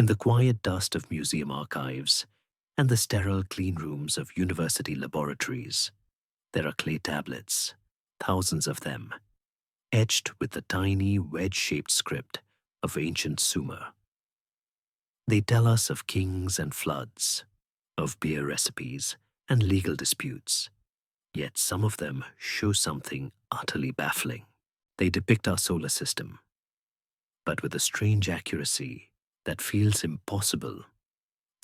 In the quiet dust of museum archives and the sterile clean rooms of university laboratories, there are clay tablets, thousands of them, etched with the tiny wedge-shaped script of ancient Sumer. They tell us of kings and floods, of beer recipes and legal disputes, yet some of them show something utterly baffling. They depict our solar system, but with a strange accuracy that feels impossible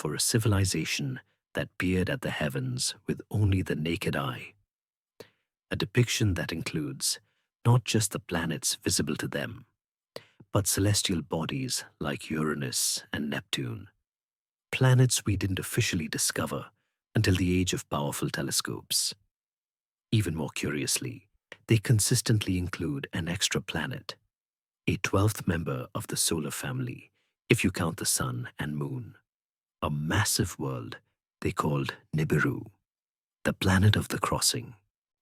for a civilization that peered at the heavens with only the naked eye. A depiction that includes not just the planets visible to them, but celestial bodies like Uranus and Neptune, planets we didn't officially discover until the age of powerful telescopes. Even more curiously, they consistently include an extra planet, a 12th member of the solar family, if you count the sun and moon, a massive world they called Nibiru, the planet of the crossing.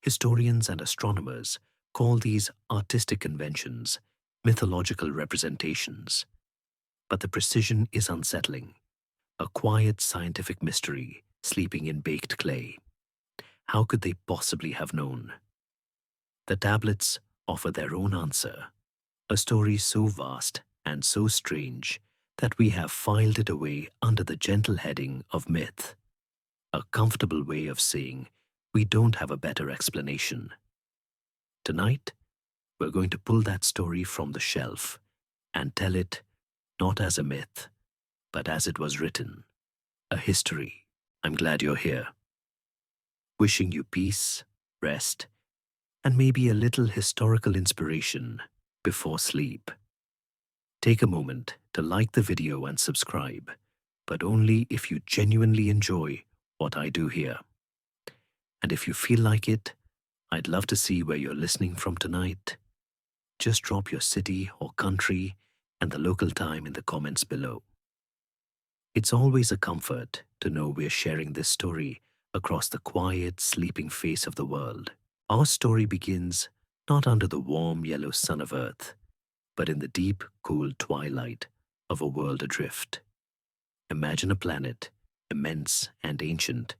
Historians and astronomers call these artistic conventions mythological representations, but the precision is unsettling, a quiet scientific mystery sleeping in baked clay. How could they possibly have known? The tablets offer their own answer, a story so vast and so strange that we have filed it away under the gentle heading of myth, a comfortable way of saying we don't have a better explanation. Tonight, we're going to pull that story from the shelf and tell it not as a myth, but as it was written, a history. I'm glad you're here. Wishing you peace, rest, and maybe a little historical inspiration before sleep. Take a moment to like the video and subscribe, but only if you genuinely enjoy what I do here. And if you feel like it, I'd love to see where you're listening from tonight. Just drop your city or country and the local time in the comments below. It's always a comfort to know we're sharing this story across the quiet, sleeping face of the world. Our story begins not under the warm yellow sun of Earth, but in the deep, cool twilight of a world adrift. Imagine a planet, immense and ancient,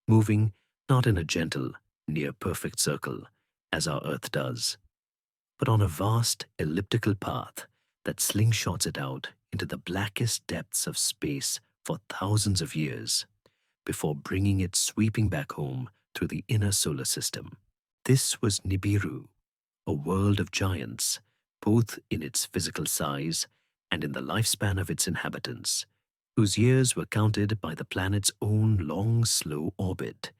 moving not in a gentle, near-perfect circle as our Earth does, but on a vast, elliptical path that slingshots it out into the blackest depths of space for thousands of years, before bringing it sweeping back home through the inner solar system. This was Nibiru, a world of giants, both in its physical size and in the lifespan of its inhabitants, whose years were counted by the planet's own long, slow orbit,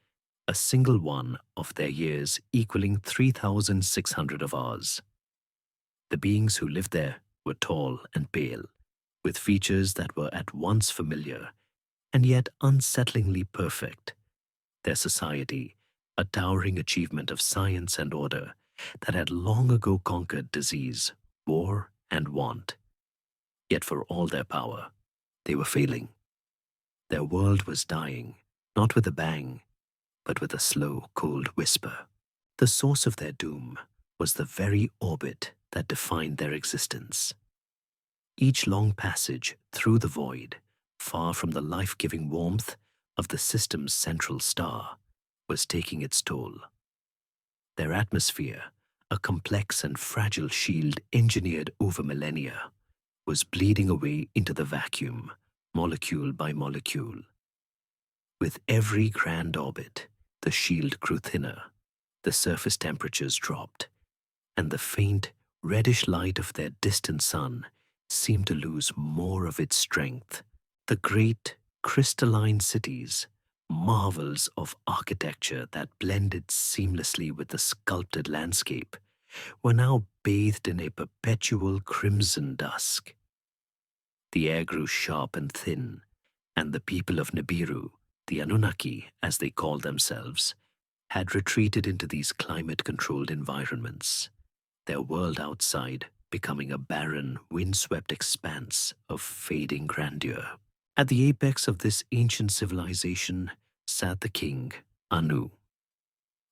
a single one of their years equaling 3,600 of ours. The beings who lived there were tall and pale, with features that were at once familiar and yet unsettlingly perfect. Their society, a towering achievement of science and order that had long ago conquered disease, war, and want. Yet for all their power, they were failing. Their world was dying, not with a bang, but with a slow, cold whisper. The source of their doom was the very orbit that defined their existence. Each long passage through the void, far from the life-giving warmth of the system's central star, was taking its toll. Their atmosphere, a complex and fragile shield engineered over millennia, was bleeding away into the vacuum, molecule by molecule. With every grand orbit, the shield grew thinner, the surface temperatures dropped, and the faint, reddish light of their distant sun seemed to lose more of its strength. The great, crystalline cities, marvels of architecture that blended seamlessly with the sculpted landscape, were now bathed in a perpetual crimson dusk. The air grew sharp and thin, and the people of Nibiru, the Anunnaki as they called themselves, had retreated into these climate-controlled environments, their world outside becoming a barren, windswept expanse of fading grandeur. At the apex of this ancient civilization sat the king, Anu.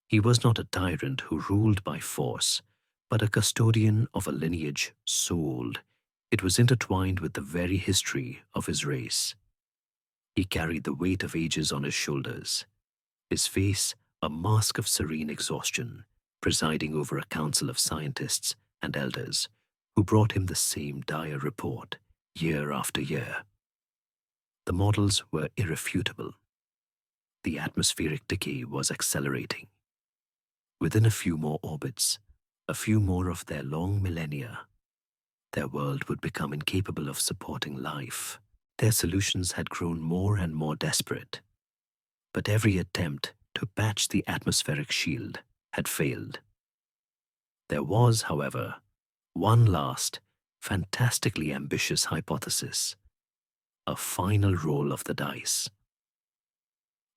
He was not a tyrant who ruled by force, but a custodian of a lineage so old It was intertwined with the very history of his race. He carried the weight of ages on his shoulders, his face a mask of serene exhaustion, presiding over a council of scientists and elders who brought him the same dire report year after year. The models were irrefutable. The atmospheric decay was accelerating. Within a few more orbits, a few more of their long millennia, their world would become incapable of supporting life. Their solutions had grown more and more desperate, but every attempt to patch the atmospheric shield had failed. There was, however, one last, fantastically ambitious hypothesis, a final roll of the dice.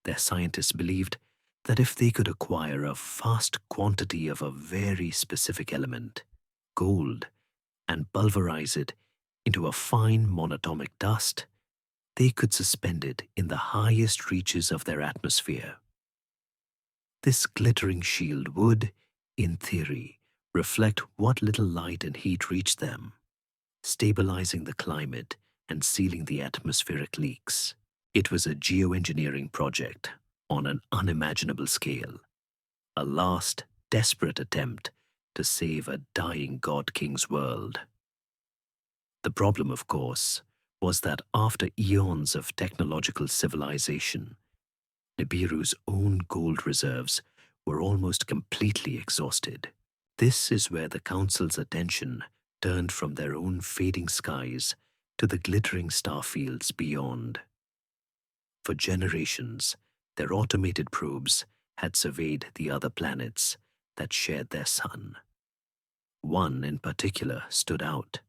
Their scientists believed that if they could acquire a vast quantity of a very specific element, gold, and pulverize it into a fine monatomic dust, they could suspend it in the highest reaches of their atmosphere. This glittering shield would, in theory, reflect what little light and heat reached them, stabilizing the climate and sealing the atmospheric leaks. It was a geoengineering project on an unimaginable scale, a last, desperate attempt to save a dying God King's world. The problem, of course, was that after eons of technological civilization, Nibiru's own gold reserves were almost completely exhausted. This is where the Council's attention turned from their own fading skies to the glittering star fields beyond. For generations, their automated probes had surveyed the other planets that shared their sun. One in particular stood out.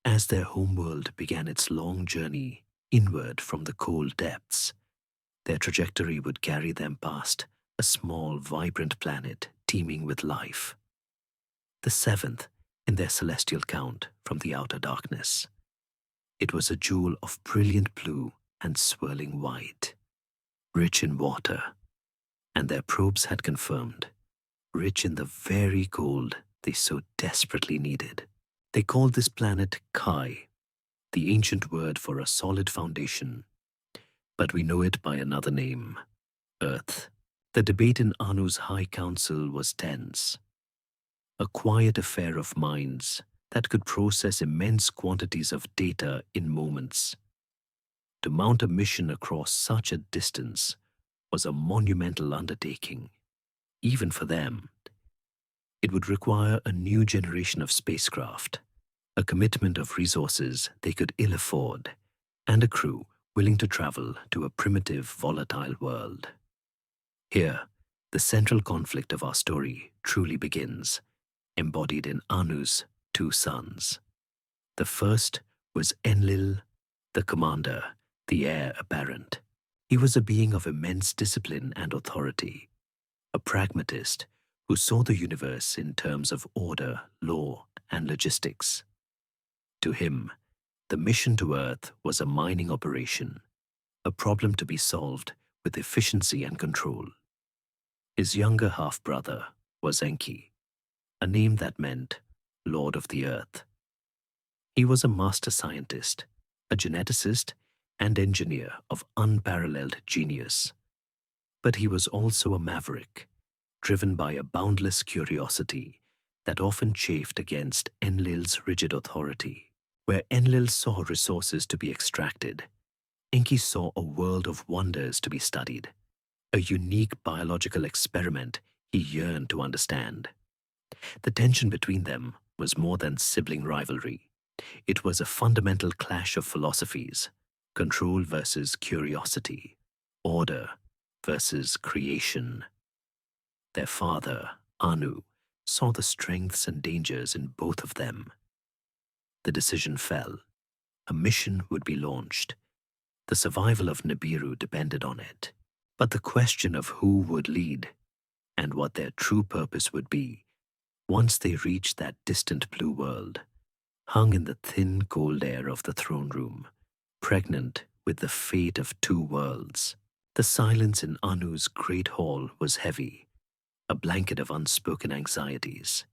As their homeworld began its long journey inward from the cold depths, their trajectory would carry them past a small, vibrant planet teeming with life, the seventh in their celestial count from the outer darkness. It was a jewel of brilliant blue and swirling white, rich in water, and their probes had confirmed, rich in the very gold they so desperately needed. They called this planet Kai, the ancient word for a solid foundation, but we know it by another name, Earth. The debate in Anu's High Council was tense, a quiet affair of minds that could process immense quantities of data in moments. To mount a mission across such a distance was a monumental undertaking. Even for them, it would require a new generation of spacecraft, a commitment of resources they could ill afford, and a crew willing to travel to a primitive, volatile world. Here, the central conflict of our story truly begins, embodied in Anu's two sons. The first was Enlil, the commander, the heir apparent. He was a being of immense discipline and authority, a pragmatist who saw the universe in terms of order, law, and logistics. To him, the mission to Earth was a mining operation, a problem to be solved with efficiency and control. His younger half-brother was Enki, a name that meant Lord of the Earth. He was a master scientist, a geneticist, and engineer of unparalleled genius. But he was also a maverick, driven by a boundless curiosity that often chafed against Enlil's rigid authority. Where Enlil saw resources to be extracted, Enki saw a world of wonders to be studied, a unique biological experiment he yearned to understand. The tension between them was more than sibling rivalry. It was a fundamental clash of philosophies, control versus curiosity, order versus creation. Their father, Anu, saw the strengths and dangers in both of them. The decision fell. A mission would be launched. The survival of Nibiru depended on it. But the question of who would lead and what their true purpose would be once they reached that distant blue world hung in the thin cold air of the throne room, pregnant with the fate of two worlds. The silence in Anu's great hall was heavy, a blanket of unspoken anxieties.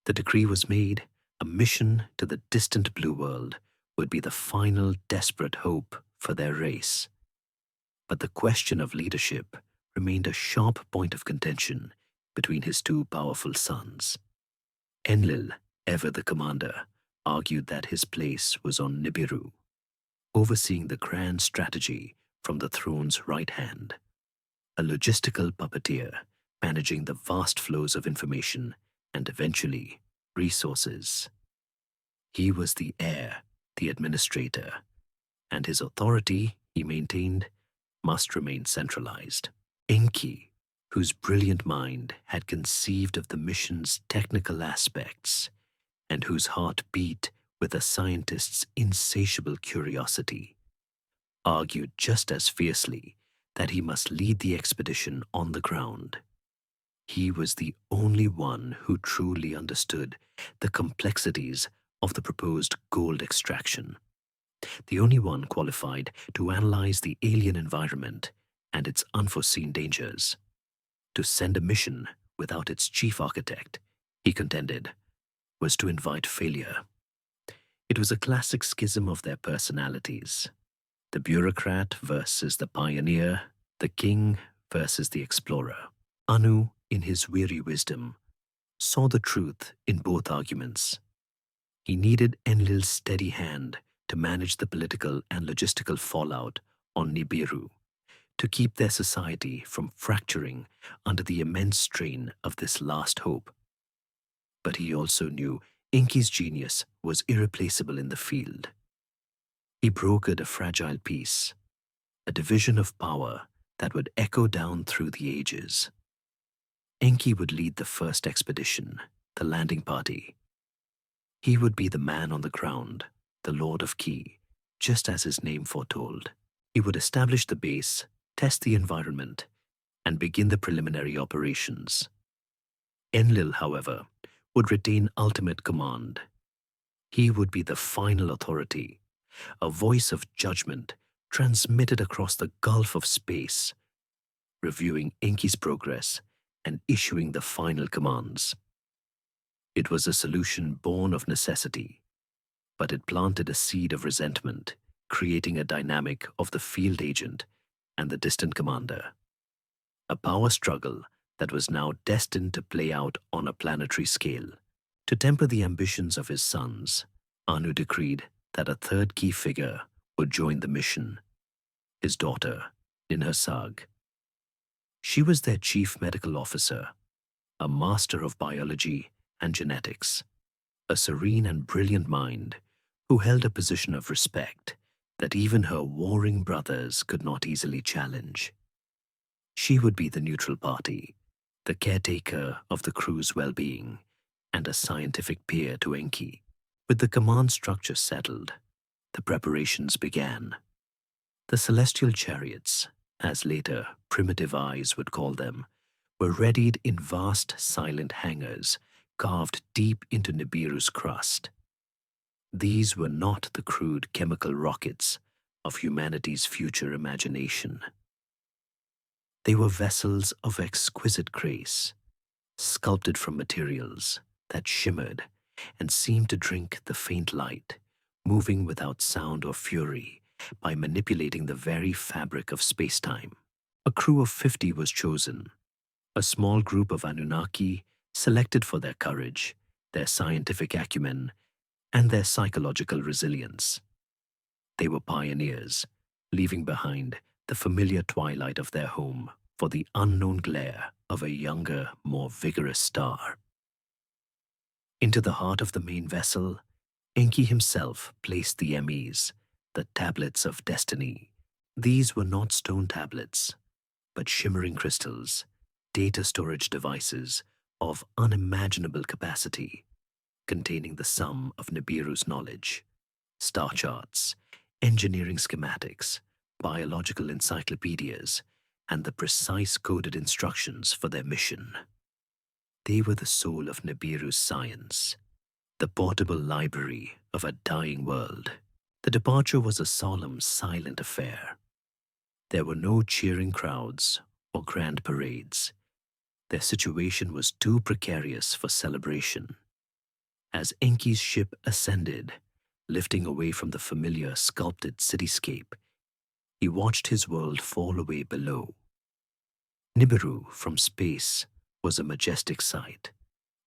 The decree was made, A mission to the distant blue world would be the final desperate hope for their race. But the question of leadership remained a sharp point of contention between his two powerful sons. Enlil, ever the commander, argued that his place was on Nibiru, overseeing the grand strategy from the throne's right hand, a logistical puppeteer managing the vast flows of information and eventually resources. He was the heir, the administrator, and his authority, he maintained, must remain centralized. Enki, whose brilliant mind had conceived of the mission's technical aspects and whose heart beat with a scientist's insatiable curiosity, argued just as fiercely that he must lead the expedition on the ground. He was the only one who truly understood the complexities of the proposed gold extraction, the only one qualified to analyze the alien environment and its unforeseen dangers. To send a mission without its chief architect, he contended, was to invite failure. It was a classic schism of their personalities. The bureaucrat versus the pioneer, the king versus the explorer. Anu, in his weary wisdom, saw the truth in both arguments. He needed Enlil's steady hand to manage the political and logistical fallout on Nibiru, to keep their society from fracturing under the immense strain of this last hope. But he also knew Enki's genius was irreplaceable in the field. He brokered a fragile peace, a division of power that would echo down through the ages. Enki would lead the first expedition, the landing party. He would be the man on the ground, the Lord of Ki, just as his name foretold. He would establish the base, test the environment, and begin the preliminary operations. Enlil, however, would retain ultimate command. He would be the final authority, a voice of judgment transmitted across the gulf of space, reviewing Enki's progress and issuing the final commands. It was a solution born of necessity, but it planted a seed of resentment, creating a dynamic of the field agent and the distant commander. A power struggle that was now destined to play out on a planetary scale. To temper the ambitions of his sons, Anu decreed that a third key figure would join the mission, his daughter, Ninhursag. She was their chief medical officer, a master of biology and genetics, a serene and brilliant mind who held a position of respect that even her warring brothers could not easily challenge. She would be the neutral party, the caretaker of the crew's well-being, and a scientific peer to Enki. With the command structure settled, the preparations began. The celestial chariots, as later primitive eyes would call them, were readied in vast silent hangars carved deep into Nibiru's crust. These were not the crude chemical rockets of humanity's future imagination. They were vessels of exquisite grace, sculpted from materials that shimmered and seemed to drink the faint light, moving without sound or fury by manipulating the very fabric of space-time. A crew of 50 was chosen, a small group of Anunnaki selected for their courage, their scientific acumen, and their psychological resilience. They were pioneers, leaving behind the familiar twilight of their home for the unknown glare of a younger, more vigorous star. Into the heart of the main vessel, Enki himself placed the MEs, the tablets of destiny. These were not stone tablets, but shimmering crystals, data storage devices of unimaginable capacity, containing the sum of Nibiru's knowledge, star charts, engineering schematics, biological encyclopedias, and the precise coded instructions for their mission. They were the soul of Nibiru's science, the portable library of a dying world. The departure was a solemn, silent affair. There were no cheering crowds or grand parades. Their situation was too precarious for celebration. As Enki's ship ascended, lifting away from the familiar sculpted cityscape, he watched his world fall away below. Nibiru from space was a majestic sight,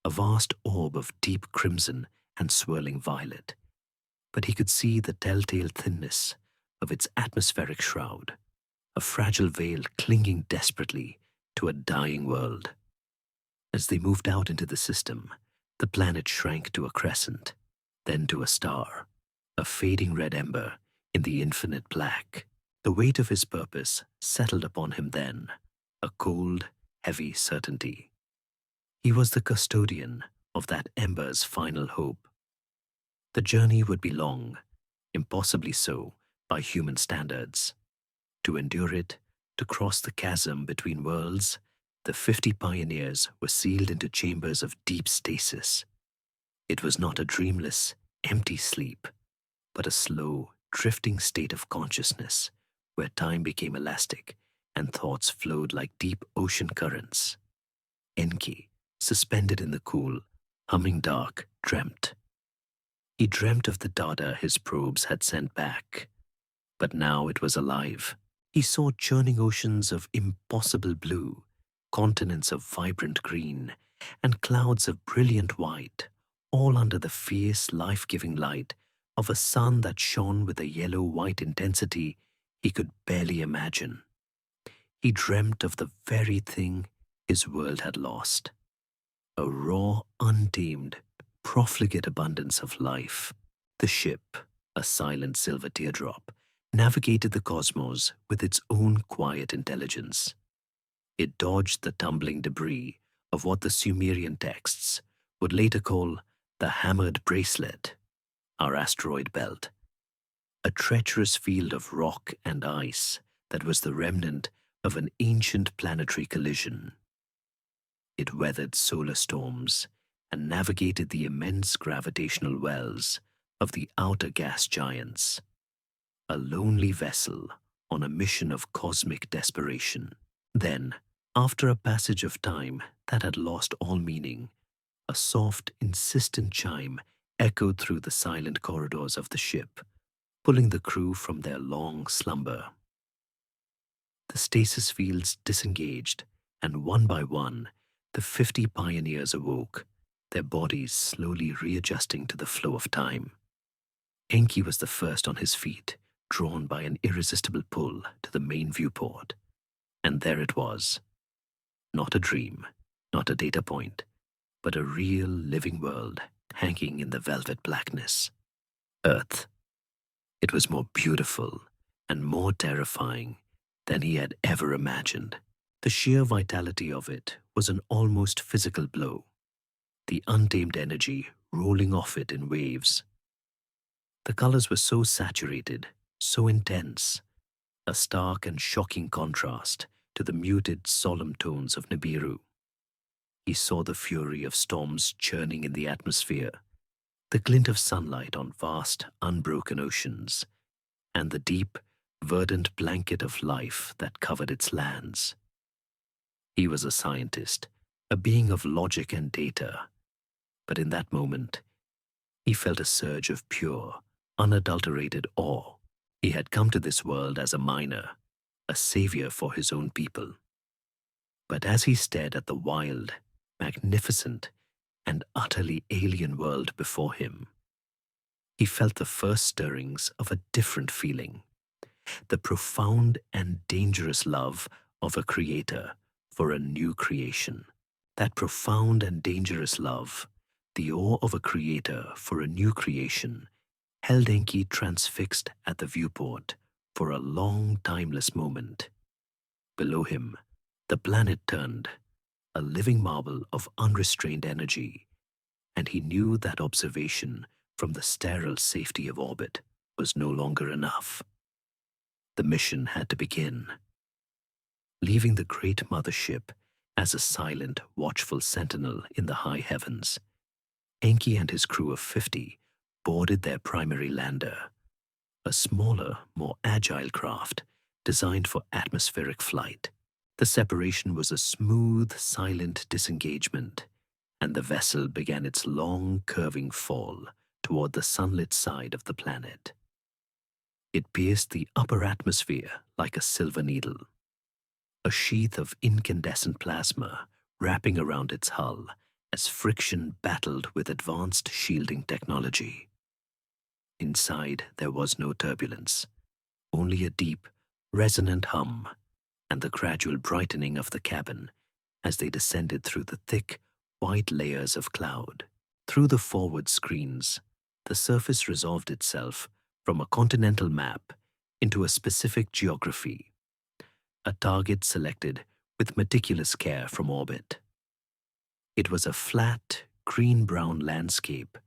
a vast orb of deep crimson and swirling violet, but he could see the telltale thinness of its atmospheric shroud, a fragile veil clinging desperately to a dying world. As they moved out into the system, the planet shrank to a crescent, then to a star, a fading red ember in the infinite black. The weight of his purpose settled upon him then, a cold, heavy certainty. He was the custodian of that ember's final hope. The journey would be long, impossibly so by human standards. To endure it, to cross the chasm between worlds, the 50 pioneers were sealed into chambers of deep stasis. It was not a dreamless, empty sleep, but a slow, drifting state of consciousness where time became elastic and thoughts flowed like deep ocean currents. Enki, suspended in the cool, humming dark, dreamt. He dreamt of the data his probes had sent back. But now it was alive. He saw churning oceans of impossible blue, continents of vibrant green, and clouds of brilliant white, all under the fierce, life-giving light of a sun that shone with a yellow-white intensity he could barely imagine. He dreamt of the very thing his world had lost, a raw, untamed, profligate abundance of life. The ship, a silent silver teardrop, navigated the cosmos with its own quiet intelligence. It dodged the tumbling debris of what the Sumerian texts would later call the hammered bracelet, our asteroid belt, a treacherous field of rock and ice that was the remnant of an ancient planetary collision. It weathered solar storms and navigated the immense gravitational wells of the outer gas giants, a lonely vessel on a mission of cosmic desperation. Then, after a passage of time that had lost all meaning, a soft, insistent chime echoed through the silent corridors of the ship, pulling the crew from their long slumber. The stasis fields disengaged, and one by one, the 50 pioneers awoke, their bodies slowly readjusting to the flow of time. Enki was the first on his feet, drawn by an irresistible pull to the main viewport. And there it was. Not a dream, not a data point, but a real living world hanging in the velvet blackness. Earth. It was more beautiful and more terrifying than he had ever imagined. The sheer vitality of it was an almost physical blow, the untamed energy rolling off it in waves. The colors were so saturated, so intense, a stark and shocking contrast to the muted, solemn tones of Nibiru. He saw the fury of storms churning in the atmosphere, the glint of sunlight on vast, unbroken oceans, and the deep, verdant blanket of life that covered its lands. He was a scientist, a being of logic and data, but in that moment, he felt a surge of pure, unadulterated awe. He had come to this world as a miner, a savior for his own people. But as he stared at the wild, magnificent, and utterly alien world before him, he felt the first stirrings of a different feeling, the profound and dangerous love of a creator for a new creation. That profound and dangerous love, the awe of a creator for a new creation, held Enki transfixed at the viewport for a long, timeless moment. Below him, the planet turned, a living marble of unrestrained energy, and he knew that observation from the sterile safety of orbit was no longer enough. The mission had to begin. Leaving the great mothership as a silent, watchful sentinel in the high heavens, Enki and his crew of 50 boarded their primary lander, a smaller, more agile craft designed for atmospheric flight. The separation was a smooth, silent disengagement, and the vessel began its long, curving fall toward the sunlit side of the planet. It pierced the upper atmosphere like a silver needle, a sheath of incandescent plasma wrapping around its hull as friction battled with advanced shielding technology. Inside, there was no turbulence, only a deep, resonant hum and the gradual brightening of the cabin as they descended through the thick, white layers of cloud. Through the forward screens, the surface resolved itself from a continental map into a specific geography, a target selected with meticulous care from orbit. It was a flat, green-brown landscape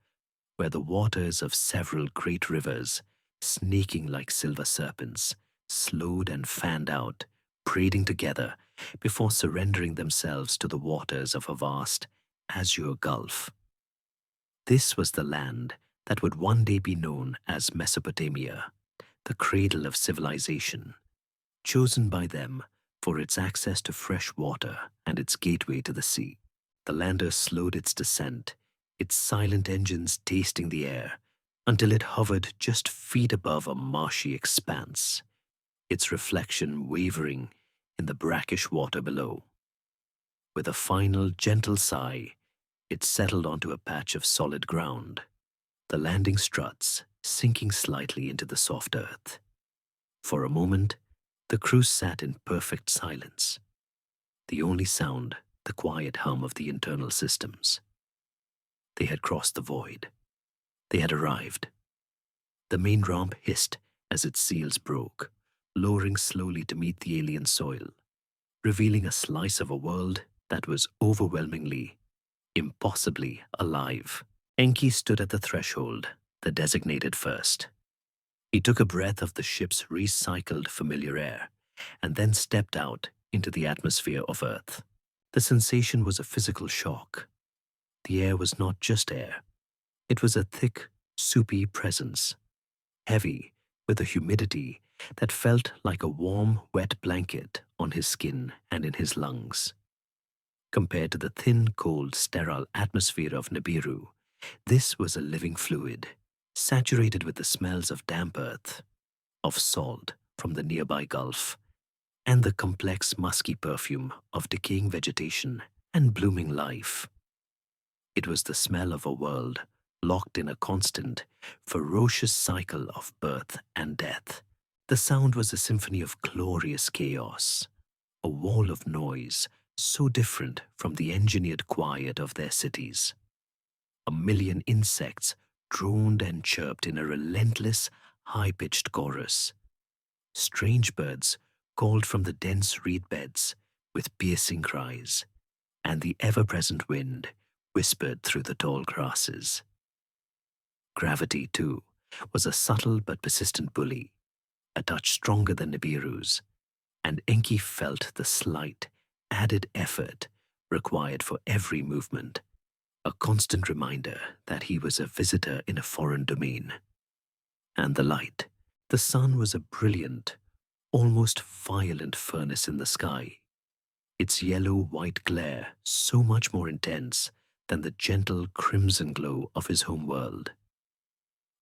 where the waters of several great rivers, snaking like silver serpents, slowed and fanned out, braiding together before surrendering themselves to the waters of a vast, azure gulf. This was the land that would one day be known as Mesopotamia, the cradle of civilization, chosen by them for its access to fresh water and its gateway to the sea. The lander slowed its descent, its silent engines tasting the air, until it hovered just feet above a marshy expanse, its reflection wavering in the brackish water below. With a final, gentle sigh, it settled onto a patch of solid ground, the landing struts sinking slightly into the soft earth. For a moment, the crew sat in perfect silence, the only sound the quiet hum of the internal systems. They had crossed the void. They had arrived. The main ramp hissed as its seals broke, lowering slowly to meet the alien soil, revealing a slice of a world that was overwhelmingly, impossibly alive. Enki stood at the threshold, the designated first. He took a breath of the ship's recycled familiar air, and then stepped out into the atmosphere of Earth. The sensation was a physical shock. The air was not just air. It was a thick, soupy presence, heavy with a humidity that felt like a warm, wet blanket on his skin and in his lungs. Compared to the thin, cold, sterile atmosphere of Nibiru, this was a living fluid, saturated with the smells of damp earth, of salt from the nearby gulf, and the complex, musky perfume of decaying vegetation and blooming life. It was the smell of a world locked in a constant, ferocious cycle of birth and death. The sound was a symphony of glorious chaos, a wall of noise so different from the engineered quiet of their cities. 1,000,000 insects droned and chirped in a relentless, high-pitched chorus. Strange birds called from the dense reed beds with piercing cries, and the ever-present wind whispered through the tall grasses. Gravity, too, was a subtle but persistent bully, a touch stronger than Nibiru's, and Enki felt the slight, added effort required for every movement, a constant reminder that he was a visitor in a foreign domain. And the light, the sun was a brilliant, almost violent furnace in the sky, its yellow-white glare so much more intense than the gentle crimson glow of his home world.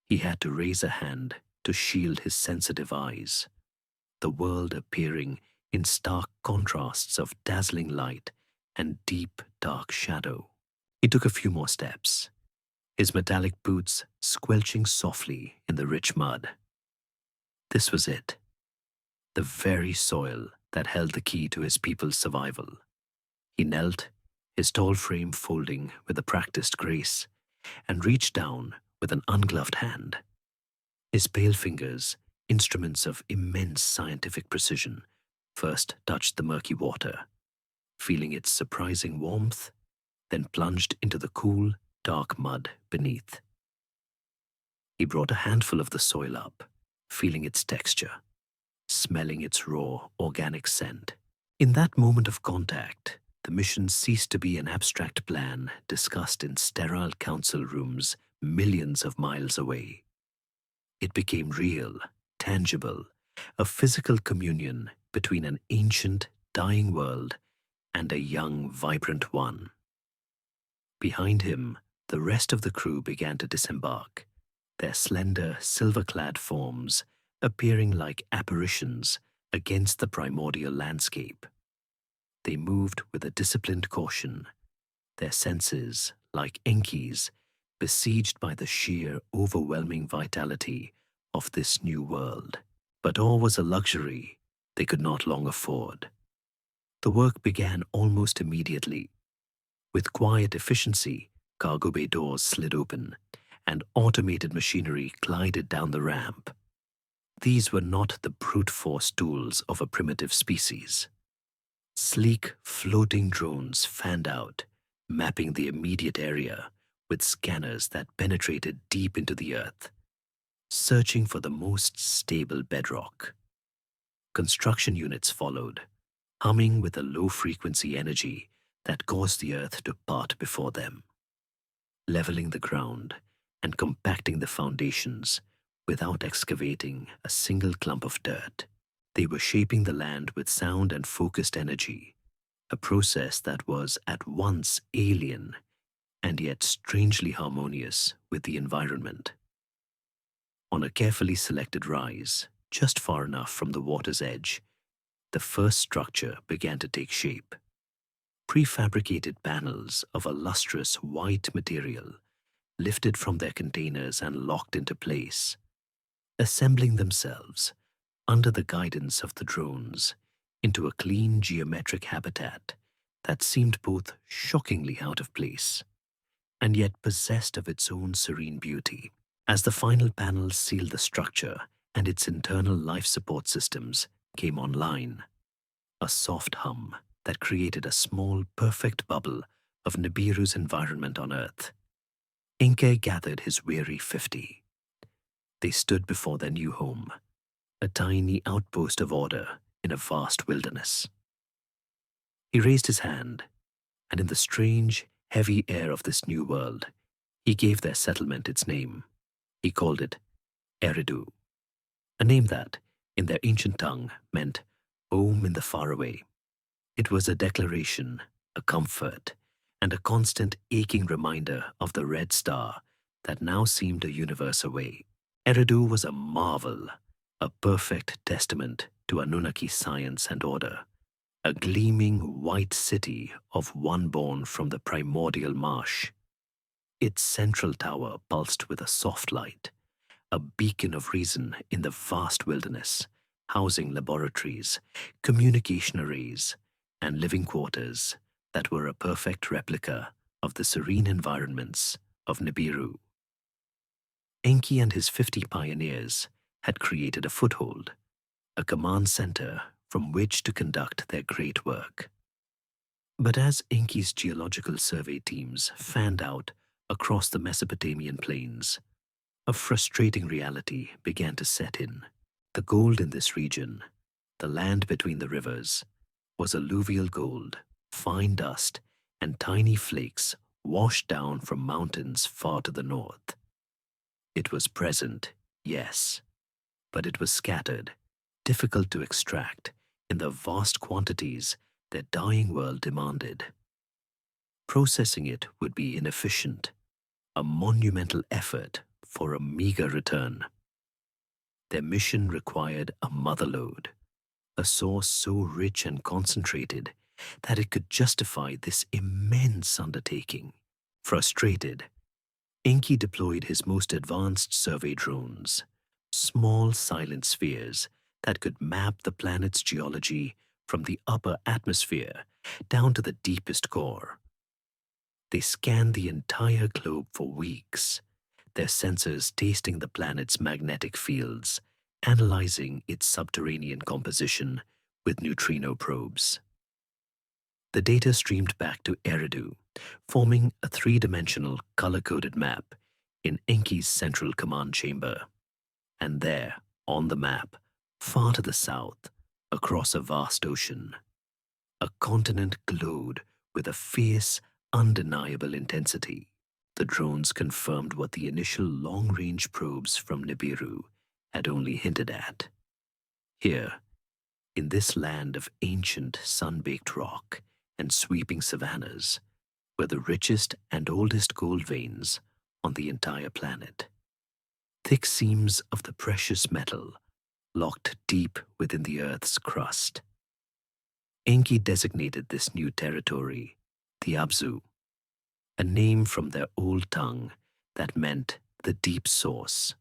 He had to raise a hand to shield his sensitive eyes, the world appearing in stark contrasts of dazzling light and deep, dark shadow. He took a few more steps, his metallic boots squelching softly in the rich mud. This was it, the very soil that held the key to his people's survival. He knelt, his tall frame folding with a practiced grace, and reached down with an ungloved hand. His pale fingers, instruments of immense scientific precision, first touched the murky water, feeling its surprising warmth, then plunged into the cool, dark mud beneath. He brought a handful of the soil up, feeling its texture, smelling its raw, organic scent. In that moment of contact, the mission ceased to be an abstract plan discussed in sterile council rooms millions of miles away. It became real, tangible, a physical communion between an ancient, dying world and a young, vibrant one. Behind him, the rest of the crew began to disembark, their slender, silver-clad forms appearing like apparitions against the primordial landscape. They moved with a disciplined caution, their senses, like Enki's, besieged by the sheer, overwhelming vitality of this new world. But awe was a luxury they could not long afford. The work began almost immediately. With quiet efficiency, cargo bay doors slid open, and automated machinery glided down the ramp. These were not the brute force tools of a primitive species. Sleek, floating drones fanned out, mapping the immediate area with scanners that penetrated deep into the earth, searching for the most stable bedrock. Construction units followed, humming with a low-frequency energy that caused the earth to part before them, leveling the ground and compacting the foundations without excavating a single clump of dirt. They were shaping the land with sound and focused energy, a process that was at once alien and yet strangely harmonious with the environment. On a carefully selected rise, just far enough from the water's edge, the first structure began to take shape. Prefabricated panels of a lustrous white material lifted from their containers and locked into place, assembling themselves under the guidance of the drones into a clean geometric habitat that seemed both shockingly out of place and yet possessed of its own serene beauty. As the final panels sealed the structure and its internal life support systems came online, a soft hum that created a small, perfect bubble of Nibiru's environment on Earth. Inke gathered his weary 50. They stood before their new home, a tiny outpost of order in a vast wilderness. He raised his hand, and in the strange, heavy air of this new world, he gave their settlement its name. He called it Eridu, a name that, in their ancient tongue, meant home in the faraway. It was a declaration, a comfort, and a constant aching reminder of the red star that now seemed a universe away. Eridu was a marvel, a perfect testament to Anunnaki science and order, a gleaming white city of one born from the primordial marsh. Its central tower pulsed with a soft light, a beacon of reason in the vast wilderness, housing laboratories, communication arrays, and living quarters that were a perfect replica of the serene environments of Nibiru. Enki and his 50 pioneers had created a foothold, a command center from which to conduct their great work. But as Enki's geological survey teams fanned out across the Mesopotamian plains, a frustrating reality began to set in. The gold in this region, the land between the rivers, was alluvial gold, fine dust, and tiny flakes washed down from mountains far to the north. It was present, yes, but it was scattered, difficult to extract in the vast quantities their dying world demanded. Processing it would be inefficient, a monumental effort for a meager return. Their mission required a motherlode, a source so rich and concentrated that it could justify this immense undertaking. Frustrated, Enki deployed his most advanced survey drones, small silent spheres that could map the planet's geology from the upper atmosphere down to the deepest core. They scanned the entire globe for weeks, their sensors tasting the planet's magnetic fields, analyzing its subterranean composition with neutrino probes. The data streamed back to Eridu, forming a three-dimensional color-coded map in Enki's central command chamber. And there, on the map, far to the south, across a vast ocean, a continent glowed with a fierce, undeniable intensity. The drones confirmed what the initial long-range probes from Nibiru had only hinted at. Here, in this land of ancient sun-baked rock and sweeping savannas, were the richest and oldest gold veins on the entire planet. Thick seams of the precious metal locked deep within the Earth's crust. Enki designated this new territory the Abzu, a name from their old tongue that meant the deep source,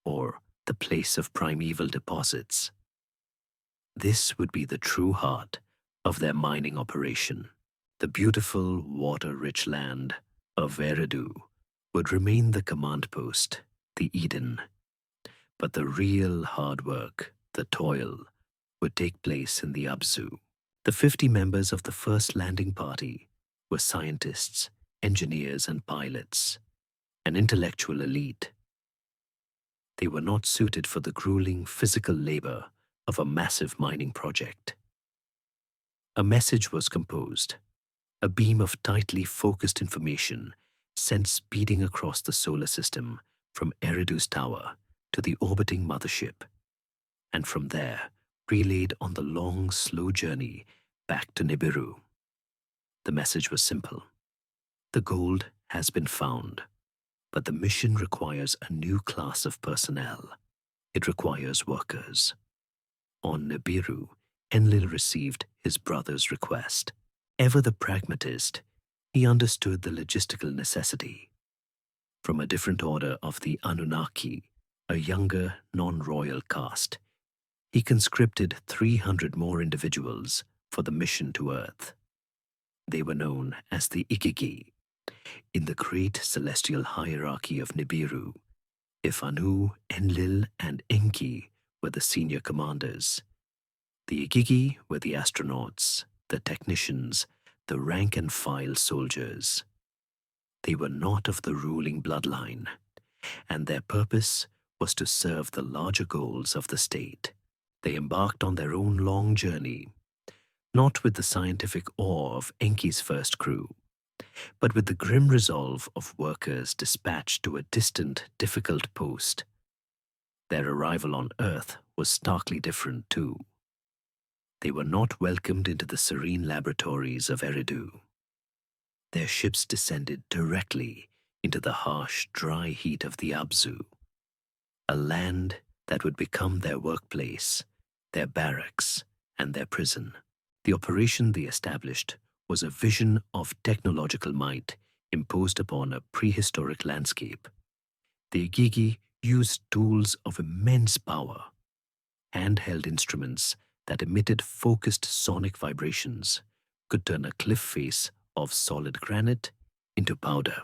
or the place of primeval deposits. This would be the true heart of their mining operation. The beautiful, water-rich land of Eridu would remain the command post, the Eden. But the real hard work, the toil, would take place in the Abzu. The 50 members of the first landing party were scientists, engineers, and pilots, an intellectual elite. They were not suited for the grueling physical labor of a massive mining project. A message was composed, a beam of tightly focused information sent speeding across the solar system from Eridu's tower to the orbiting mothership, and from there relayed on the long, slow journey back to Nibiru. The message was simple. The gold has been found, but the mission requires a new class of personnel. It requires workers. On Nibiru, Enlil received his brother's request. Ever the pragmatist, he understood the logistical necessity. From a different order of the Anunnaki, a younger, non-royal caste, he conscripted 300 more individuals for the mission to Earth. They were known as the Igigi. In the great celestial hierarchy of Nibiru, if Anu, Enlil, and Enki were the senior commanders, the Igigi were the astronauts, the technicians, the rank-and-file soldiers. They were not of the ruling bloodline, and their purpose was to serve the larger goals of the state. They embarked on their own long journey, not with the scientific awe of Enki's first crew, but with the grim resolve of workers dispatched to a distant, difficult post. Their arrival on Earth was starkly different, too. They were not welcomed into the serene laboratories of Eridu. Their ships descended directly into the harsh, dry heat of the Abzu, a land that would become their workplace, their barracks, and their prison. The operation they established was a vision of technological might imposed upon a prehistoric landscape. The Igigi used tools of immense power, handheld instruments that emitted focused sonic vibrations, could turn a cliff face of solid granite into powder.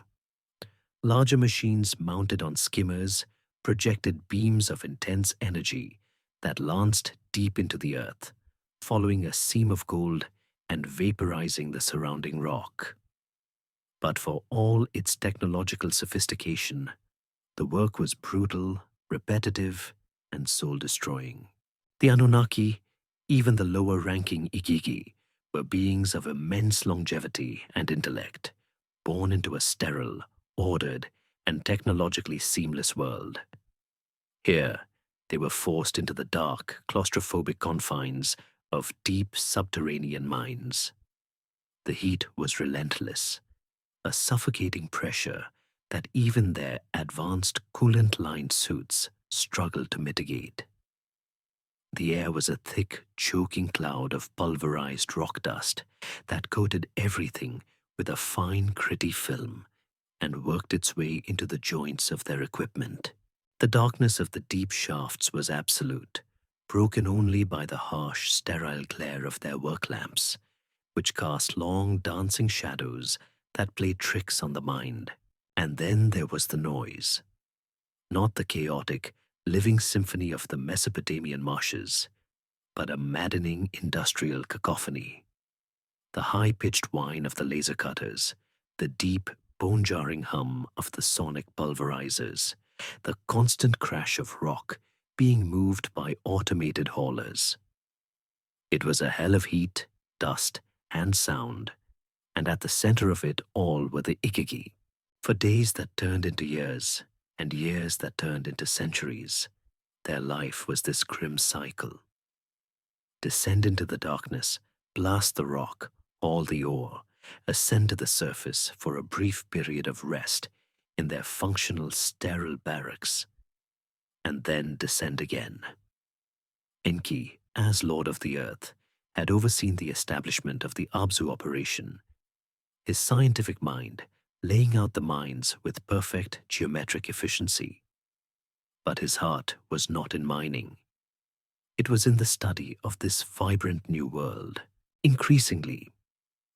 Larger machines mounted on skimmers projected beams of intense energy that lanced deep into the earth, following a seam of gold and vaporizing the surrounding rock. But for all its technological sophistication, the work was brutal, repetitive, and soul-destroying. The Anunnaki, even the lower-ranking Igigi, were beings of immense longevity and intellect, born into a sterile, ordered, and technologically seamless world. Here, they were forced into the dark, claustrophobic confines of deep subterranean mines. The heat was relentless, a suffocating pressure that even their advanced coolant-lined suits struggled to mitigate. The air was a thick, choking cloud of pulverized rock dust that coated everything with a fine, gritty film and worked its way into the joints of their equipment. The darkness of the deep shafts was absolute, broken only by the harsh, sterile glare of their work lamps, which cast long, dancing shadows that played tricks on the mind. And then there was the noise. Not the chaotic, living symphony of the Mesopotamian marshes, but a maddening industrial cacophony. The high-pitched whine of the laser cutters, the deep, bone-jarring hum of the sonic pulverizers, the constant crash of rock being moved by automated haulers. It was a hell of heat, dust, and sound, and at the center of it all were the Igigi. For days that turned into years, and years that turned into centuries, their life was this grim cycle. Descend into the darkness, blast the rock, haul the ore, ascend to the surface for a brief period of rest in their functional sterile barracks, and then descend again. Enki, as Lord of the Earth, had overseen the establishment of the Abzu operation, his scientific mind laying out the mines with perfect geometric efficiency. But his heart was not in mining. It was in the study of this vibrant new world. Increasingly,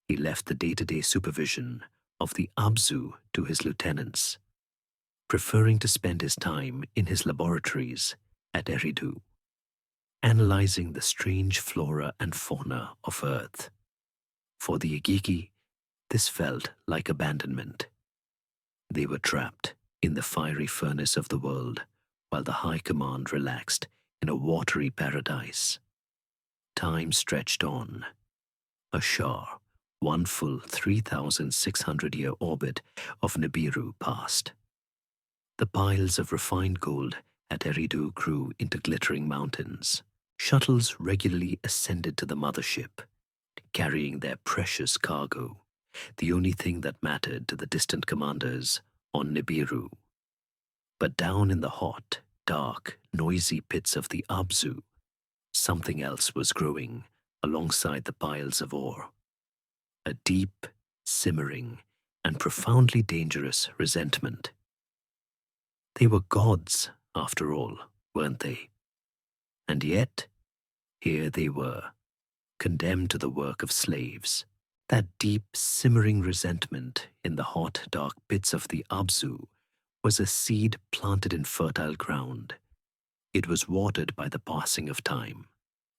he left the day-to-day supervision of the Abzu to his lieutenants, preferring to spend his time in his laboratories at Eridu, analyzing the strange flora and fauna of Earth. For the Igigi, this felt like abandonment. They were trapped in the fiery furnace of the world, while the High Command relaxed in a watery paradise. Time stretched on. A Shah, one full 3,600-year orbit of Nibiru passed. The piles of refined gold at Eridu grew into glittering mountains. Shuttles regularly ascended to the mothership, carrying their precious cargo, the only thing that mattered to the distant commanders on Nibiru. But down in the hot, dark, noisy pits of the Abzu, something else was growing alongside the piles of ore. A deep, simmering, and profoundly dangerous resentment. They were gods, after all, weren't they? And yet, here they were, condemned to the work of slaves. That deep, simmering resentment in the hot, dark pits of the Abzu was a seed planted in fertile ground. It was watered by the passing of time,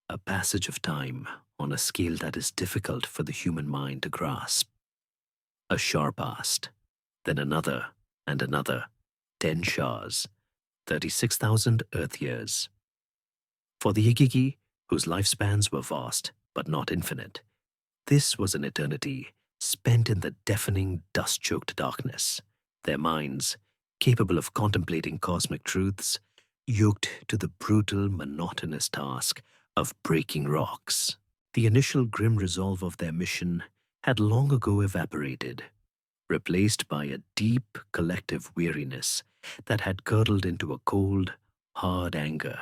a passage of time on a scale that is difficult for the human mind to grasp. A Shah passed, then another and another, 10 Shahs, 36,000 Earth years. For the Igigi, whose lifespans were vast but not infinite, this was an eternity spent in the deafening, dust-choked darkness, their minds, capable of contemplating cosmic truths, yoked to the brutal, monotonous task of breaking rocks. The initial grim resolve of their mission had long ago evaporated, replaced by a deep collective weariness that had curdled into a cold, hard anger.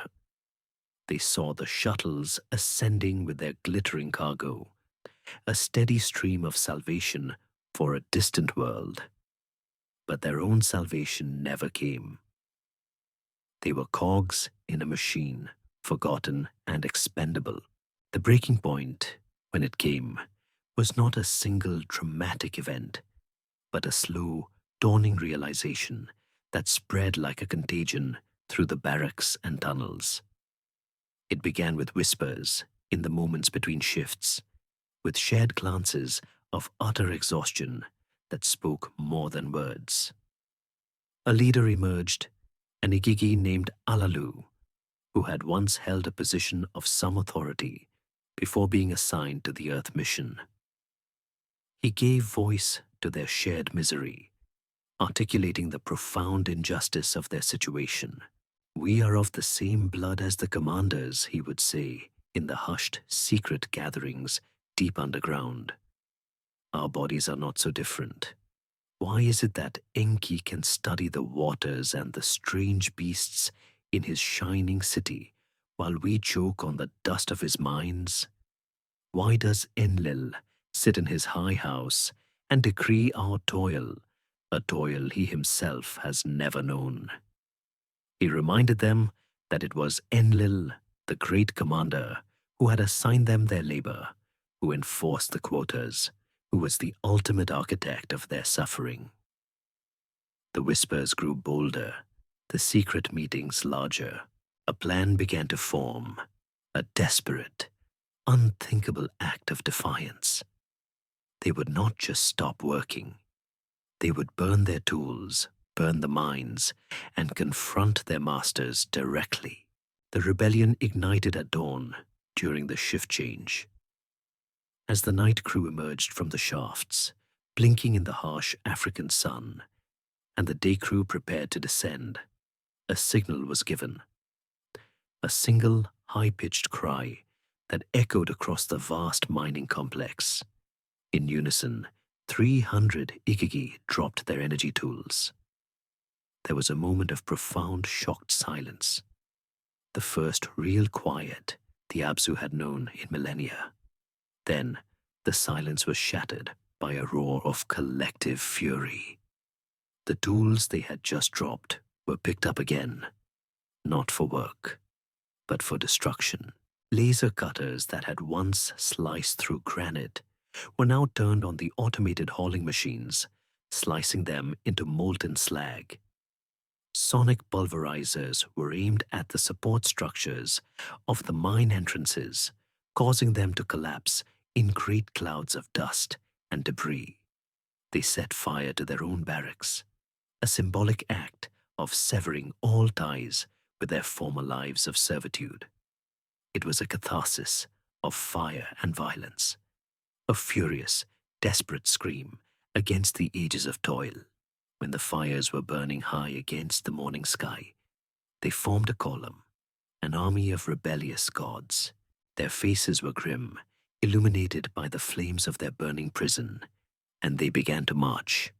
They saw the shuttles ascending with their glittering cargo, a steady stream of salvation for a distant world. But their own salvation never came. They were cogs in a machine, forgotten and expendable. The breaking point, when it came, was not a single dramatic event, but a slow, dawning realization that spread like a contagion through the barracks and tunnels. It began with whispers in the moments between shifts, with shared glances of utter exhaustion that spoke more than words. A leader emerged, an Igigi named Alalu, who had once held a position of some authority before being assigned to the Earth mission. He gave voice to their shared misery, articulating the profound injustice of their situation. "We are of the same blood as the commanders," he would say in the hushed, secret gatherings deep underground. "Our bodies are not so different. Why is it that Enki can study the waters and the strange beasts in his shining city, while we choke on the dust of his mines? Why does Enlil sit in his high house and decree our toil, a toil he himself has never known?" He reminded them that it was Enlil, the great commander, who had assigned them their labor, who enforced the quotas, who was the ultimate architect of their suffering. The whispers grew bolder, the secret meetings larger. A plan began to form, a desperate, unthinkable act of defiance. They would not just stop working. They would burn their tools, burn the mines, and confront their masters directly. The rebellion ignited at dawn during the shift change. As the night crew emerged from the shafts, blinking in the harsh African sun, and the day crew prepared to descend, a signal was given. A single, high-pitched cry that echoed across the vast mining complex. In unison, 300 Igigi dropped their energy tools. There was a moment of profound, shocked silence, the first real quiet the Abzu had known in millennia. Then, the silence was shattered by a roar of collective fury. The tools they had just dropped were picked up again, not for work, but for destruction. Laser cutters that had once sliced through granite were now turned on the automated hauling machines, slicing them into molten slag. Sonic pulverizers were aimed at the support structures of the mine entrances, causing them to collapse in great clouds of dust and debris. They set fire to their own barracks, a symbolic act of severing all ties with their former lives of servitude. It was a catharsis of fire and violence, a furious, desperate scream against the ages of toil. When the fires were burning high against the morning sky, they formed a column, an army of rebellious gods. Their faces were grim, illuminated by the flames of their burning prison, and they began to march.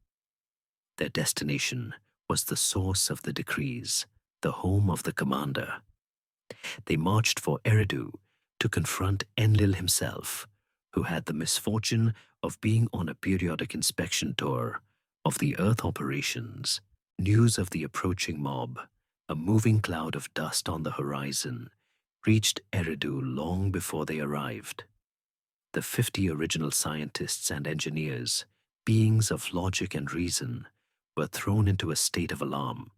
Their destination was the source of the decrees, the home of the commander. They marched for Eridu to confront Enlil himself, who had the misfortune of being on a periodic inspection tour of the Earth operations. News of the approaching mob, a moving cloud of dust on the horizon, reached Eridu long before they arrived. The 50 original scientists and engineers, beings of logic and reason, were thrown into a state of alarm.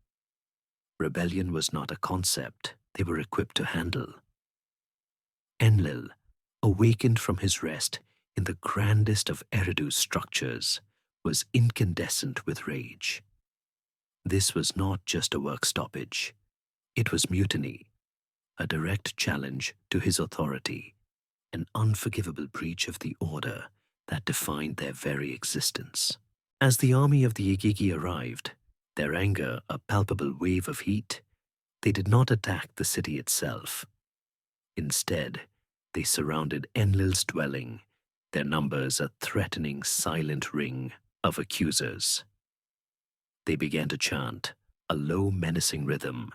Rebellion was not a concept they were equipped to handle. Enlil, awakened from his rest in the grandest of Eridu's structures, was incandescent with rage. This was not just a work stoppage. It was mutiny, a direct challenge to his authority, an unforgivable breach of the order that defined their very existence. As the army of the Igigi arrived, their anger a palpable wave of heat, they did not attack the city itself. Instead, they surrounded Enlil's dwelling, their numbers a threatening silent ring of accusers. They began to chant, a low menacing rhythm,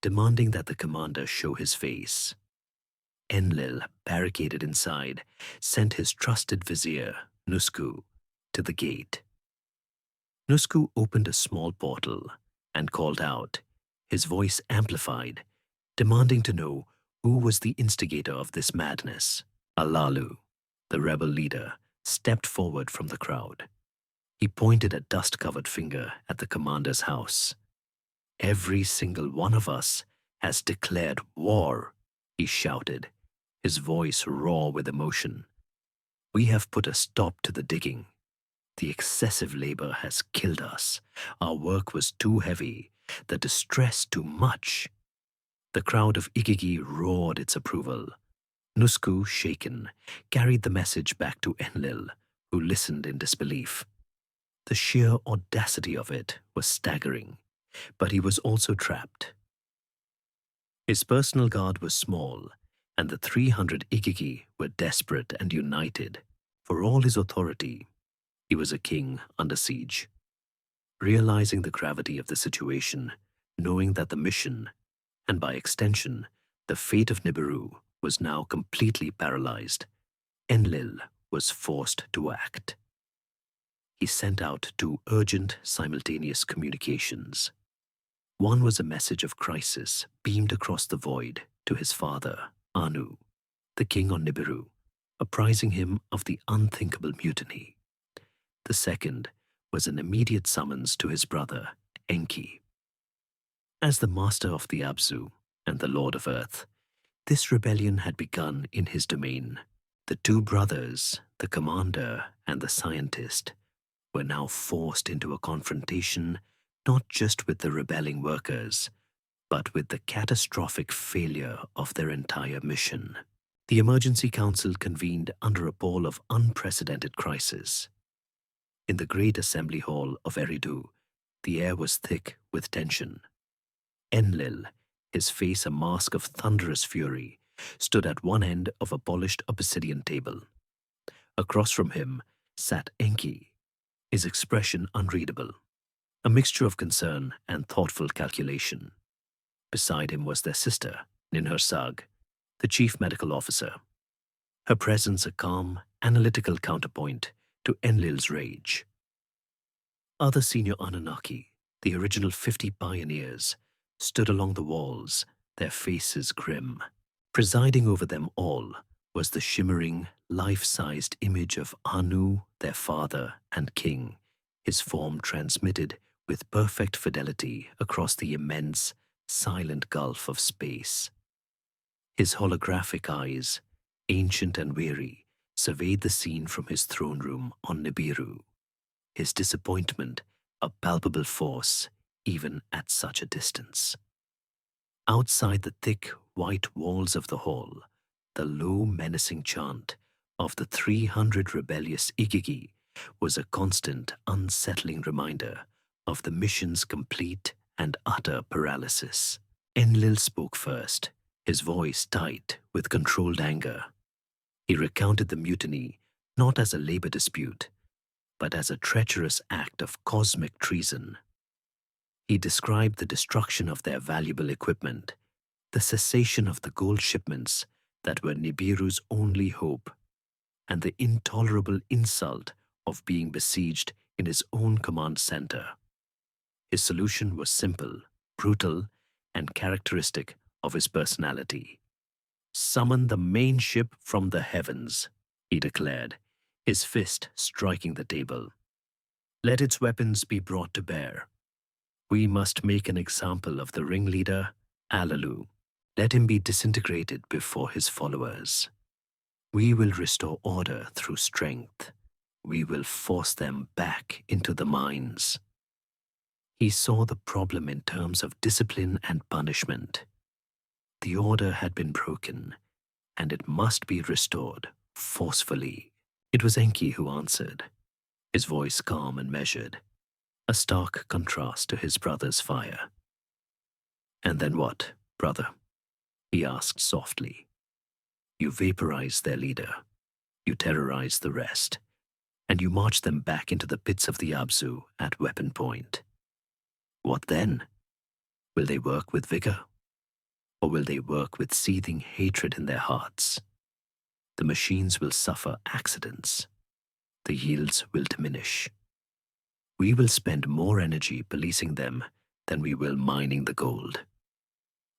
demanding that the commander show his face. Enlil, barricaded inside, sent his trusted vizier, Nusku, to the gate. Nusku opened a small portal and called out, his voice amplified, demanding to know who was the instigator of this madness. Alalu, the rebel leader, stepped forward from the crowd. He pointed a dust-covered finger at the commander's house. "Every single one of us has declared war," he shouted, his voice raw with emotion. "We have put a stop to the digging. The excessive labor has killed us. Our work was too heavy, the distress too much." The crowd of Igigi roared its approval. Nusku, shaken, carried the message back to Enlil, who listened in disbelief. The sheer audacity of it was staggering, but he was also trapped. His personal guard was small, and the 300 Igigi were desperate and united. For all his authority, he was a king under siege. Realizing the gravity of the situation, knowing that the mission, and by extension, the fate of Nibiru, was now completely paralyzed, Enlil was forced to act. He sent out 2 urgent, simultaneous communications. One was a message of crisis beamed across the void to his father, Anu, the king on Nibiru, apprising him of the unthinkable mutiny. The second was an immediate summons to his brother, Enki. As the master of the Abzu and the lord of earth, this rebellion had begun in his domain. The 2 brothers, the commander and the scientist, were now forced into a confrontation not just with the rebelling workers, but with the catastrophic failure of their entire mission. The emergency council convened under a pall of unprecedented crisis. In the great assembly hall of Eridu, the air was thick with tension. Enlil, his face a mask of thunderous fury, stood at one end of a polished obsidian table. Across from him sat Enki, his expression unreadable, a mixture of concern and thoughtful calculation. Beside him was their sister, Ninhursag, the chief medical officer, her presence a calm, analytical counterpoint to Enlil's rage. Other senior Anunnaki, the original 50 pioneers, stood along the walls, their faces grim. Presiding over them all was the shimmering, life-sized image of Anu, their father and king, his form transmitted with perfect fidelity across the immense, silent gulf of space. His holographic eyes, ancient and weary, surveyed the scene from his throne room on Nibiru, his disappointment a palpable force even at such a distance. Outside the thick, white walls of the hall, the low, menacing chant of the 300 rebellious Igigi was a constant, unsettling reminder of the mission's complete and utter paralysis. Enlil spoke first, his voice tight with controlled anger. He recounted the mutiny not as a labor dispute, but as a treacherous act of cosmic treason. He described the destruction of their valuable equipment, the cessation of the gold shipments that were Nibiru's only hope, and the intolerable insult of being besieged in his own command center. His solution was simple, brutal, and characteristic of his personality. "Summon the main ship from the heavens," he declared, his fist striking the table. "Let its weapons be brought to bear. We must make an example of the ringleader, Alalu. Let him be disintegrated before his followers. We will restore order through strength. We will force them back into the mines." He saw the problem in terms of discipline and punishment. The order had been broken, and it must be restored forcefully. It was Enki who answered, his voice calm and measured, a stark contrast to his brother's fire. "And then what, brother?" he asked softly. "You vaporize their leader, you terrorize the rest, and you march them back into the pits of the Abzu at weapon point. What then? Will they work with vigor? Or will they work with seething hatred in their hearts? The machines will suffer accidents. The yields will diminish. We will spend more energy policing them than we will mining the gold."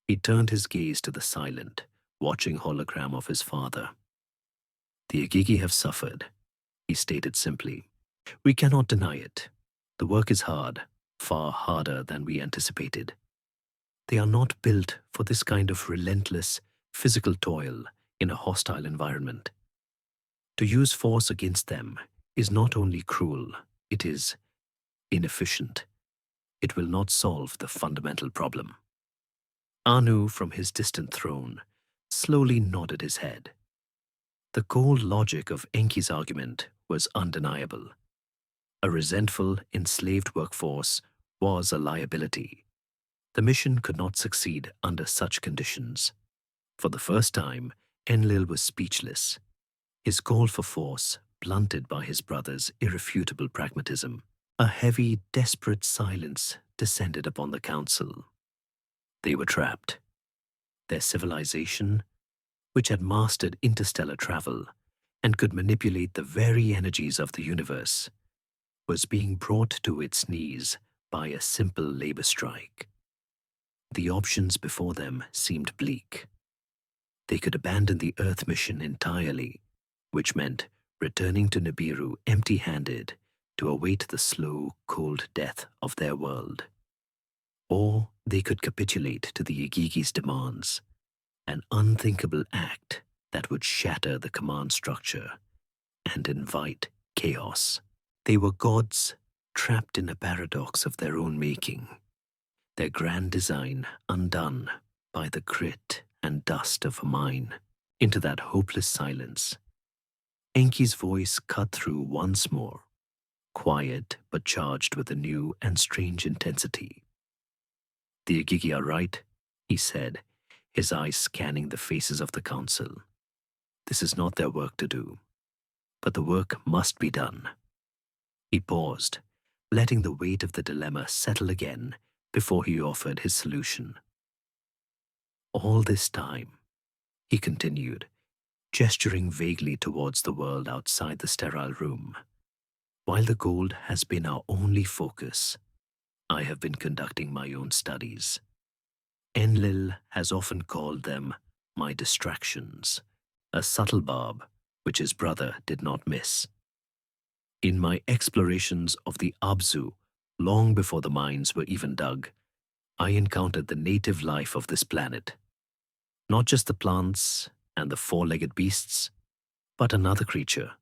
He turned his gaze to the silent, watching hologram of his father. "The Igigi have suffered," he stated simply. "We cannot deny it. The work is hard, far harder than we anticipated. They are not built for this kind of relentless, physical toil in a hostile environment. To use force against them is not only cruel, it is inefficient. It will not solve the fundamental problem." Anu, from his distant throne, slowly nodded his head. The cold logic of Enki's argument was undeniable. A resentful, enslaved workforce was a liability. The mission could not succeed under such conditions. For the first time, Enlil was speechless, his call for force blunted by his brother's irrefutable pragmatism. A heavy, desperate silence descended upon the council. They were trapped. Their civilization, which had mastered interstellar travel and could manipulate the very energies of the universe, was being brought to its knees by a simple labor strike. The options before them seemed bleak. They could abandon the Earth mission entirely, which meant returning to Nibiru empty-handed to await the slow, cold death of their world. Or they could capitulate to the Igigi's demands, an unthinkable act that would shatter the command structure and invite chaos. They were gods trapped in a paradox of their own making, their grand design undone by the grit and dust of a mine. Into that hopeless silence, Enki's voice cut through once more, quiet but charged with a new and strange intensity. "The Igigi are right," he said, his eyes scanning the faces of the council. "This is not their work to do, but the work must be done." He paused, letting the weight of the dilemma settle again before he offered his solution. All this time, he continued, gesturing vaguely towards the world outside the sterile room. While the gold has been our only focus, I have been conducting my own studies. Enlil has often called them my distractions, a subtle barb which his brother did not miss. In my explorations of the Abzu, long before the mines were even dug, I encountered the native life of this planet. Not just the plants and the four-legged beasts, but another creature,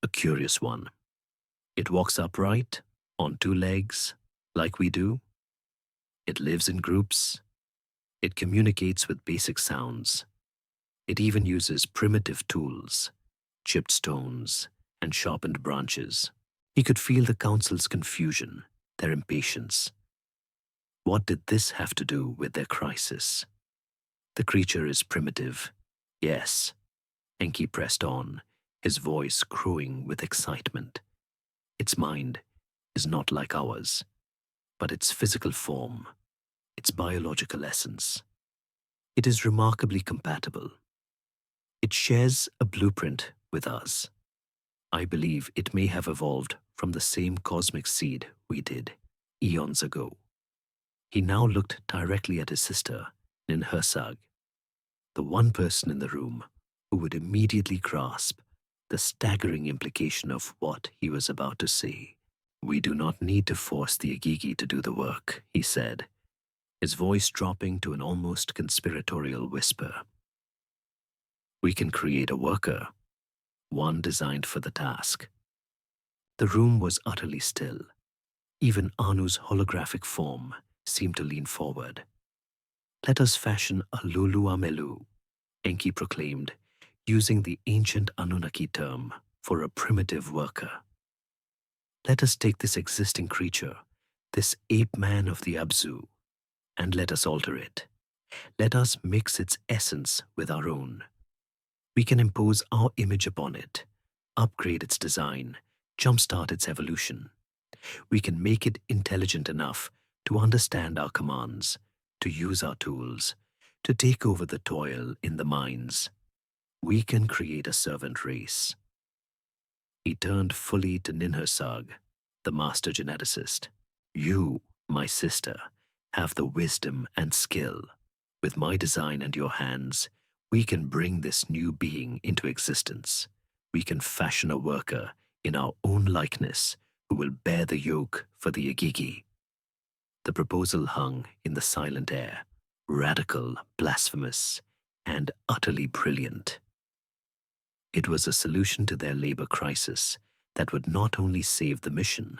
a curious one. It walks upright, on two legs, like we do. It lives in groups. It communicates with basic sounds. It even uses primitive tools, chipped stones, and sharpened branches. He could feel the council's confusion, their impatience. What did this have to do with their crisis? The creature is primitive, yes. Enki pressed on, his voice crowing with excitement. Its mind is not like ours, but its physical form, its biological essence. It is remarkably compatible. It shares a blueprint with us. I believe it may have evolved from the same cosmic seed we did, eons ago. He now looked directly at his sister, Ninhursag, the one person in the room who would immediately grasp the staggering implication of what he was about to say. We do not need to force the Igigi to do the work, he said, his voice dropping to an almost conspiratorial whisper. We can create a worker, one designed for the task. The room was utterly still. Even Anu's holographic form seemed to lean forward. Let us fashion a Lulu Amelu, Enki proclaimed, using the ancient Anunnaki term for a primitive worker. Let us take this existing creature, this ape-man of the Abzu, and let us alter it. Let us mix its essence with our own. We can impose our image upon it, upgrade its design, jumpstart its evolution. We can make it intelligent enough to understand our commands, to use our tools, to take over the toil in the mines. We can create a servant race. He turned fully to Ninhursag, the master geneticist. You, my sister, have the wisdom and skill. With my design and your hands, we can bring this new being into existence. We can fashion a worker in our own likeness who will bear the yoke for the Igigi. The proposal hung in the silent air, radical, blasphemous, and utterly brilliant. It was a solution to their labor crisis that would not only save the mission,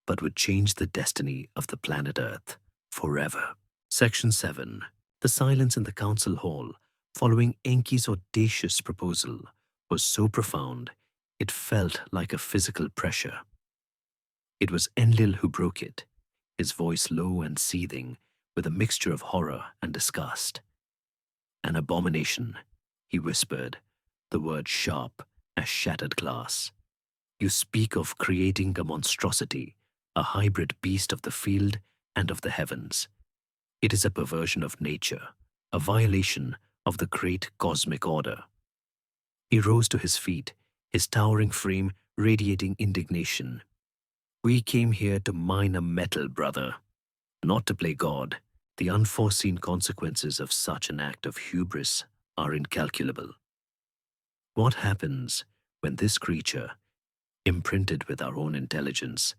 but would change the destiny of the planet Earth forever. Section 7. The silence in the council hall following Enki's audacious proposal was so profound it felt like a physical pressure. It was Enlil who broke it, his voice low and seething with a mixture of horror and disgust. An abomination, he whispered, the word sharp as shattered glass. You speak of creating a monstrosity, a hybrid beast of the field and of the heavens. It is a perversion of nature, a violation of the great cosmic order. He rose to his feet, his towering frame radiating indignation. We came here to mine a metal, brother, not to play God. The unforeseen consequences of such an act of hubris are incalculable. What happens when this creature, imprinted with our own intelligence,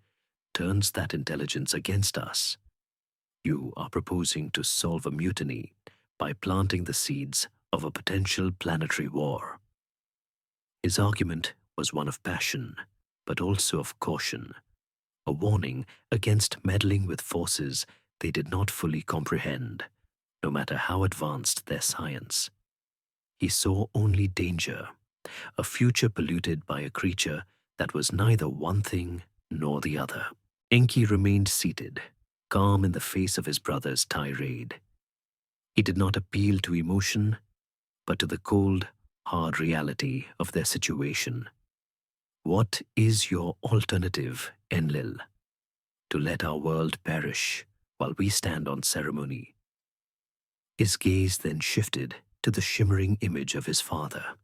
turns that intelligence against us? You are proposing to solve a mutiny by planting the seeds of a potential planetary war. His argument was one of passion, but also of caution, a warning against meddling with forces they did not fully comprehend, no matter how advanced their science. He saw only danger, a future polluted by a creature that was neither one thing nor the other. Enki remained seated, calm in the face of his brother's tirade. He did not appeal to emotion, but to the cold, hard reality of their situation. What is your alternative, Enlil? To let our world perish while we stand on ceremony? His gaze then shifted to the shimmering image of his father.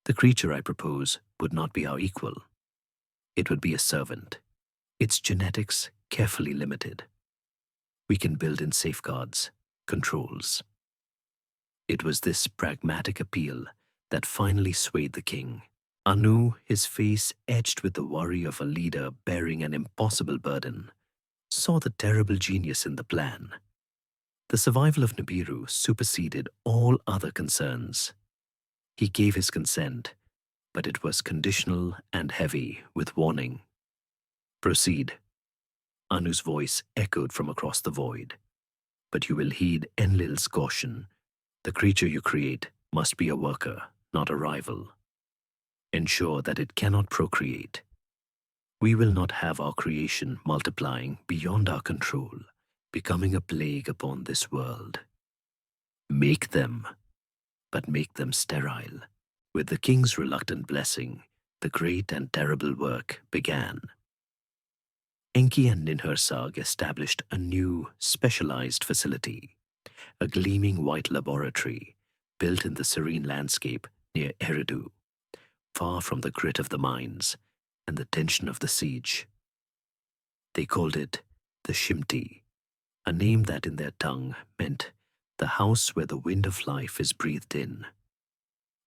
The creature I propose would not be our equal. It would be a servant, its genetics carefully limited. We can build in safeguards, controls. It was this pragmatic appeal that finally swayed the king. Anu, his face etched with the worry of a leader bearing an impossible burden, saw the terrible genius in the plan. The survival of Nibiru superseded all other concerns. He gave his consent, but it was conditional and heavy with warning. Proceed. Anu's voice echoed from across the void. But you will heed Enlil's caution. The creature you create must be a worker, not a rival. Ensure that it cannot procreate. We will not have our creation multiplying beyond our control, becoming a plague upon this world. Make them, but make them sterile. With the king's reluctant blessing, the great and terrible work began. Enki and Ninhursag established a new, specialized facility, a gleaming white laboratory built in the serene landscape near Eridu, far from the grit of the mines and the tension of the siege. They called it the Shimti, a name that in their tongue meant the house where the wind of life is breathed in.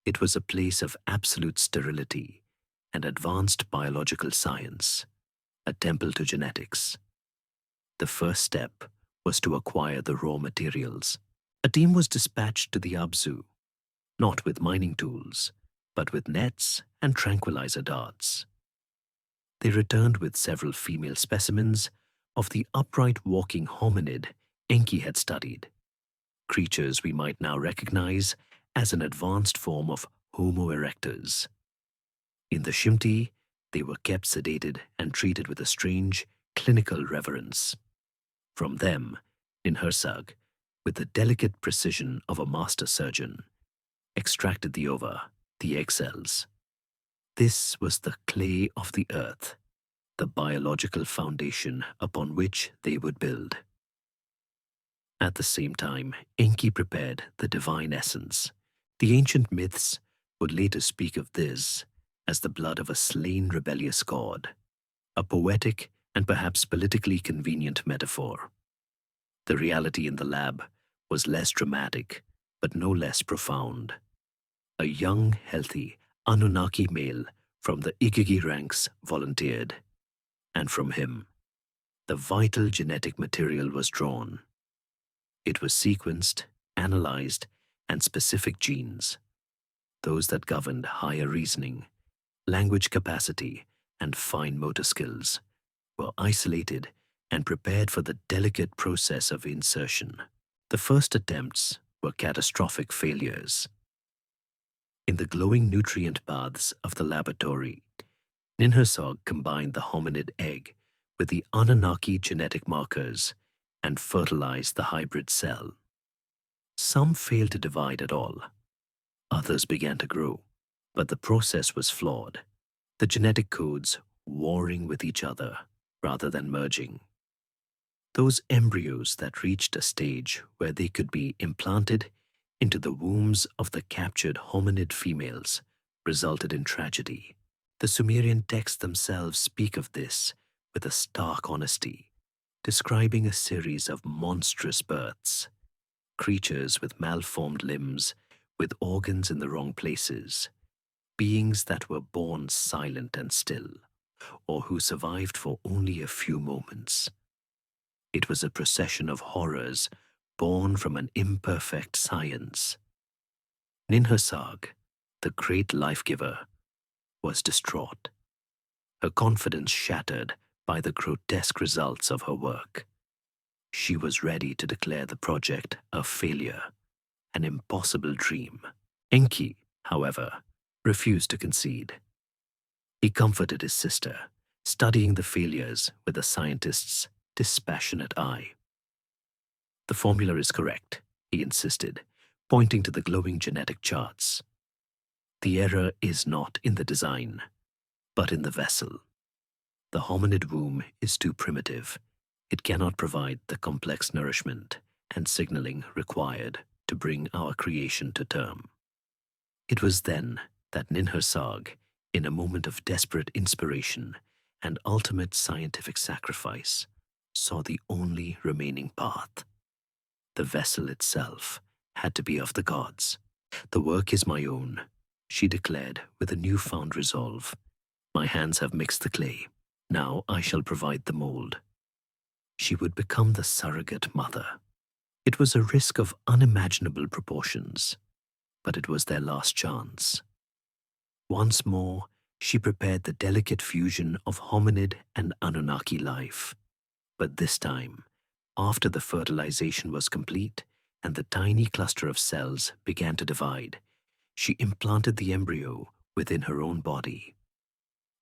It was a place of absolute sterility and advanced biological science, a temple to genetics. The first step was to acquire the raw materials. A team was dispatched to the Abzu, not with mining tools, but with nets and tranquilizer darts. They returned with several female specimens of the upright walking hominid Enki had studied, creatures we might now recognize as an advanced form of Homo erectus. In the Shimti, they were kept sedated and treated with a strange, clinical reverence. From them, Ninhursag, with the delicate precision of a master surgeon, extracted the ova, the egg cells. This was the clay of the earth, the biological foundation upon which they would build. At the same time, Enki prepared the divine essence. The ancient myths would later speak of this as the blood of a slain rebellious god, a poetic and perhaps politically convenient metaphor. The reality in the lab was less dramatic, but no less profound. A young, healthy Anunnaki male from the Igigi ranks volunteered, and from him, the vital genetic material was drawn. It was sequenced, analyzed, and specific genes, those that governed higher reasoning, language capacity, and fine motor skills, were isolated and prepared for the delicate process of insertion. The first attempts were catastrophic failures. In the glowing nutrient baths of the laboratory, Ninhursag combined the hominid egg with the Anunnaki genetic markers and fertilized the hybrid cell. Some failed to divide at all. Others began to grow, but the process was flawed, the genetic codes warring with each other rather than merging. Those embryos that reached a stage where they could be implanted into the wombs of the captured hominid females resulted in tragedy. The Sumerian texts themselves speak of this with a stark honesty, describing a series of monstrous births, creatures with malformed limbs, with organs in the wrong places, beings that were born silent and still, or who survived for only a few moments. It was a procession of horrors born from an imperfect science. Ninhursag, the great life-giver, was distraught, her confidence shattered by the grotesque results of her work. She was ready to declare the project a failure, an impossible dream. Enki, however, refused to concede. He comforted his sister, studying the failures with a scientist's dispassionate eye. The formula is correct, he insisted, pointing to the glowing genetic charts. The error is not in the design, but in the vessel. The hominid womb is too primitive. It cannot provide the complex nourishment and signaling required to bring our creation to term. It was then that Ninhursag, in a moment of desperate inspiration and ultimate scientific sacrifice, saw the only remaining path. The vessel itself had to be of the gods. "The work is my own," she declared with a newfound resolve. "My hands have mixed the clay. Now I shall provide the mold." She would become the surrogate mother. It was a risk of unimaginable proportions, but it was their last chance. Once more, she prepared the delicate fusion of hominid and Anunnaki life. But this time, after the fertilization was complete and the tiny cluster of cells began to divide, she implanted the embryo within her own body.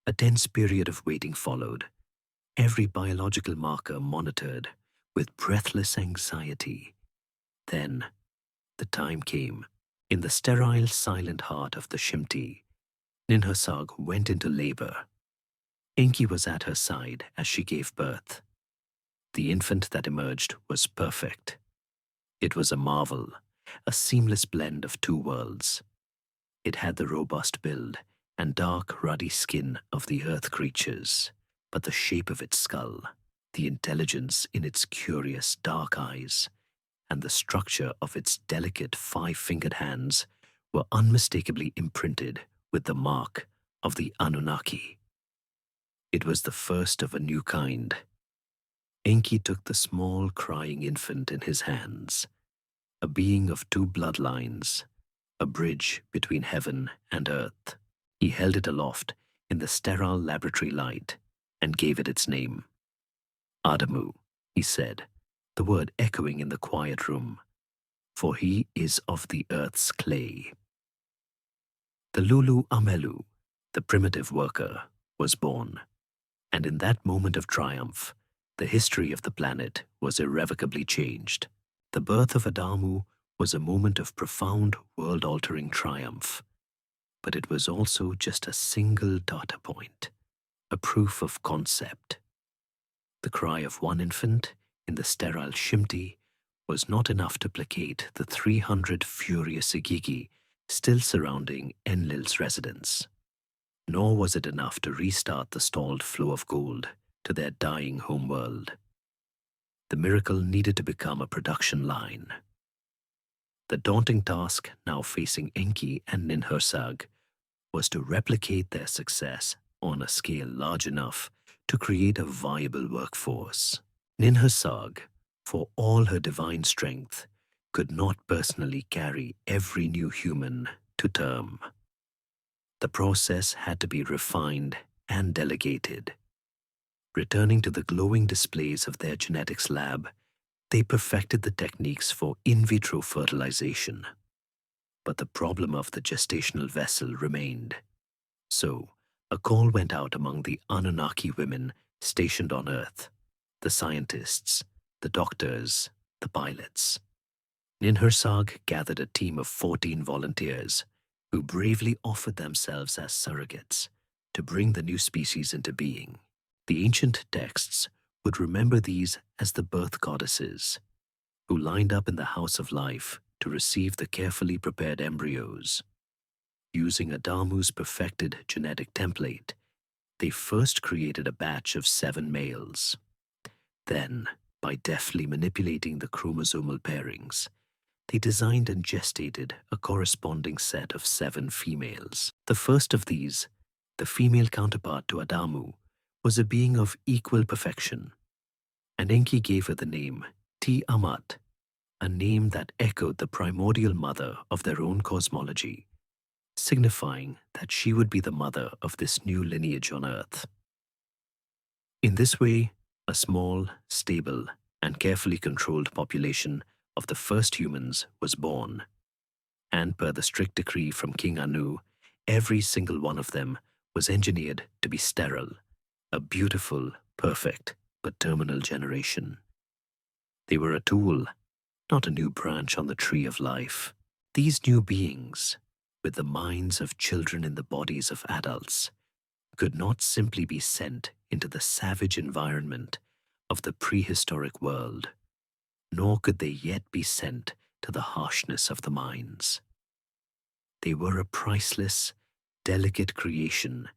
A tense period of waiting followed, every biological marker monitored with breathless anxiety. Then, the time came. In the sterile, silent heart of the Shimti, Ninhursag went into labor. Enki was at her side as she gave birth. The infant that emerged was perfect. It was a marvel, a seamless blend of two worlds. It had the robust build and dark, ruddy skin of the earth creatures, but the shape of its skull, the intelligence in its curious dark eyes, and the structure of its delicate five-fingered hands were unmistakably imprinted with the mark of the Anunnaki. It was the first of a new kind. Enki took the small, crying infant in his hands, a being of two bloodlines, a bridge between heaven and earth. He held it aloft in the sterile laboratory light and gave it its name. "Adamu," he said, the word echoing in the quiet room, "for he is of the earth's clay." The Lulu Amelu, the primitive worker, was born, and in that moment of triumph, the history of the planet was irrevocably changed. The birth of Adamu was a moment of profound, world-altering triumph, but it was also just a single data point, a proof of concept. The cry of one infant in the sterile Shimti was not enough to placate the 300 furious Igigi still surrounding Enlil's residence. Nor was it enough to restart the stalled flow of gold to their dying homeworld. The miracle needed to become a production line. The daunting task now facing Enki and Ninhursag was to replicate their success on a scale large enough to create a viable workforce. Ninhursag, for all her divine strength, could not personally carry every new human to term. The process had to be refined and delegated. Returning to the glowing displays of their genetics lab, they perfected the techniques for in vitro fertilization. But the problem of the gestational vessel remained. So, a call went out among the Anunnaki women stationed on Earth, the scientists, the doctors, the pilots. Ninhursag gathered a team of 14 volunteers who bravely offered themselves as surrogates to bring the new species into being. The ancient texts would remember these as the birth goddesses, who lined up in the house of life to receive the carefully prepared embryos. Using Adamu's perfected genetic template, they first created a batch of 7 males. Then, by deftly manipulating the chromosomal pairings, they designed and gestated a corresponding set of 7 females. The first of these, the female counterpart to Adamu, was a being of equal perfection, and Enki gave her the name Tiamat, a name that echoed the primordial mother of their own cosmology, signifying that she would be the mother of this new lineage on Earth. In this way, a small, stable, and carefully controlled population of the first humans was born, and per the strict decree from King Anu, every single one of them was engineered to be sterile, a beautiful, perfect, but terminal generation. They were a tool, not a new branch on the tree of life. These new beings, with the minds of children in the bodies of adults, could not simply be sent into the savage environment of the prehistoric world, nor could they yet be sent to the harshness of the mines. They were a priceless, delicate creation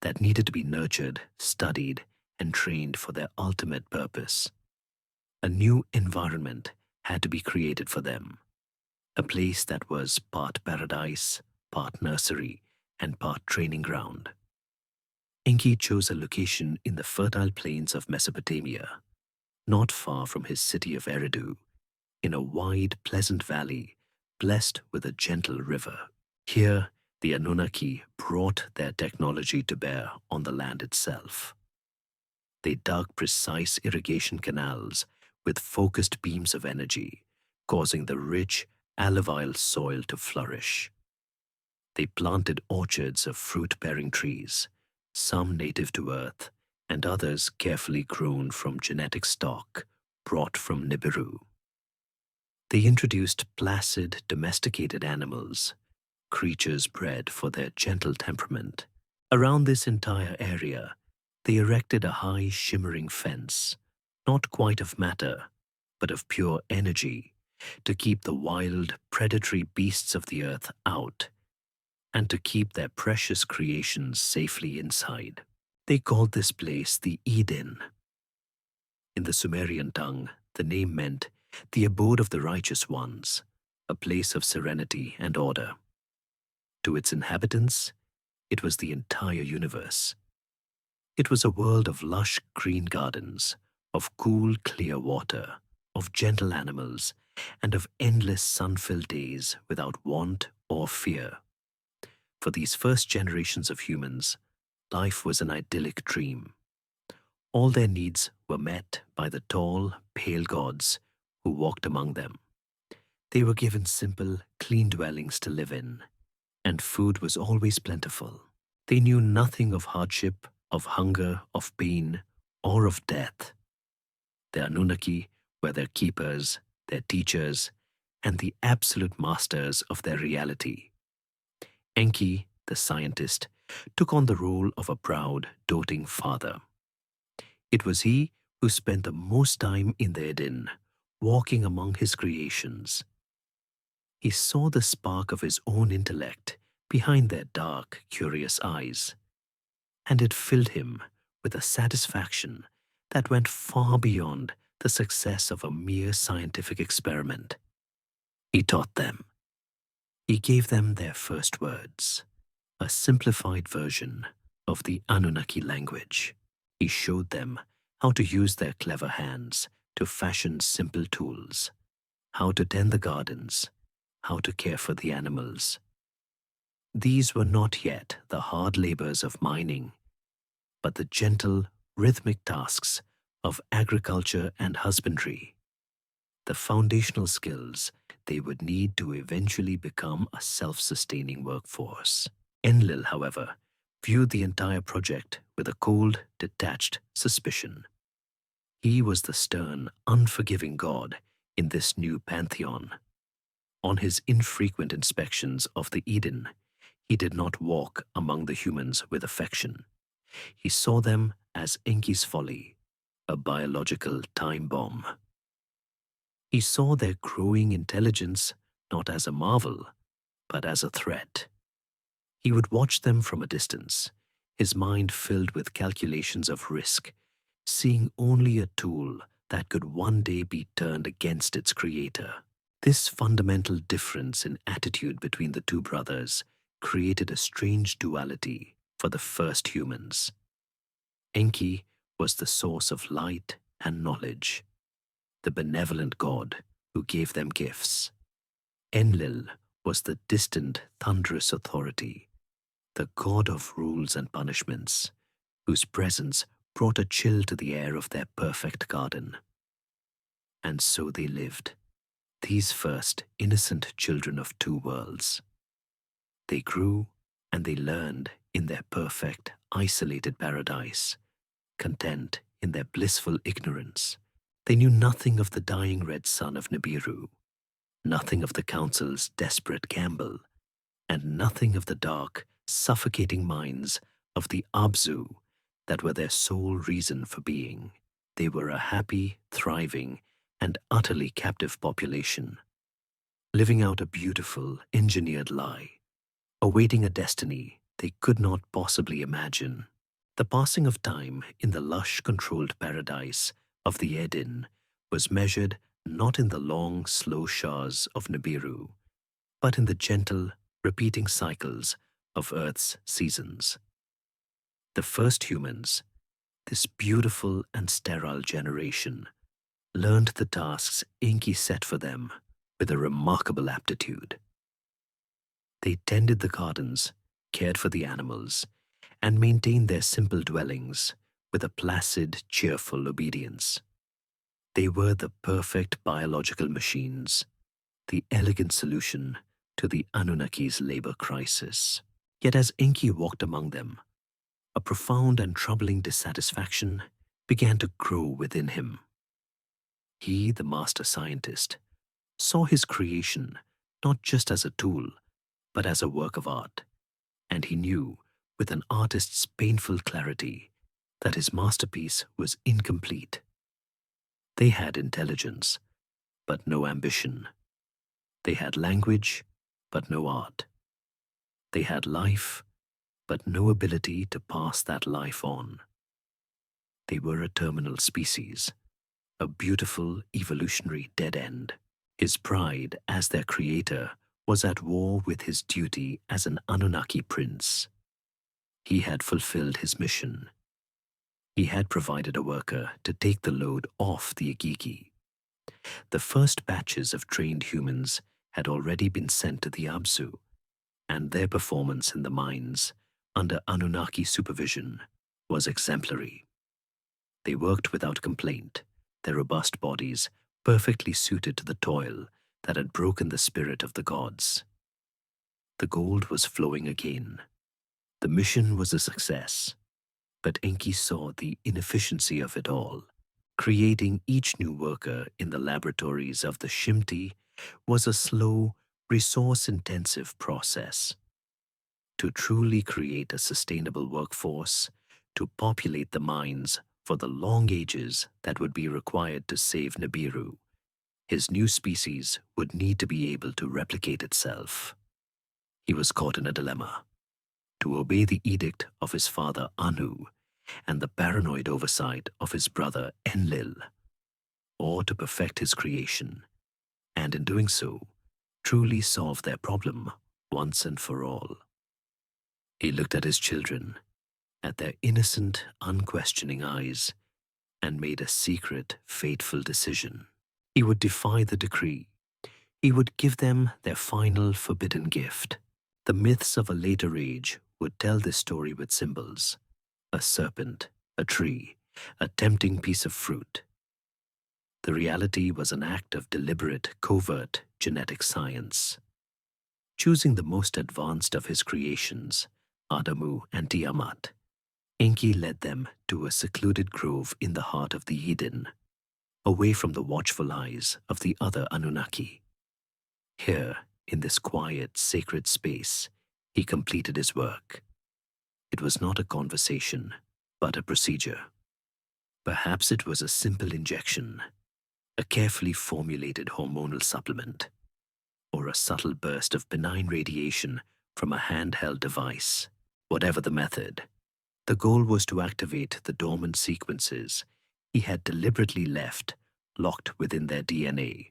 that needed to be nurtured, studied, and trained for their ultimate purpose. A new environment had to be created for them, a place that was part paradise, part nursery, and part training ground. Enki chose a location in the fertile plains of Mesopotamia, not far from his city of Eridu, in a wide, pleasant valley blessed with a gentle river. Here, the Anunnaki brought their technology to bear on the land itself. They dug precise irrigation canals with focused beams of energy, causing the rich, alluvial soil to flourish. They planted orchards of fruit-bearing trees, some native to Earth, and others carefully grown from genetic stock brought from Nibiru. They introduced placid, domesticated animals, creatures bred for their gentle temperament. Around this entire area, they erected a high, shimmering fence, not quite of matter, but of pure energy, to keep the wild, predatory beasts of the earth out, and to keep their precious creations safely inside. They called this place the Eden. In the Sumerian tongue, the name meant the abode of the righteous ones, a place of serenity and order. To its inhabitants, it was the entire universe. It was a world of lush green gardens, of cool, clear water, of gentle animals, and of endless sun-filled days without want or fear. For these first generations of humans, life was an idyllic dream. All their needs were met by the tall, pale gods who walked among them. They were given simple, clean dwellings to live in, and food was always plentiful. They knew nothing of hardship, of hunger, of pain, or of death. The Anunnaki were their keepers, their teachers, and the absolute masters of their reality. Enki, the scientist, took on the role of a proud, doting father. It was he who spent the most time in the Eden, walking among his creations. He saw the spark of his own intellect behind their dark, curious eyes, and it filled him with a satisfaction that went far beyond the success of a mere scientific experiment. He taught them. He gave them their first words, a simplified version of the Anunnaki language. He showed them how to use their clever hands to fashion simple tools, how to tend the gardens, how to care for the animals. These were not yet the hard labors of mining, but the gentle, rhythmic tasks of agriculture and husbandry, the foundational skills they would need to eventually become a self-sustaining workforce. Enlil, however, viewed the entire project with a cold, detached suspicion. He was the stern, unforgiving god in this new pantheon. On his infrequent inspections of the Eden, he did not walk among the humans with affection. He saw them as Enki's folly, a biological time bomb. He saw their growing intelligence not as a marvel, but as a threat. He would watch them from a distance, his mind filled with calculations of risk, seeing only a tool that could one day be turned against its creator. This fundamental difference in attitude between the two brothers created a strange duality for the first humans. Enki was the source of light and knowledge, the benevolent god who gave them gifts. Enlil was the distant, thunderous authority, the god of rules and punishments, whose presence brought a chill to the air of their perfect garden. And so they lived, these first innocent children of two worlds. They grew and they learned in their perfect, isolated paradise, content in their blissful ignorance. They knew nothing of the dying red sun of Nibiru, nothing of the council's desperate gamble, and nothing of the dark, suffocating mines of the Abzu that were their sole reason for being. They were a happy, thriving, and utterly captive population, living out a beautiful, engineered lie, awaiting a destiny they could not possibly imagine. The passing of time in the lush, controlled paradise of the Eden was measured not in the long, slow showers of Nibiru, but in the gentle, repeating cycles of Earth's seasons. The first humans, this beautiful and sterile generation, learned the tasks Enki set for them with a remarkable aptitude. They tended the gardens, cared for the animals, and maintained their simple dwellings with a placid, cheerful obedience. They were the perfect biological machines, the elegant solution to the Anunnaki's labor crisis. Yet as Enki walked among them, a profound and troubling dissatisfaction began to grow within him. He, the master scientist, saw his creation not just as a tool, but as a work of art, and he knew, with an artist's painful clarity, that his masterpiece was incomplete. They had intelligence, but no ambition. They had language, but no art. They had life, but no ability to pass that life on. They were a terminal species, a beautiful evolutionary dead end. His pride as their creator was at war with his duty as an Anunnaki prince. He had fulfilled his mission. He had provided a worker to take the load off the Igigi. The first batches of trained humans had already been sent to the Abzu, and their performance in the mines, under Anunnaki supervision, was exemplary. They worked without complaint, their robust bodies perfectly suited to the toil that had broken the spirit of the gods. The gold was flowing again. The mission was a success, but Enki saw the inefficiency of it all. Creating each new worker in the laboratories of the Shimti was a slow, resource-intensive process. To truly create a sustainable workforce, to populate the mines for the long ages that would be required to save Nibiru, his new species would need to be able to replicate itself. He was caught in a dilemma: to obey the edict of his father Anu and the paranoid oversight of his brother Enlil, or to perfect his creation, and in doing so, truly solve their problem once and for all. He looked at his children, at their innocent, unquestioning eyes, and made a secret, fateful decision. He would defy the decree. He would give them their final forbidden gift. The myths of a later age would tell this story with symbols: a serpent, a tree, a tempting piece of fruit. The reality was an act of deliberate, covert genetic science. Choosing the most advanced of his creations, Adamu and Tiamat, Enki led them to a secluded grove in the heart of the Eden, away from the watchful eyes of the other Anunnaki. Here, in this quiet, sacred space, he completed his work. It was not a conversation, but a procedure. Perhaps it was a simple injection, a carefully formulated hormonal supplement, or a subtle burst of benign radiation from a handheld device. Whatever the method, the goal was to activate the dormant sequences he had deliberately left locked within their DNA,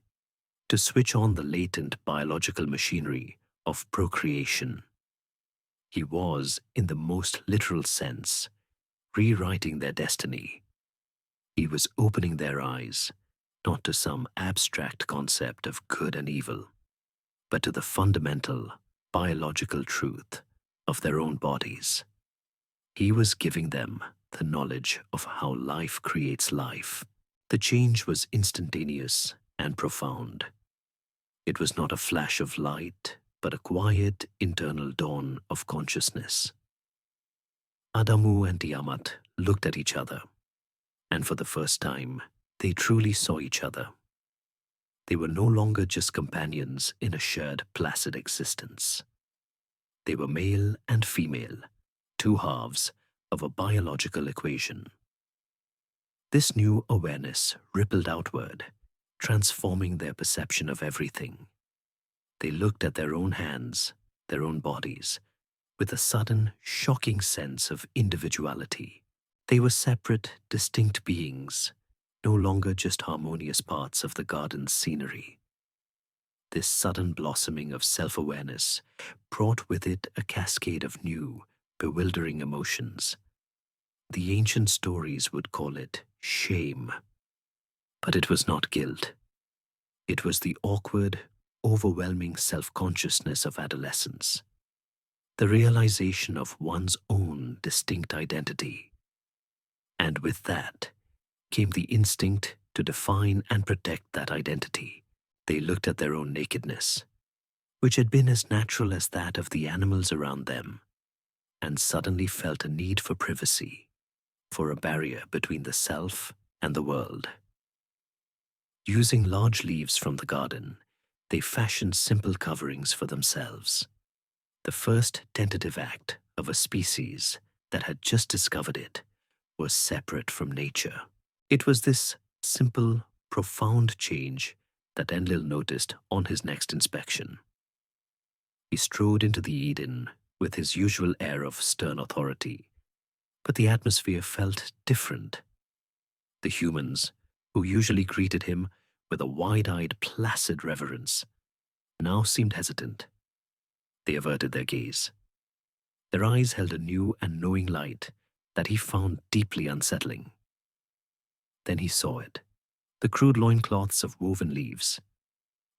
to switch on the latent biological machinery of procreation. He was, in the most literal sense, rewriting their destiny. He was opening their eyes, not to some abstract concept of good and evil, but to the fundamental biological truth of their own bodies. He was giving them the knowledge of how life creates life. The change was instantaneous and profound. It was not a flash of light, but a quiet internal dawn of consciousness. Adamu and Tiamat looked at each other, and for the first time, they truly saw each other. They were no longer just companions in a shared placid existence. They were male and female, two halves of a biological equation. This new awareness rippled outward, transforming their perception of everything. They looked at their own hands, their own bodies, with a sudden, shocking sense of individuality. They were separate, distinct beings, no longer just harmonious parts of the garden's scenery. This sudden blossoming of self-awareness brought with it a cascade of new, bewildering emotions. The ancient stories would call it shame. But it was not guilt. It was the awkward, overwhelming self-consciousness of adolescence. The realization of one's own distinct identity. And with that came the instinct to define and protect that identity. They looked at their own nakedness, which had been as natural as that of the animals around them, and suddenly felt a need for privacy, for a barrier between the self and the world. Using large leaves from the garden, they fashioned simple coverings for themselves. The first tentative act of a species that had just discovered it was separate from nature. It was this simple, profound change that Enlil noticed on his next inspection. He strode into the Eden with his usual air of stern authority, but the atmosphere felt different. The humans, who usually greeted him with a wide-eyed, placid reverence, now seemed hesitant. They averted their gaze. Their eyes held a new and knowing light that he found deeply unsettling. Then he saw it, the crude loincloths of woven leaves.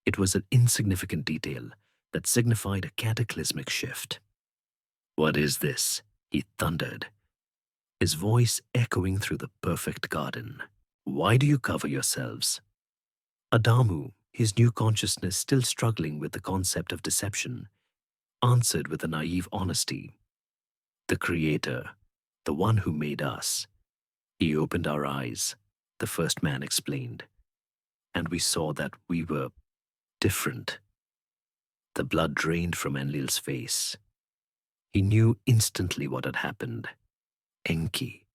It was an insignificant detail that signified a cataclysmic shift. "What is this?" he thundered, his voice echoing through the perfect garden. "Why do you cover yourselves?" Adamu, his new consciousness still struggling with the concept of deception, answered with a naive honesty. "The Creator, the one who made us. He opened our eyes," the first man explained, "and we saw that we were different." The blood drained from Enlil's face. He knew instantly what had happened. Enki,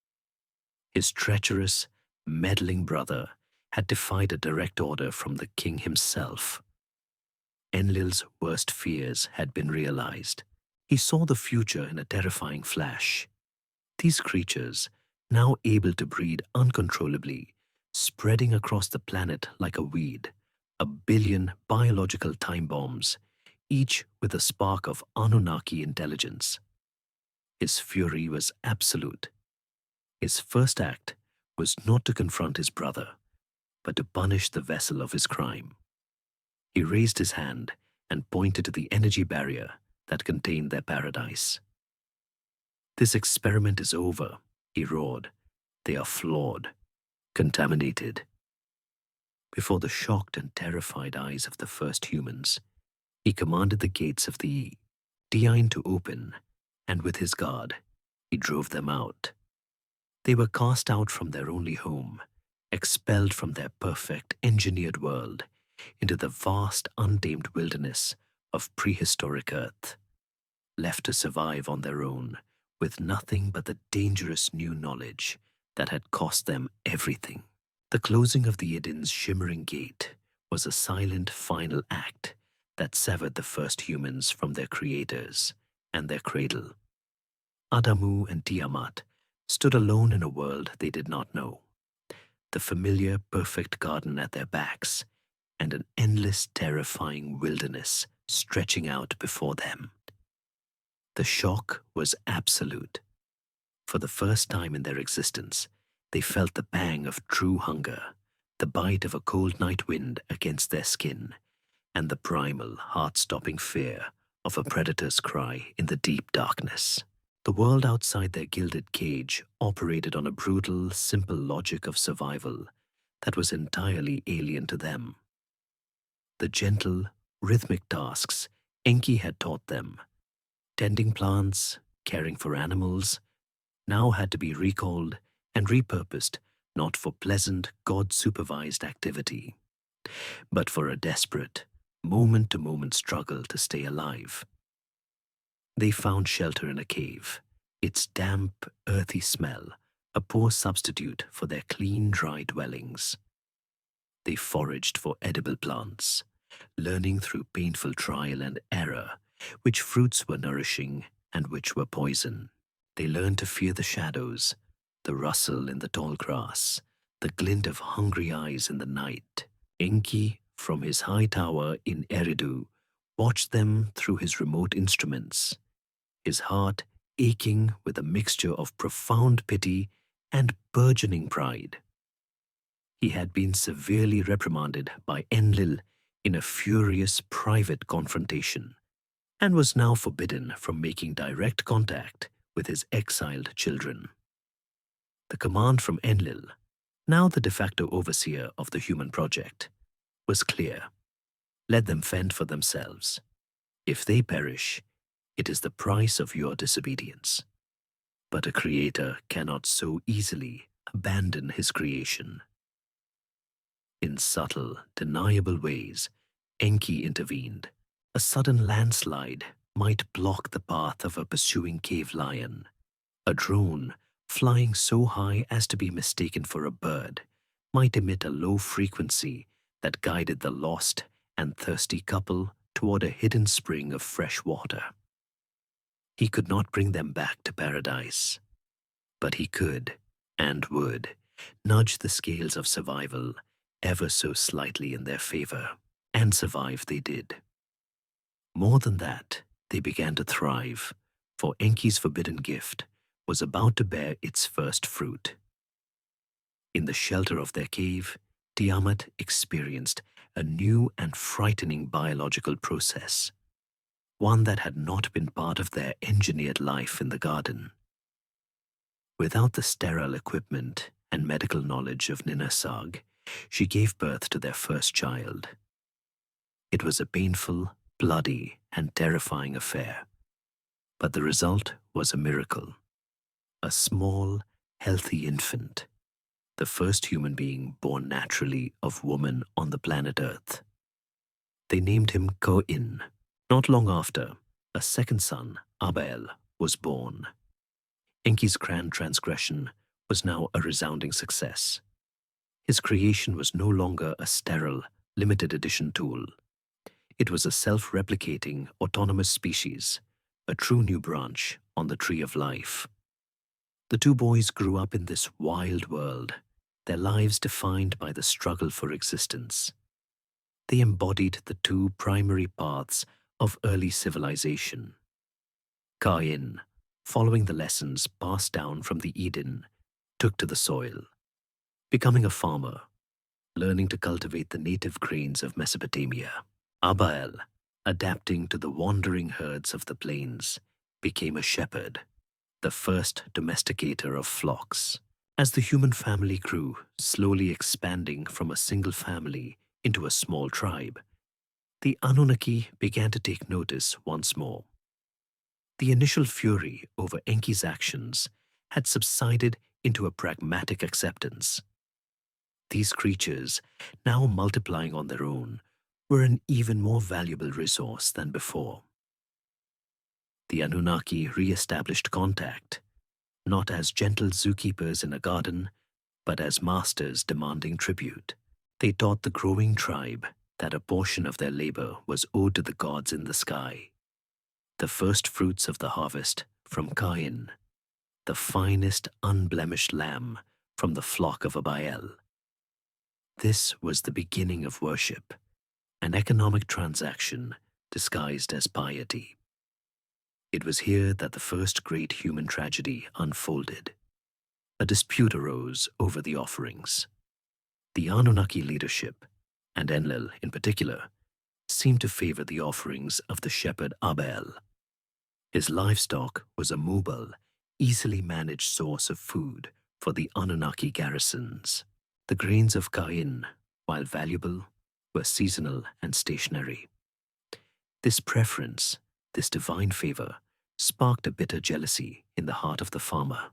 his treacherous, meddling brother, had defied a direct order from the king himself. Enlil's worst fears had been realized. He saw the future in a terrifying flash. These creatures, now able to breed uncontrollably, spreading across the planet like a weed, 1 billion biological time bombs, each with a spark of Anunnaki intelligence. His fury was absolute. His first act was not to confront his brother, but to punish the vessel of his crime. He raised his hand and pointed to the energy barrier that contained their paradise. "This experiment is over," he roared. "They are flawed, contaminated." Before the shocked and terrified eyes of the first humans, he commanded the gates of the Deine to open, and with his guard, he drove them out. They were cast out from their only home, expelled from their perfect, engineered world, into the vast, untamed wilderness of prehistoric Earth, left to survive on their own, with nothing but the dangerous new knowledge that had cost them everything. The closing of the Eden's shimmering gate was a silent final act that severed the first humans from their creators and their cradle. Adamu and Tiamat stood alone in a world they did not know. The familiar, perfect garden at their backs, and an endless, terrifying wilderness stretching out before them. The shock was absolute. For the first time in their existence, they felt the pang of true hunger, the bite of a cold night wind against their skin, and the primal, heart-stopping fear of a predator's cry in the deep darkness. The world outside their gilded cage operated on a brutal, simple logic of survival that was entirely alien to them. The gentle, rhythmic tasks Enki had taught them, tending plants, caring for animals, now had to be recalled and repurposed not for pleasant, God-supervised activity, but for a desperate, moment-to-moment struggle to stay alive. They found shelter in a cave, its damp, earthy smell a poor substitute for their clean, dry dwellings. They foraged for edible plants, learning through painful trial and error which fruits were nourishing and which were poison. They learned to fear the shadows, the rustle in the tall grass, the glint of hungry eyes in the night. Enki, from his high tower in Eridu, watched them through his remote instruments, his heart aching with a mixture of profound pity and burgeoning pride. He had been severely reprimanded by Enlil in a furious private confrontation, and was now forbidden from making direct contact with his exiled children. The command from Enlil, now the de facto overseer of the human project, was clear. Let them fend for themselves. If they perish, it is the price of your disobedience. But a creator cannot so easily abandon his creation. In subtle, deniable ways, Enki intervened. A sudden landslide might block the path of a pursuing cave lion. A drone, flying so high as to be mistaken for a bird, might emit a low frequency that guided the lost and thirsty couple toward a hidden spring of fresh water. He could not bring them back to paradise, but he could, and would, nudge the scales of survival ever so slightly in their favor, and survive they did. More than that, they began to thrive, for Enki's forbidden gift was about to bear its first fruit. In the shelter of their cave, Tiamat experienced a new and frightening biological process, one that had not been part of their engineered life in the garden. Without the sterile equipment and medical knowledge of Ninasag, she gave birth to their first child. It was a painful, bloody, and terrifying affair, but the result was a miracle. A small, healthy infant, the first human being born naturally of woman on the planet Earth. They named him Ko-In. Not long after, a second son, Abel, was born. Enki's grand transgression was now a resounding success. His creation was no longer a sterile, limited edition tool. It was a self-replicating, autonomous species, a true new branch on the tree of life. The two boys grew up in this wild world, their lives defined by the struggle for existence. They embodied the two primary paths of early civilization. Cain, following the lessons passed down from the Eden, took to the soil, becoming a farmer, learning to cultivate the native grains of Mesopotamia. Abel, adapting to the wandering herds of the plains, became a shepherd, the first domesticator of flocks. As the human family grew, slowly expanding from a single family into a small tribe, the Anunnaki began to take notice once more. The initial fury over Enki's actions had subsided into a pragmatic acceptance. These creatures, now multiplying on their own, were an even more valuable resource than before. The Anunnaki re-established contact, not as gentle zookeepers in a garden, but as masters demanding tribute. They taught the growing tribe that a portion of their labor was owed to the gods in the sky. The first fruits of the harvest from Cain, the finest unblemished lamb from the flock of Abel. This was the beginning of worship, an economic transaction disguised as piety. It was here that the first great human tragedy unfolded. A dispute arose over the offerings. The Anunnaki leadership, and Enlil in particular, seemed to favor the offerings of the shepherd Abel. His livestock was a mobile, easily managed source of food for the Anunnaki garrisons. The grains of Cain, while valuable, were seasonal and stationary. This preference, this divine favor, sparked a bitter jealousy in the heart of the farmer.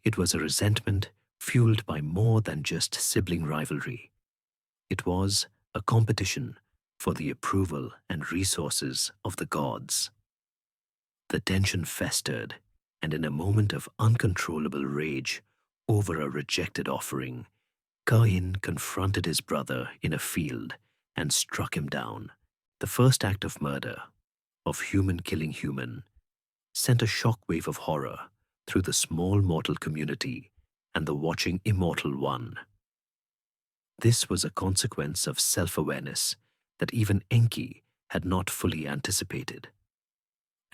It was a resentment fueled by more than just sibling rivalry. It was a competition for the approval and resources of the gods. The tension festered, and in a moment of uncontrollable rage over a rejected offering, Cain confronted his brother in a field and struck him down. The first act of murder, of human killing human, sent a shockwave of horror through the small mortal community and the watching immortal one. This was a consequence of self-awareness that even Enki had not fully anticipated.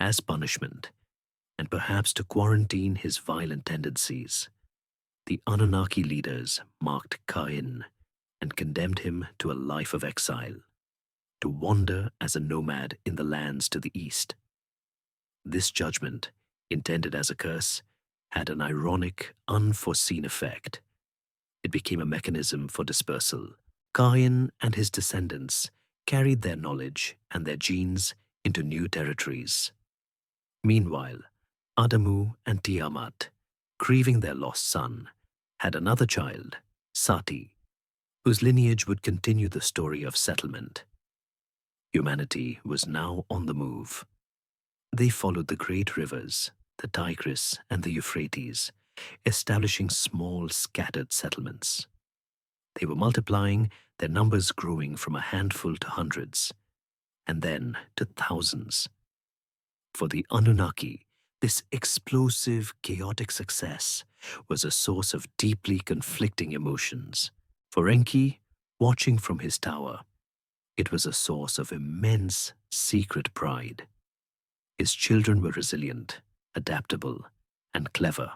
As punishment, and perhaps to quarantine his violent tendencies, the Anunnaki leaders marked Cain and condemned him to a life of exile, to wander as a nomad in the lands to the east. This judgment, intended as a curse, had an ironic, unforeseen effect. It became a mechanism for dispersal. Cain and his descendants carried their knowledge and their genes into new territories. Meanwhile, Adamu and Tiamat, grieving their lost son, had another child, Sati, whose lineage would continue the story of settlement. Humanity was now on the move. They followed the great rivers, the Tigris and the Euphrates, establishing small, scattered settlements. They were multiplying, their numbers growing from a handful to hundreds, and then to thousands. For the Anunnaki, this explosive, chaotic success was a source of deeply conflicting emotions. For Enki, watching from his tower, it was a source of immense, secret pride. His children were resilient, adaptable, and clever.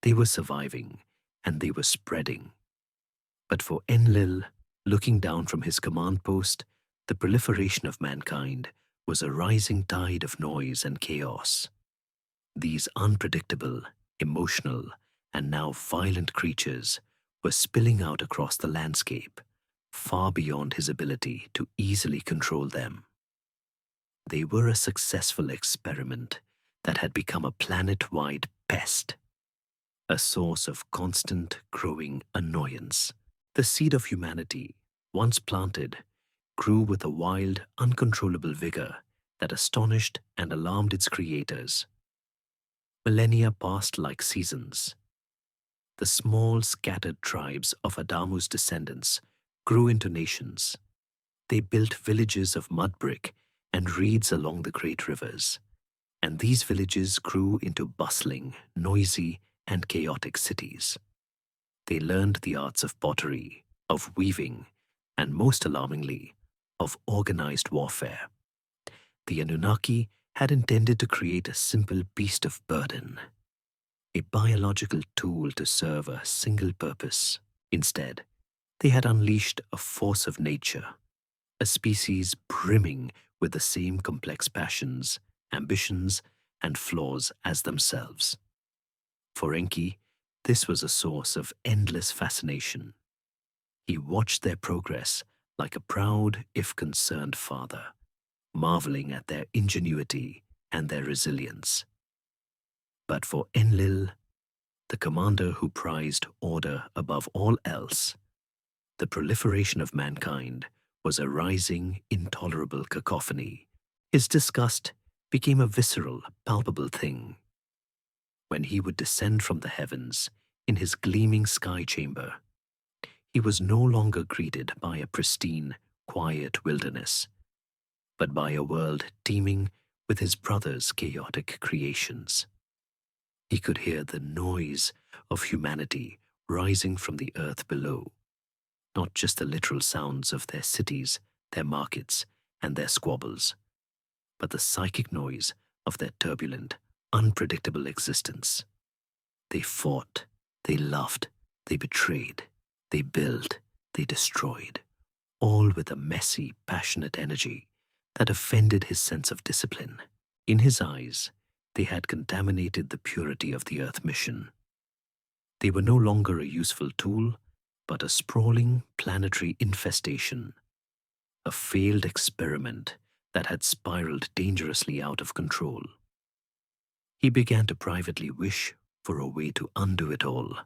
They were surviving, and they were spreading. But for Enlil, looking down from his command post, the proliferation of mankind was a rising tide of noise and chaos. These unpredictable, emotional, and now violent creatures were spilling out across the landscape, far beyond his ability to easily control them. They were a successful experiment that had become a planet-wide pest, a source of constant, growing annoyance. The seed of humanity, once planted, grew with a wild, uncontrollable vigor that astonished and alarmed its creators. Millennia passed like seasons. The small, scattered tribes of Adamu's descendants grew into nations. They built villages of mud brick and reeds along the great rivers, and these villages grew into bustling, noisy, and chaotic cities. They learned the arts of pottery, of weaving, and most alarmingly, of organized warfare. The Anunnaki had intended to create a simple beast of burden, a biological tool to serve a single purpose. Instead, they had unleashed a force of nature, a species brimming with the same complex passions, ambitions, and flaws as themselves. For Enki, this was a source of endless fascination. He watched their progress like a proud, if concerned father, marveling at their ingenuity and their resilience. But for Enlil, the commander who prized order above all else, the proliferation of mankind was a rising, intolerable cacophony. His disgust became a visceral, palpable thing. When he would descend from the heavens in his gleaming sky chamber, he was no longer greeted by a pristine, quiet wilderness, but by a world teeming with his brother's chaotic creations. He could hear the noise of humanity rising from the earth below, not just the literal sounds of their cities, their markets, and their squabbles, but the psychic noise of their turbulent, unpredictable existence. They fought, they loved, they betrayed, they built, they destroyed, all with a messy, passionate energy that offended his sense of discipline. In his eyes, they had contaminated the purity of the Earth mission. They were no longer a useful tool, but a sprawling planetary infestation, a failed experiment that had spiraled dangerously out of control. He began to privately wish for a way to undo it all,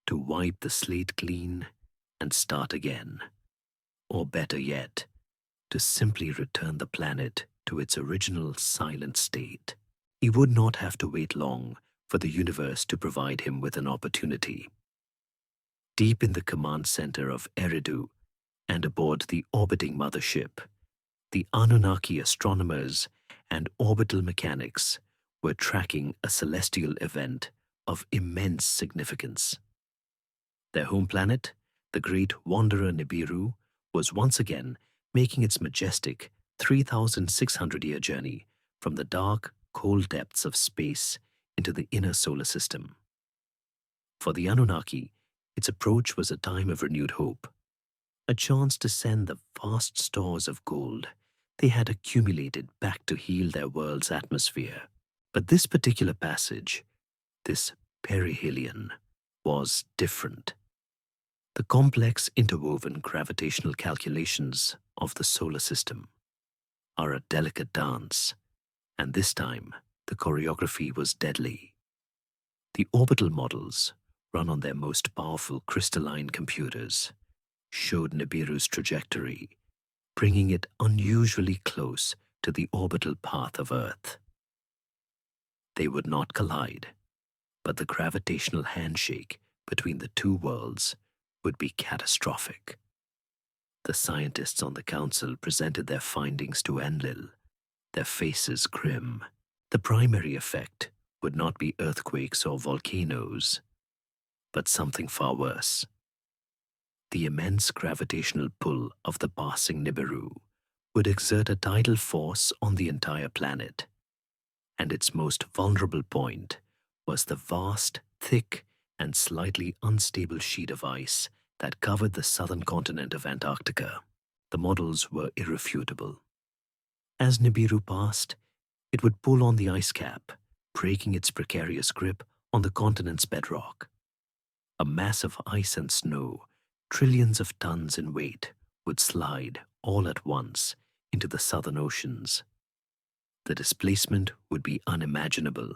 to wipe the slate clean and start again, or better yet, to simply return the planet to its original silent state. He would not have to wait long for the universe to provide him with an opportunity. Deep in the command center of Eridu and aboard the orbiting mothership, the Anunnaki astronomers and orbital mechanics were tracking a celestial event of immense significance. Their home planet, the great wanderer Nibiru, was once again making its majestic 3,600-year journey from the dark, cold depths of space into the inner solar system. For the Anunnaki, its approach was a time of renewed hope, a chance to send the vast stores of gold they had accumulated back to heal their world's atmosphere. But this particular passage, this perihelion, was different. The complex interwoven gravitational calculations of the solar system are a delicate dance, and this time the choreography was deadly. The orbital models, run on their most powerful crystalline computers, showed Nibiru's trajectory, bringing it unusually close to the orbital path of Earth. They would not collide, but the gravitational handshake between the two worlds would be catastrophic. The scientists on the council presented their findings to Enlil, their faces grim. The primary effect would not be earthquakes or volcanoes, but something far worse. The immense gravitational pull of the passing Nibiru would exert a tidal force on the entire planet, and its most vulnerable point was the vast, thick, and slightly unstable sheet of ice that covered the southern continent of Antarctica. The models were irrefutable. As Nibiru passed, it would pull on the ice cap, breaking its precarious grip on the continent's bedrock. A mass of ice and snow, trillions of tons in weight, would slide all at once into the southern oceans. The displacement would be unimaginable.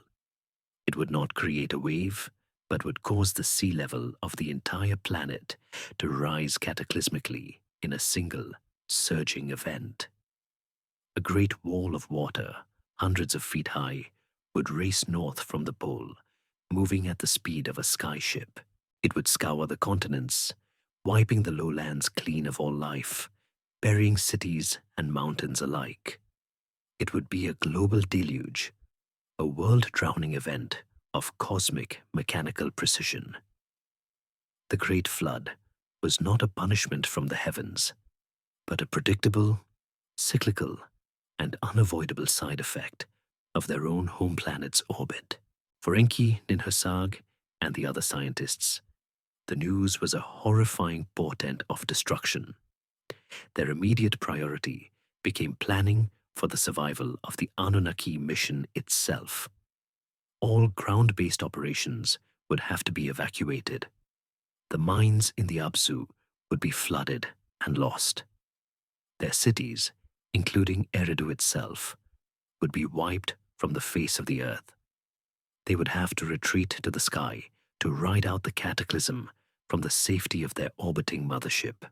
It would not create a wave, but would cause the sea level of the entire planet to rise cataclysmically in a single, surging event. A great wall of water, hundreds of feet high, would race north from the pole, moving at the speed of a skyship. It would scour the continents, wiping the lowlands clean of all life, burying cities and mountains alike. It would be a global deluge, a world-drowning event of cosmic mechanical precision. The Great Flood was not a punishment from the heavens, but a predictable, cyclical, and unavoidable side effect of their own home planet's orbit. For Enki, Ninhursag, and the other scientists, the news was a horrifying portent of destruction. Their immediate priority became planning for the survival of the Anunnaki mission itself. All ground-based operations would have to be evacuated. The mines in the Abzu would be flooded and lost. Their cities, including Eridu itself, would be wiped from the face of the earth. They would have to retreat to the sky to ride out the cataclysm from the safety of their orbiting mothership.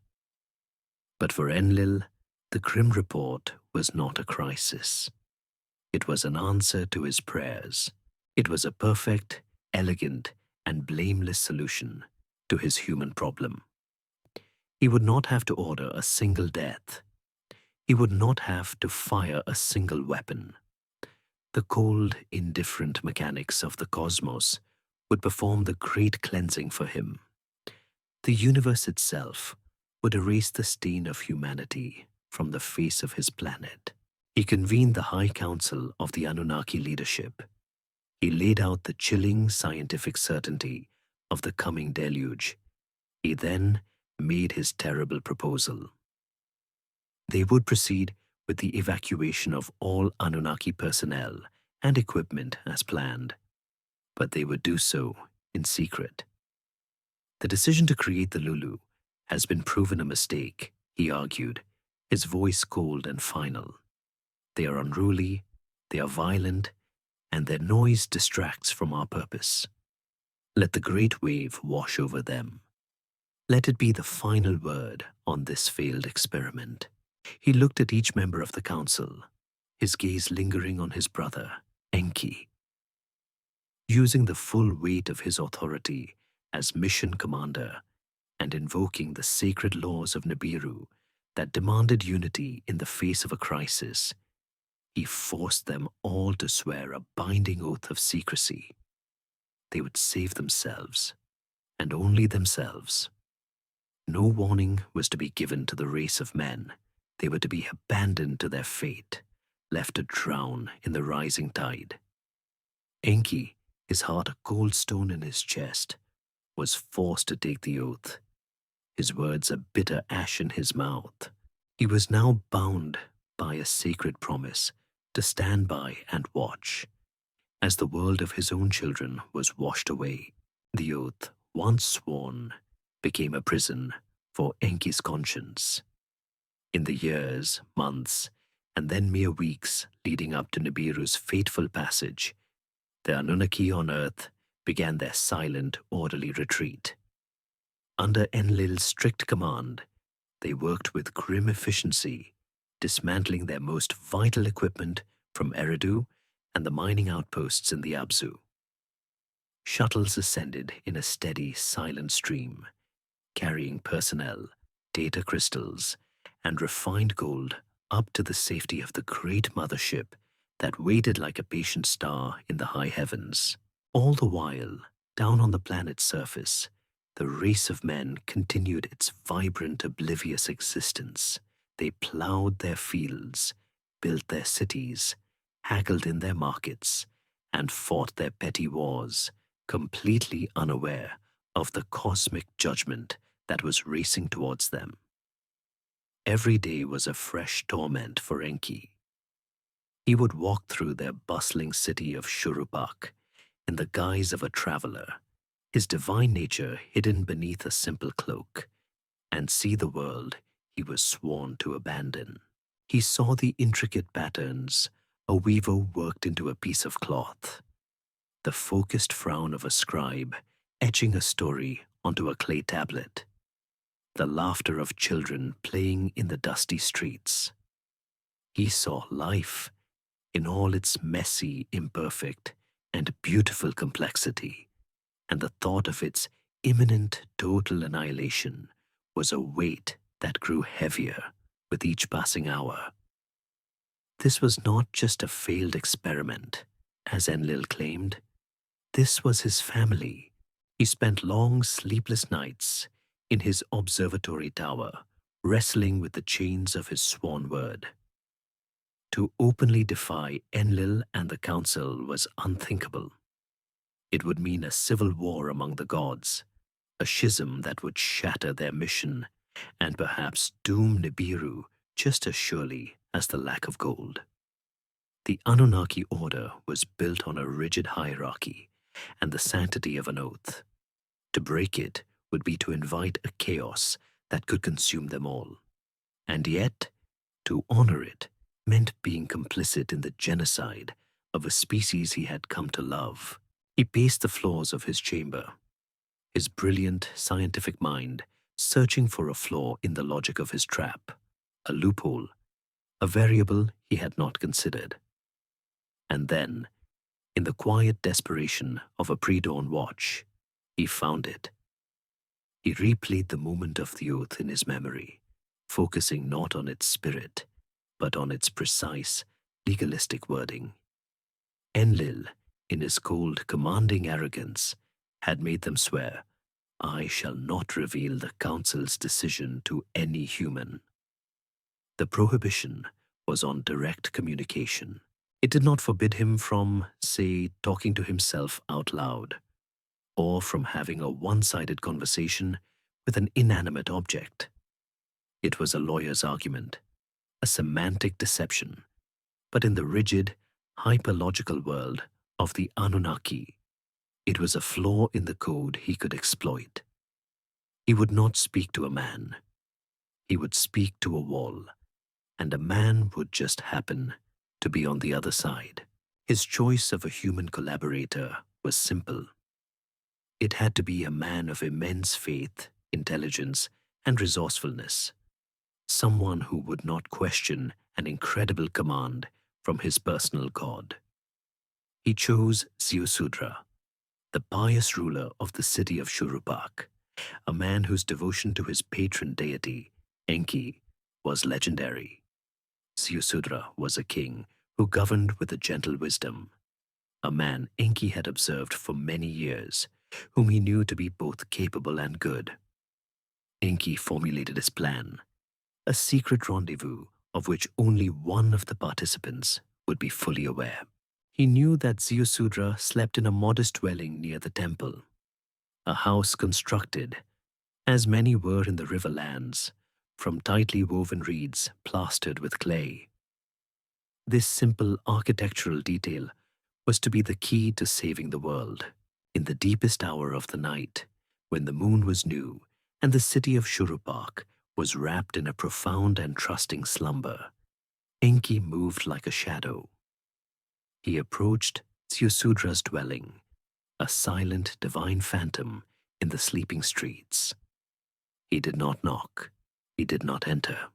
But for Enlil, the grim report was not a crisis. It was an answer to his prayers. It was a perfect, elegant, and blameless solution to his human problem. He would not have to order a single death. He would not have to fire a single weapon. The cold, indifferent mechanics of the cosmos would perform the great cleansing for him. The universe itself would erase the stain of humanity from the face of his planet. He convened the High Council of the Anunnaki leadership. He laid out the chilling scientific certainty of the coming deluge. He then made his terrible proposal. They would proceed with the evacuation of all Anunnaki personnel and equipment as planned, but they would do so in secret. The decision to create the Lulu has been proven a mistake, he argued, his voice cold and final. They are unruly, they are violent, and their noise distracts from our purpose. Let the great wave wash over them. Let it be the final word on this failed experiment. He looked at each member of the council, his gaze lingering on his brother, Enki. Using the full weight of his authority as mission commander and invoking the sacred laws of Nibiru that demanded unity in the face of a crisis, he forced them all to swear a binding oath of secrecy. They would save themselves, and only themselves. No warning was to be given to the race of men. They were to be abandoned to their fate, left to drown in the rising tide. Enki, his heart a cold stone in his chest, was forced to take the oath, his words a bitter ash in his mouth. He was now bound by a sacred promise to stand by and watch, as the world of his own children was washed away. The oath, once sworn, became a prison for Enki's conscience. In the years, months, and then mere weeks leading up to Nibiru's fateful passage, the Anunnaki on Earth began their silent, orderly retreat. Under Enlil's strict command, they worked with grim efficiency, dismantling their most vital equipment from Eridu and the mining outposts in the Abzu. Shuttles ascended in a steady, silent stream, carrying personnel, data crystals, and refined gold up to the safety of the great mothership that waited like a patient star in the high heavens. All the while, down on the planet's surface, the race of men continued its vibrant, oblivious existence. They plowed their fields, built their cities, haggled in their markets, and fought their petty wars, completely unaware of the cosmic judgment that was racing towards them. Every day was a fresh torment for Enki. He would walk through their bustling city of Shurupak in the guise of a traveler, his divine nature hidden beneath a simple cloak, and see the world he was sworn to abandon. He saw the intricate patterns a weaver worked into a piece of cloth, the focused frown of a scribe etching a story onto a clay tablet, the laughter of children playing in the dusty streets. He saw life in all its messy, imperfect, and beautiful complexity, and the thought of its imminent total annihilation was a weight that grew heavier with each passing hour. This was not just a failed experiment, as Enlil claimed. This was his family. He spent long, sleepless nights in his observatory tower, wrestling with the chains of his sworn word. To openly defy Enlil and the Council was unthinkable. It would mean a civil war among the gods, a schism that would shatter their mission and perhaps doom Nibiru just as surely as the lack of gold. The Anunnaki order was built on a rigid hierarchy and the sanctity of an oath. To break it would be to invite a chaos that could consume them all. And yet, to honor it meant being complicit in the genocide of a species he had come to love. He paced the floors of his chamber, his brilliant scientific mind searching for a flaw in the logic of his trap, a loophole, a variable he had not considered. And then, in the quiet desperation of a pre-dawn watch, he found it. He replayed the moment of the oath in his memory, focusing not on its spirit, but on its precise, legalistic wording. Enlil, in his cold, commanding arrogance, had made them swear, "I shall not reveal the Council's decision to any human." The prohibition was on direct communication. It did not forbid him from, say, talking to himself out loud, or from having a one-sided conversation with an inanimate object. It was a lawyer's argument, a semantic deception, but in the rigid, hyperlogical world of the Anunnaki, it was a flaw in the code he could exploit. He would not speak to a man. He would speak to a wall, and a man would just happen to be on the other side. His choice of a human collaborator was simple. It had to be a man of immense faith, intelligence, and resourcefulness, someone who would not question an incredible command from his personal god. He chose Ziusudra, the pious ruler of the city of Shuruppak, a man whose devotion to his patron deity, Enki, was legendary. Ziusudra was a king who governed with a gentle wisdom, a man Enki had observed for many years, whom he knew to be both capable and good. Enki formulated his plan, a secret rendezvous of which only one of the participants would be fully aware. He knew that Ziusudra slept in a modest dwelling near the temple, a house constructed, as many were in the riverlands, from tightly woven reeds plastered with clay. This simple architectural detail was to be the key to saving the world. In the deepest hour of the night, when the moon was new and the city of Shuruppak was wrapped in a profound and trusting slumber, Enki moved like a shadow. He approached Ziusudra's dwelling, a silent divine phantom in the sleeping streets. He did not knock. He did not enter.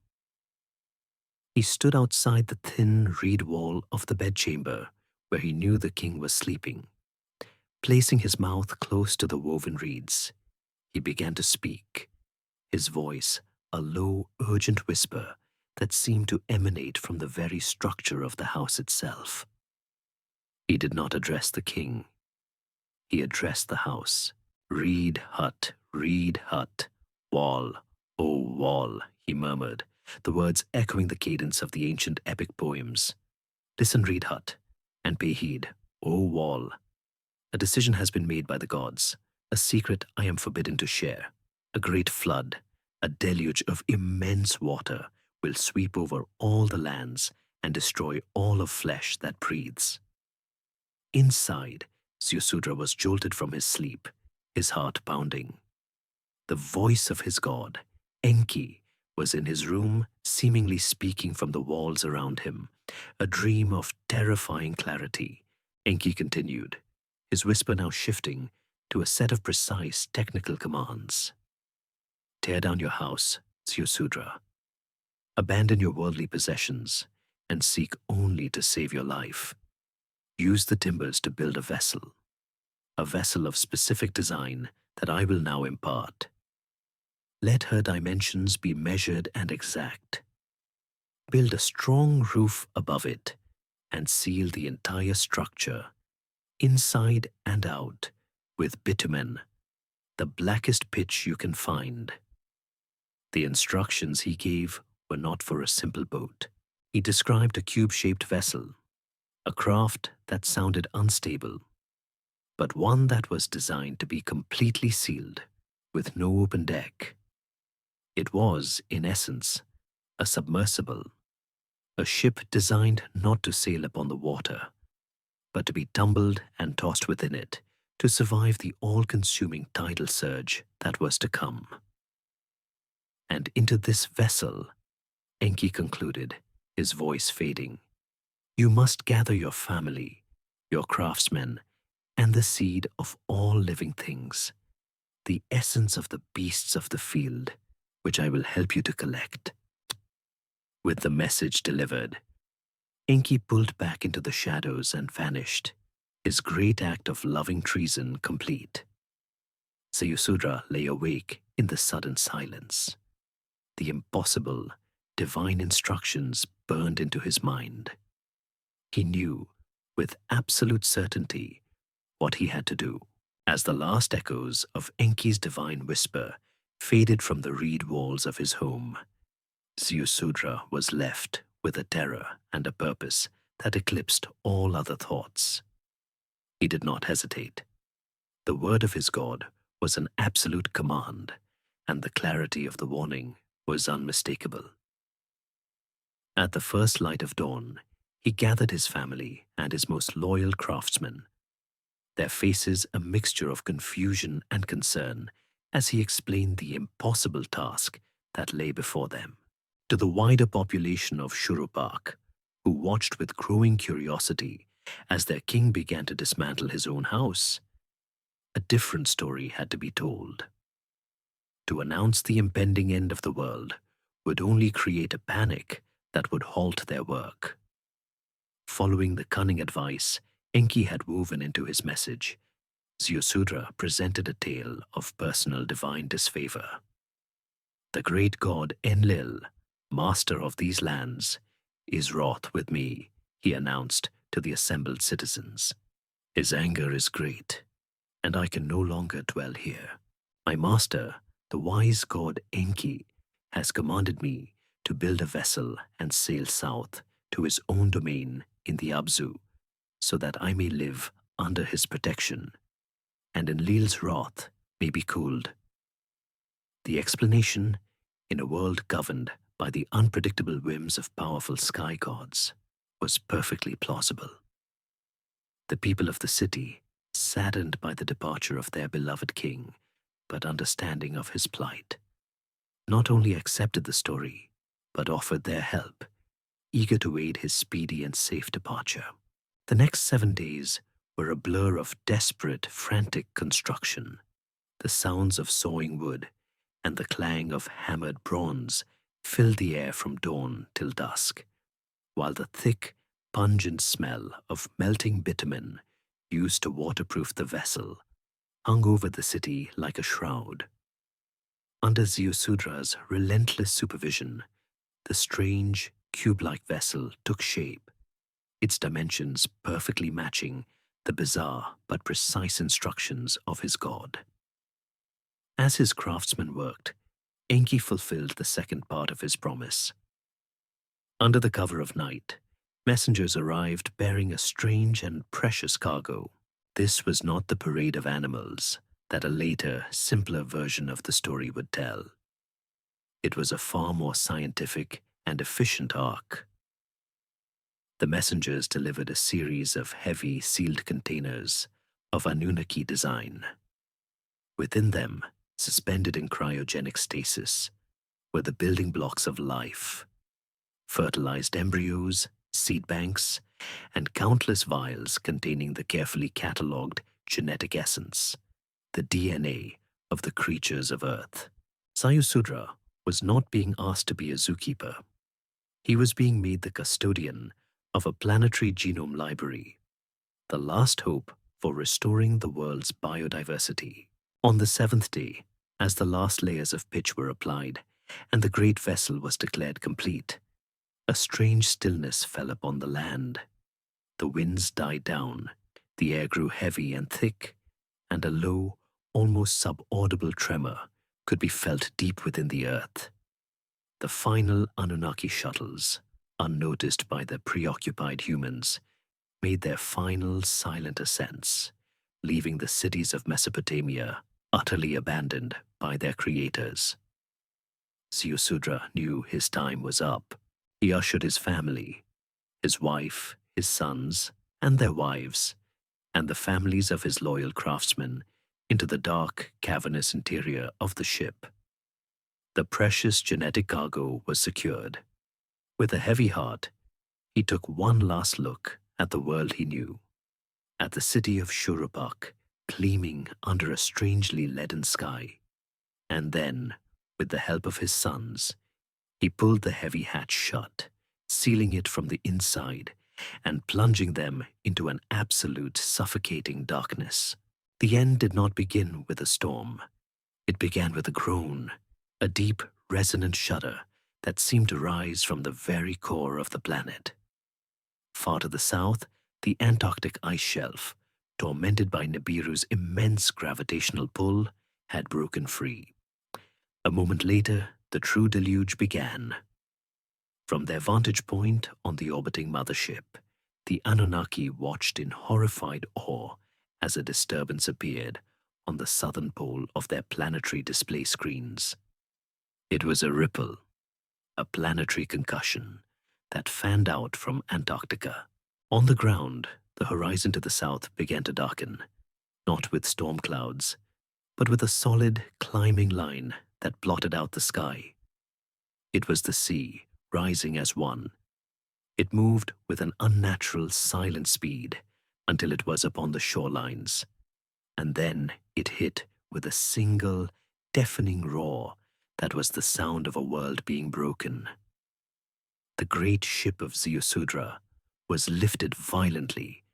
He stood outside the thin reed wall of the bedchamber where he knew the king was sleeping. Placing his mouth close to the woven reeds, he began to speak, his voice a low, urgent whisper that seemed to emanate from the very structure of the house itself. He did not address the king. He addressed the house. Reed hut, wall, oh wall, he murmured, the words echoing the cadence of the ancient epic poems. Listen, reed hut, and pay heed, O wall. A decision has been made by the gods, a secret I am forbidden to share. A great flood, a deluge of immense water, will sweep over all the lands and destroy all of flesh that breathes. Inside, Ziusudra was jolted from his sleep, his heart pounding. The voice of his god, Enki, was in his room, seemingly speaking from the walls around him, a dream of terrifying clarity. Enki continued, his whisper now shifting to a set of precise technical commands. Tear down your house, Ziusudra. Abandon your worldly possessions and seek only to save your life. Use the timbers to build a vessel of specific design that I will now impart. Let her dimensions be measured and exact. Build a strong roof above it and seal the entire structure, inside and out, with bitumen, the blackest pitch you can find. The instructions he gave were not for a simple boat. He described a cube-shaped vessel, a craft that sounded unstable, but one that was designed to be completely sealed, with no open deck. It was, in essence, a submersible, a ship designed not to sail upon the water, but to be tumbled and tossed within it to survive the all-consuming tidal surge that was to come. And into this vessel, Enki concluded, his voice fading, you must gather your family, your craftsmen, and the seed of all living things, the essence of the beasts of the field, which I will help you to collect. With the message delivered, Enki pulled back into the shadows and vanished, his great act of loving treason complete. Ziusudra lay awake in the sudden silence. The impossible, divine instructions burned into his mind. He knew, with absolute certainty, what he had to do. As the last echoes of Enki's divine whisper faded from the reed walls of his home, Ziusudra was left with a terror and a purpose that eclipsed all other thoughts. He did not hesitate. The word of his god was an absolute command, and the clarity of the warning was unmistakable. At the first light of dawn, he gathered his family and his most loyal craftsmen, their faces a mixture of confusion and concern as he explained the impossible task that lay before them. To the wider population of Shuruppak, who watched with growing curiosity as their king began to dismantle his own house, a different story had to be told. To announce the impending end of the world would only create a panic that would halt their work. Following the cunning advice Enki had woven into his message. Ziusudra presented a tale of personal divine disfavor. The great god Enlil, master of these lands, is wroth with me, he announced to the assembled citizens. His anger is great, and I can no longer dwell here. My master, the wise god Enki, has commanded me to build a vessel and sail south to his own domain in the Abzu, so that I may live under his protection, and Enlil's wrath may be cooled. The explanation, in a world governed by the unpredictable whims of powerful sky gods, was perfectly plausible. The people of the city, saddened by the departure of their beloved king, but understanding of his plight, not only accepted the story, but offered their help, eager to aid his speedy and safe departure. The next 7 days were a blur of desperate, frantic construction. The sounds of sawing wood and the clang of hammered bronze filled the air from dawn till dusk, while the thick, pungent smell of melting bitumen used to waterproof the vessel hung over the city like a shroud. Under Ziusudra's relentless supervision, the strange, cube-like vessel took shape, its dimensions perfectly matching the bizarre but precise instructions of his god. As his craftsmen worked, Enki fulfilled the second part of his promise. Under the cover of night, messengers arrived bearing a strange and precious cargo. This was not the parade of animals that a later, simpler version of the story would tell. It was a far more scientific and efficient ark. The messengers delivered a series of heavy, sealed containers of Anunnaki design. Within them, suspended in cryogenic stasis, were the building blocks of life: fertilized embryos, seed banks, and countless vials containing the carefully catalogued genetic essence, the DNA of the creatures of Earth. Ziusudra was not being asked to be a zookeeper. He was being made the custodian of a planetary genome library, the last hope for restoring the world's biodiversity. On the 7th day, as the last layers of pitch were applied and the great vessel was declared complete, a strange stillness fell upon the land. The winds died down, the air grew heavy and thick, and a low, almost subaudible tremor could be felt deep within the earth. The final Anunnaki shuttles, unnoticed by the preoccupied humans, made their final silent ascents, leaving the cities of Mesopotamia utterly abandoned by their creators. Ziusudra knew his time was up. He ushered his family, his wife, his sons, and their wives, and the families of his loyal craftsmen into the dark, cavernous interior of the ship. The precious genetic cargo was secured. With a heavy heart, he took one last look at the world he knew, at the city of Shurupak, gleaming under a strangely leaden sky. And then, with the help of his sons, he pulled the heavy hatch shut, sealing it from the inside and plunging them into an absolute suffocating darkness. The end did not begin with a storm. It began with a groan, a deep, resonant shudder that seemed to rise from the very core of the planet. Far to the south, the Antarctic ice shelf, tormented by Nibiru's immense gravitational pull, had broken free. A moment later, the true deluge began. From their vantage point on the orbiting mothership, the Anunnaki watched in horrified awe as a disturbance appeared on the southern pole of their planetary display screens. It was a ripple, a planetary concussion that fanned out from Antarctica. On the ground, the horizon to the south began to darken, not with storm clouds, but with a solid, climbing line that blotted out the sky. It was the sea, rising as one. It moved with an unnatural, silent speed until it was upon the shorelines, and then it hit with a single, deafening roar that was the sound of a world being broken. The great ship of Ziusudra was lifted violently,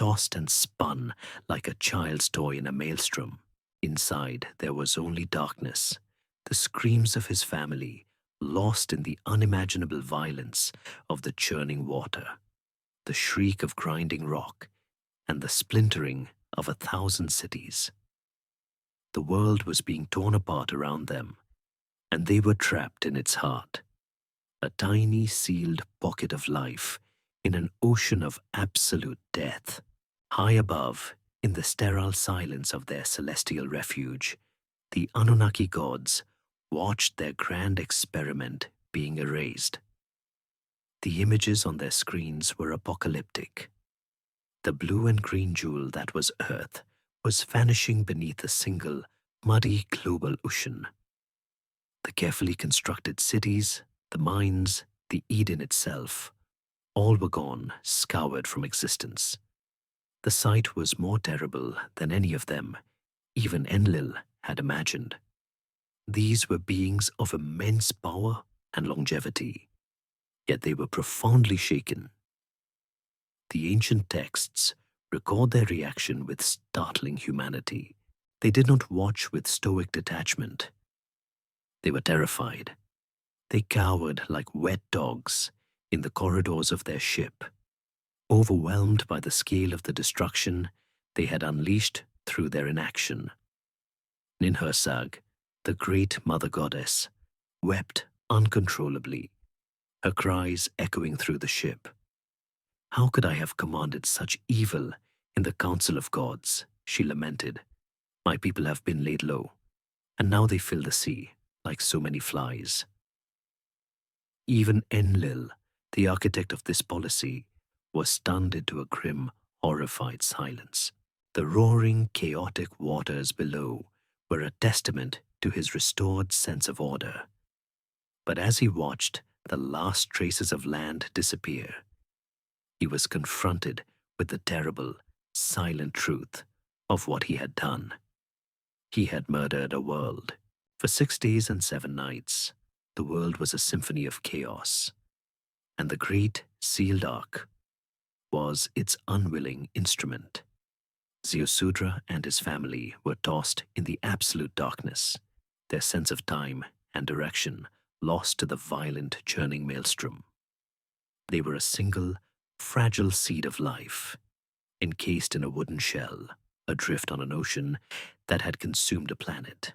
tossed and spun like a child's toy in a maelstrom. Inside, there was only darkness, the screams of his family, lost in the unimaginable violence of the churning water, the shriek of grinding rock, and the splintering of 1,000 cities. The world was being torn apart around them, and they were trapped in its heart, a tiny sealed pocket of life in an ocean of absolute death. High above, in the sterile silence of their celestial refuge, the Anunnaki gods watched their grand experiment being erased. The images on their screens were apocalyptic. The blue and green jewel that was Earth was vanishing beneath a single, muddy global ocean. The carefully constructed cities, the mines, the Eden itself, all were gone, scoured from existence. The sight was more terrible than any of them, even Enlil, had imagined. These were beings of immense power and longevity, yet they were profoundly shaken. The ancient texts record their reaction with startling humanity. They did not watch with stoic detachment. They were terrified. They cowered like wet dogs in the corridors of their ship, overwhelmed by the scale of the destruction they had unleashed through their inaction. Ninhursag, the great mother goddess, wept uncontrollably, her cries echoing through the ship. How could I have commanded such evil in the council of gods? She lamented. My people have been laid low, and now they fill the sea like so many flies. Even Enlil, the architect of this policy, was stunned into a grim, horrified silence. The roaring, chaotic waters below were a testament to his restored sense of order. But as he watched the last traces of land disappear, he was confronted with the terrible, silent truth of what he had done. He had murdered a world. For 6 days and 7 nights, the world was a symphony of chaos, and the great sealed ark was its unwilling instrument. Ziusudra and his family were tossed in the absolute darkness, their sense of time and direction lost to the violent churning maelstrom. They were a single, fragile seed of life, encased in a wooden shell, adrift on an ocean that had consumed a planet.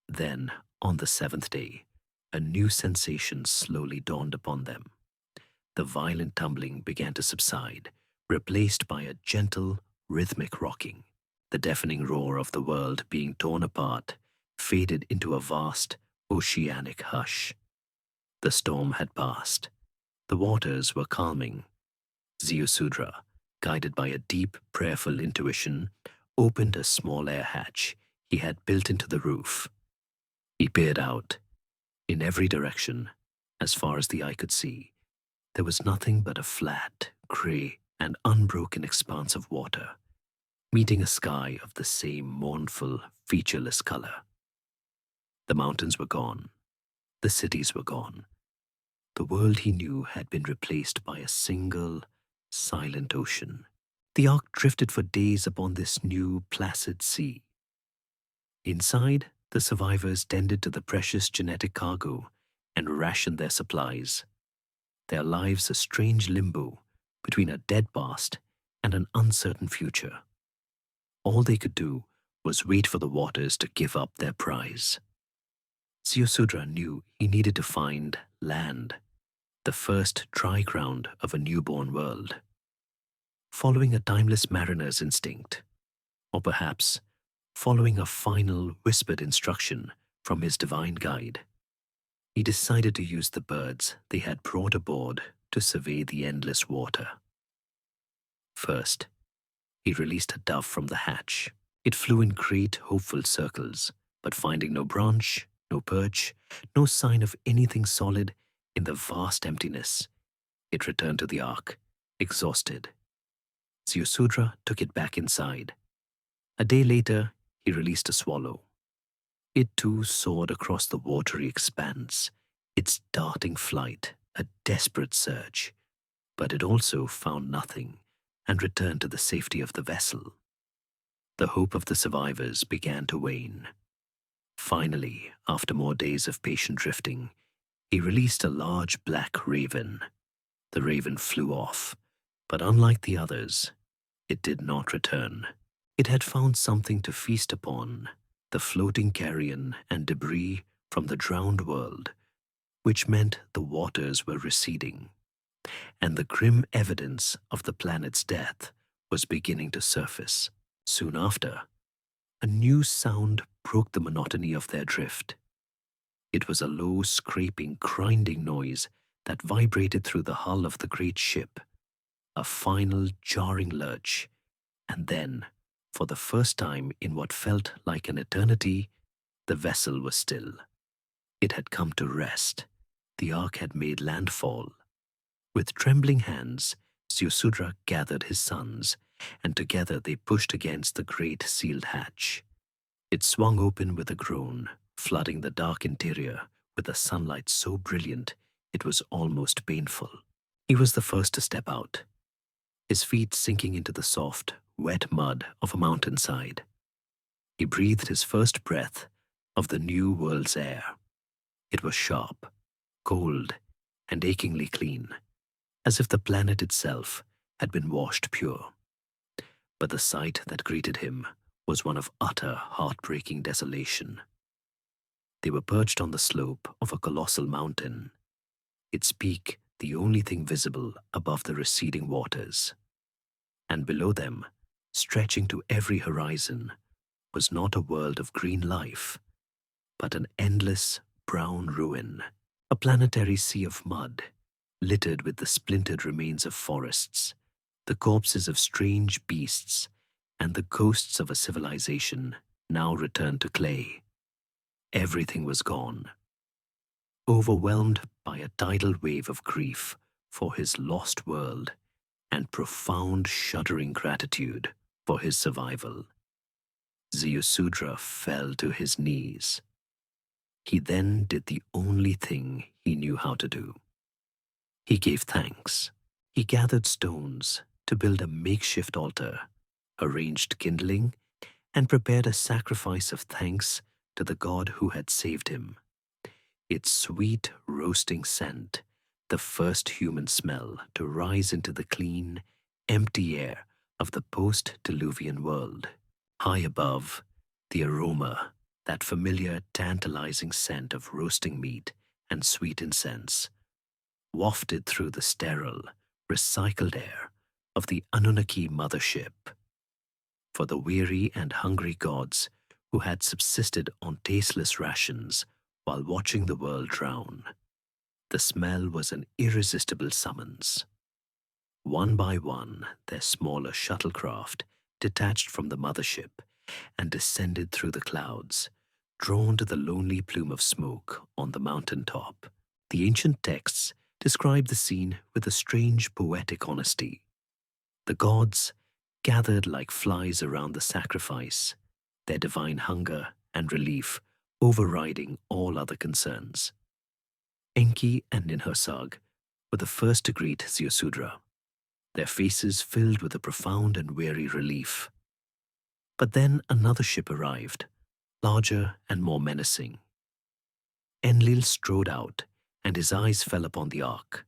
Then, on the 7th day, a new sensation slowly dawned upon them. The violent tumbling began to subside, replaced by a gentle, rhythmic rocking. The deafening roar of the world being torn apart faded into a vast, oceanic hush. The storm had passed. The waters were calming. Ziusudra, guided by a deep, prayerful intuition, opened a small air hatch he had built into the roof. He peered out. In every direction, as far as the eye could see, there was nothing but a flat, grey, and unbroken expanse of water, meeting a sky of the same mournful, featureless color. The mountains were gone. The cities were gone. The world he knew had been replaced by a single, silent ocean. The ark drifted for days upon this new, placid sea. Inside, the survivors tended to the precious genetic cargo and rationed their supplies, their lives a strange limbo between a dead past and an uncertain future. All they could do was wait for the waters to give up their prize. Ziusudra knew he needed to find land, the first dry ground of a newborn world. Following a timeless mariner's instinct, or perhaps following a final whispered instruction from his divine guide, he decided to use the birds they had brought aboard to survey the endless water. First, he released a dove from the hatch. It flew in great, hopeful circles, but finding no branch, no perch, no sign of anything solid in the vast emptiness, it returned to the ark, exhausted. Ziusudra took it back inside. A day later, he released a swallow. It too soared across the watery expanse, its darting flight a desperate search, but it also found nothing and return to the safety of the vessel. The hope of the survivors began to wane. Finally, after more days of patient drifting, he released a large black raven. The raven flew off, but unlike the others, it did not return. It had found something to feast upon, the floating carrion and debris from the drowned world, which meant the waters were receding, and the grim evidence of the planet's death was beginning to surface. Soon after, a new sound broke the monotony of their drift. It was a low, scraping, grinding noise that vibrated through the hull of the great ship, a final, jarring lurch, and then, for the first time in what felt like an eternity, the vessel was still. It had come to rest. The ark had made landfall. With trembling hands, Ziusudra gathered his sons, and together they pushed against the great sealed hatch. It swung open with a groan, flooding the dark interior with a sunlight so brilliant it was almost painful. He was the first to step out, his feet sinking into the soft, wet mud of a mountainside. He breathed his first breath of the new world's air. It was sharp, cold, and achingly clean, as if the planet itself had been washed pure. But the sight that greeted him was one of utter, heartbreaking desolation. They were perched on the slope of a colossal mountain, its peak the only thing visible above the receding waters. And below them, stretching to every horizon, was not a world of green life, but an endless brown ruin, a planetary sea of mud, littered with the splintered remains of forests, the corpses of strange beasts, and the ghosts of a civilization now returned to clay. Everything was gone. Overwhelmed by a tidal wave of grief for his lost world and profound shuddering gratitude for his survival, Ziusudra fell to his knees. He then did the only thing he knew how to do. He gave thanks. He gathered stones to build a makeshift altar, arranged kindling, and prepared a sacrifice of thanks to the god who had saved him. Its sweet, roasting scent, the first human smell to rise into the clean, empty air of the post-Diluvian world. High above, the aroma, that familiar, tantalizing scent of roasting meat and sweet incense, wafted through the sterile, recycled air of the Anunnaki mothership. For the weary and hungry gods who had subsisted on tasteless rations while watching the world drown, the smell was an irresistible summons. One by one, their smaller shuttlecraft detached from the mothership and descended through the clouds, drawn to the lonely plume of smoke on the mountain top. The ancient texts describe the scene with a strange poetic honesty. The gods gathered like flies around the sacrifice, their divine hunger and relief overriding all other concerns. Enki and Ninhursag were the first to greet Ziusudra, their faces filled with a profound and weary relief. But then another ship arrived, larger and more menacing. Enlil strode out, and his eyes fell upon the ark,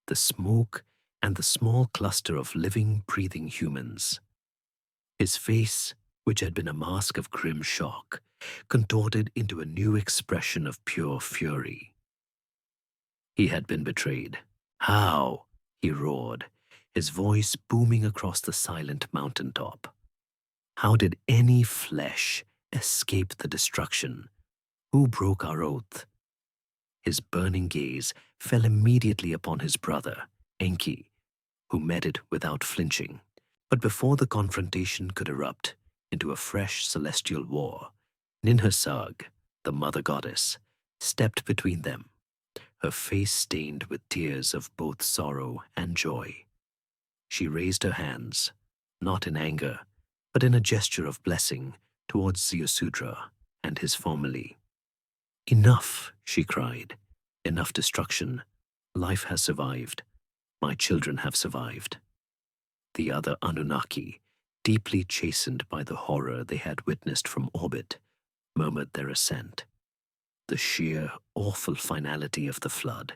the smoke, and the small cluster of living, breathing humans. His face, which had been a mask of grim shock, contorted into a new expression of pure fury. He had been betrayed. How? He roared, his voice booming across the silent mountaintop. How did any flesh escape the destruction? Who broke our oath? His burning gaze fell immediately upon his brother, Enki, who met it without flinching. But before the confrontation could erupt into a fresh celestial war, Ninhursag, the mother goddess, stepped between them, her face stained with tears of both sorrow and joy. She raised her hands, not in anger, but in a gesture of blessing towards Ziusudra and his family. "Enough," she cried. "Enough destruction. Life has survived. My children have survived." The other Anunnaki, deeply chastened by the horror they had witnessed from orbit, murmured their assent. The sheer, awful finality of the flood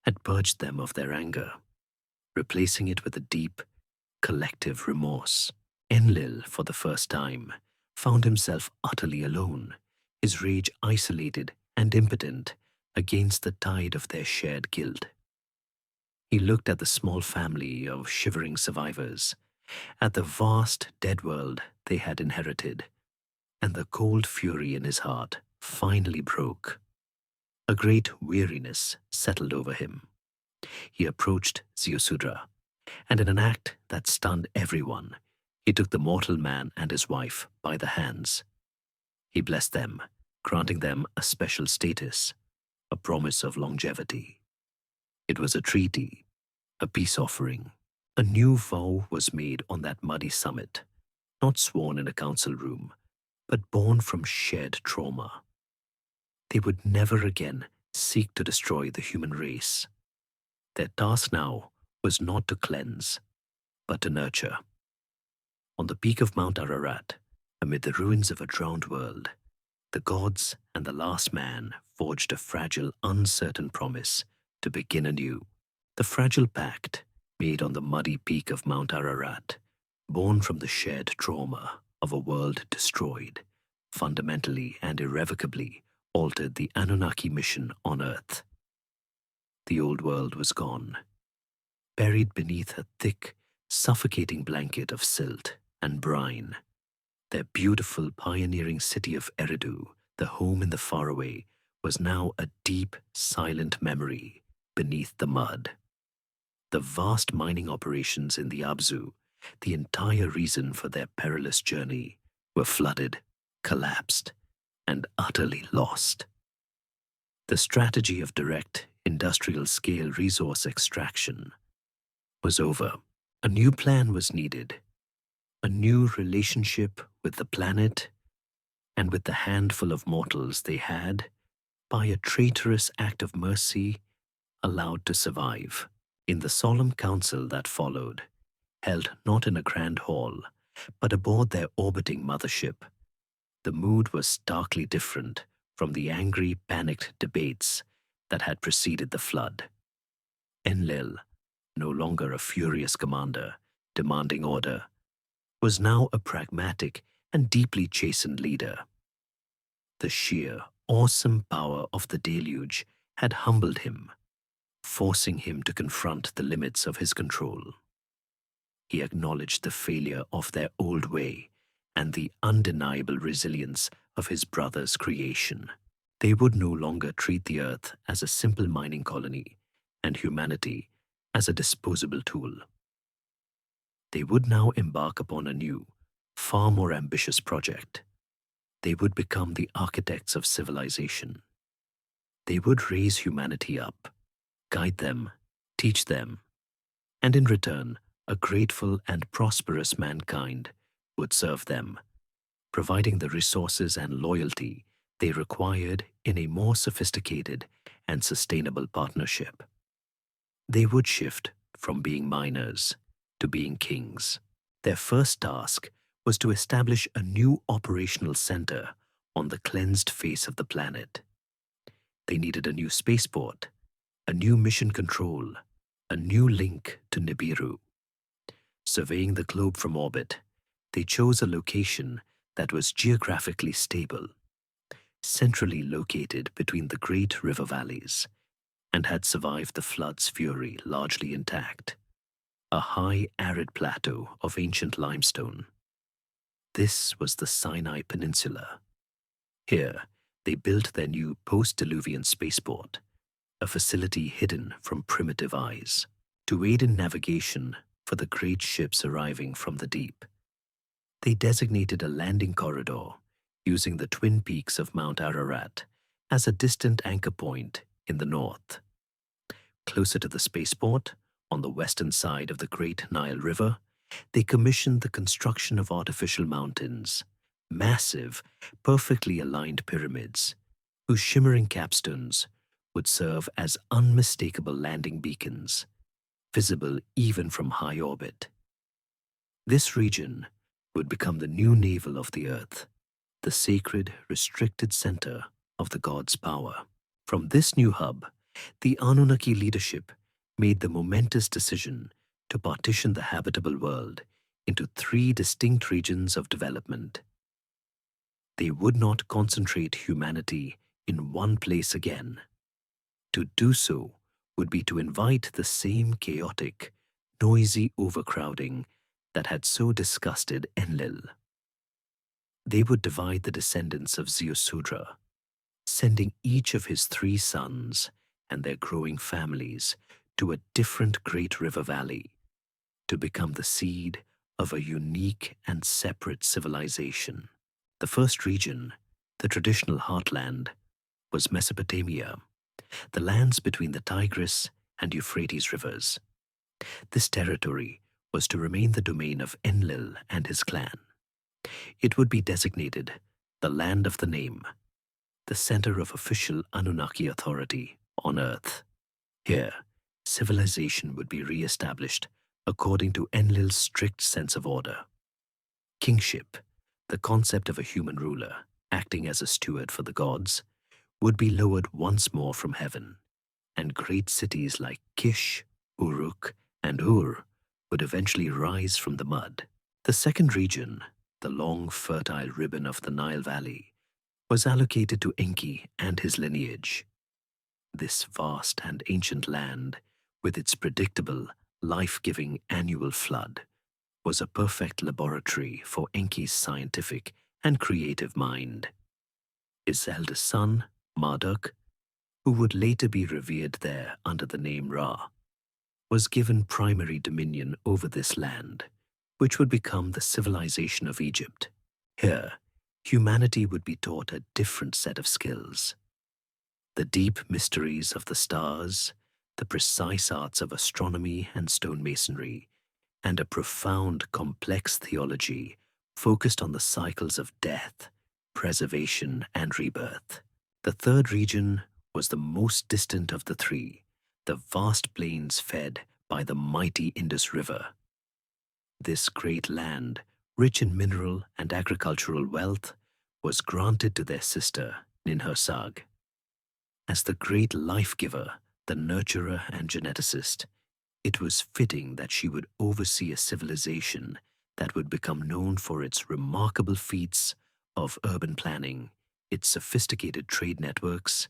had purged them of their anger, replacing it with a deep, collective remorse. Enlil, for the first time, found himself utterly alone, his rage isolated and impotent against the tide of their shared guilt. He looked at the small family of shivering survivors, at the vast dead world they had inherited, and the cold fury in his heart finally broke. A great weariness settled over him. He approached Ziusudra, and in an act that stunned everyone, he took the mortal man and his wife by the hands. He blessed them, granting them a special status, a promise of longevity. It was a treaty, a peace offering. A new vow was made on that muddy summit, not sworn in a council room, but born from shared trauma. They would never again seek to destroy the human race. Their task now was not to cleanse, but to nurture. On the peak of Mount Ararat, amid the ruins of a drowned world, the gods and the last man forged a fragile, uncertain promise to begin anew. The fragile pact, made on the muddy peak of Mount Ararat, born from the shared trauma of a world destroyed, fundamentally and irrevocably altered the Anunnaki mission on Earth. The old world was gone, buried beneath a thick, suffocating blanket of silt and brine. Their beautiful, pioneering city of Eridu, the home in the faraway, was now a deep, silent memory beneath the mud. The vast mining operations in the Abzu, the entire reason for their perilous journey, were flooded, collapsed, and utterly lost. The strategy of direct, industrial-scale resource extraction was over. A new plan was needed, a new relationship with the planet and with the handful of mortals they had, by a traitorous act of mercy, allowed to survive. In the solemn council that followed, held not in a grand hall, but aboard their orbiting mothership, the mood was starkly different from the angry, panicked debates that had preceded the flood. Enlil, no longer a furious commander demanding order, was now a pragmatic and deeply chastened leader. The sheer, awesome power of the deluge had humbled him, forcing him to confront the limits of his control. He acknowledged the failure of their old way and the undeniable resilience of his brother's creation. They would no longer treat the earth as a simple mining colony and humanity as a disposable tool. They would now embark upon a new, far more ambitious project. They would become the architects of civilization. They would raise humanity up, guide them, teach them, and in return, a grateful and prosperous mankind would serve them, providing the resources and loyalty they required in a more sophisticated and sustainable partnership. They would shift from being miners to being kings. Their first task was to establish a new operational center on the cleansed face of the planet. They needed a new spaceport, a new mission control, a new link to Nibiru. Surveying the globe from orbit, they chose a location that was geographically stable, centrally located between the great river valleys, and had survived the flood's fury largely intact. A high, arid plateau of ancient limestone. This was the Sinai Peninsula. Here, they built their new post-Diluvian spaceport, a facility hidden from primitive eyes, to aid in navigation for the great ships arriving from the deep. They designated a landing corridor using the twin peaks of Mount Ararat as a distant anchor point in the north. Closer to the spaceport, on the western side of the Great Nile River, they commissioned the construction of artificial mountains, massive, perfectly aligned pyramids, whose shimmering capstones would serve as unmistakable landing beacons, visible even from high orbit. This region would become the new navel of the earth, the sacred, restricted center of the god's power. From this new hub, the Anunnaki leadership made the momentous decision to partition the habitable world into three distinct regions of development. They would not concentrate humanity in one place again. To do so would be to invite the same chaotic, noisy overcrowding that had so disgusted Enlil. They would divide the descendants of Ziusudra, sending each of his three sons and their growing families to a different great river valley to become the seed of a unique and separate civilization. The first region, the traditional heartland, was Mesopotamia, the lands between the Tigris and Euphrates rivers. This territory was to remain the domain of Enlil and his clan. It would be designated the Land of the Name, the center of official Anunnaki authority on Earth. Here, civilization would be re-established according to Enlil's strict sense of order. Kingship, the concept of a human ruler acting as a steward for the gods, would be lowered once more from heaven, and great cities like Kish, Uruk, and Ur would eventually rise from the mud. The second region, the long fertile ribbon of the Nile Valley, was allocated to Enki and his lineage. This vast and ancient land, with its predictable, life-giving annual flood, was a perfect laboratory for Enki's scientific and creative mind. His eldest son, Marduk, who would later be revered there under the name Ra, was given primary dominion over this land, which would become the civilization of Egypt. Here, humanity would be taught a different set of skills. The deep mysteries of the stars, the precise arts of astronomy and stonemasonry, and a profound, complex theology focused on the cycles of death, preservation, and rebirth. The third region was the most distant of the three, the vast plains fed by the mighty Indus River. This great land, rich in mineral and agricultural wealth, was granted to their sister, Ninhursag. As the great life-giver, the nurturer and geneticist, it was fitting that she would oversee a civilization that would become known for its remarkable feats of urban planning, its sophisticated trade networks,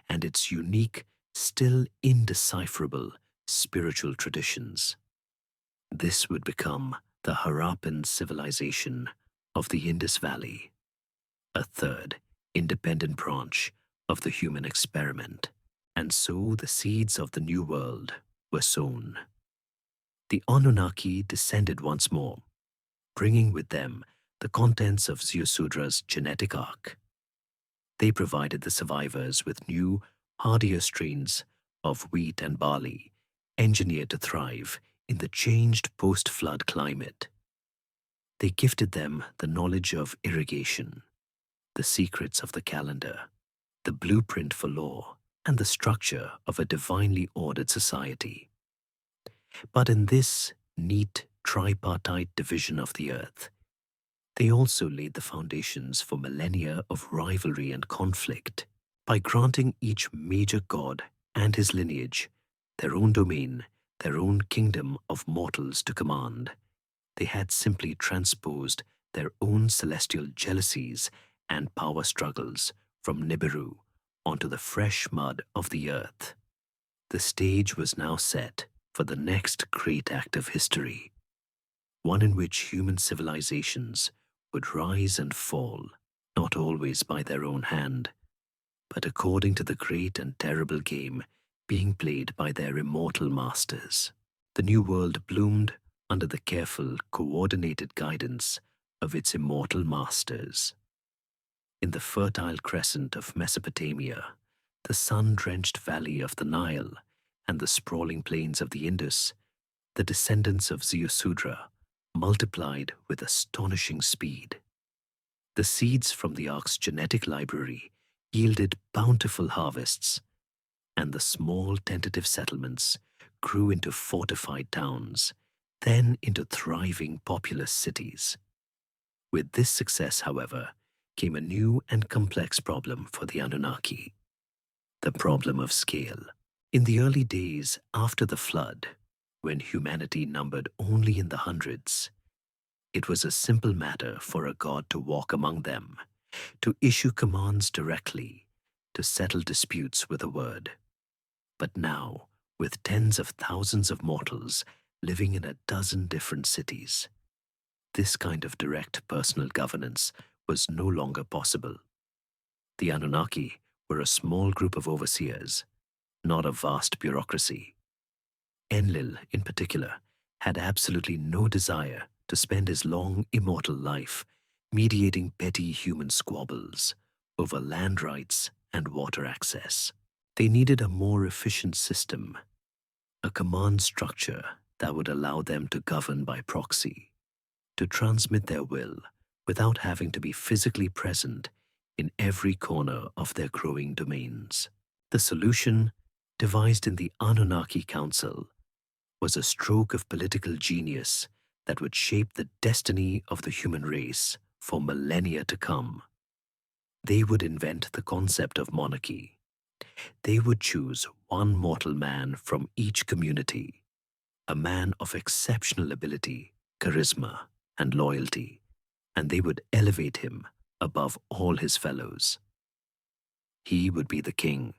and its unique, still indecipherable spiritual traditions. This would become the Harappan civilization of the Indus Valley, a third, independent branch of the human experiment. And so the seeds of the new world were sown. The Anunnaki descended once more, bringing with them the contents of Ziusudra's genetic ark. They provided the survivors with new, hardier strains of wheat and barley, engineered to thrive in the changed post-flood climate. They gifted them the knowledge of irrigation, the secrets of the calendar, the blueprint for law, and the structure of a divinely ordered society. But in this neat, tripartite division of the earth, they also laid the foundations for millennia of rivalry and conflict by granting each major god and his lineage their own domain, their own kingdom of mortals to command. They had simply transposed their own celestial jealousies and power struggles from Nibiru onto the fresh mud of the earth. The stage was now set for the next great act of history, one in which human civilizations would rise and fall, not always by their own hand, but according to the great and terrible game being played by their immortal masters. The new world bloomed under the careful, coordinated guidance of its immortal masters. In the fertile crescent of Mesopotamia, the sun-drenched valley of the Nile, and the sprawling plains of the Indus, the descendants of Ziusudra multiplied with astonishing speed. The seeds from the ark's genetic library yielded bountiful harvests, and the small tentative settlements grew into fortified towns then into thriving populous cities. With this success, however, came a new and complex problem for the Anunnaki: the problem of scale. In the early days after the flood, when humanity numbered only in the hundreds, it was a simple matter for a god to walk among them, to issue commands directly, to settle disputes with a word. But now, with tens of thousands of mortals living in a dozen different cities, this kind of direct personal governance was no longer possible. The Anunnaki were a small group of overseers, not a vast bureaucracy. Enlil, in particular, had absolutely no desire to spend his long, immortal life mediating petty human squabbles over land rights and water access. They needed a more efficient system, a command structure that would allow them to govern by proxy, to transmit their will without having to be physically present in every corner of their growing domains. The solution, devised in the Anunnaki Council, was a stroke of political genius that would shape the destiny of the human race for millennia to come. They would invent the concept of monarchy. They would choose one mortal man from each community, a man of exceptional ability, charisma, and loyalty, and they would elevate him above all his fellows. He would be the king.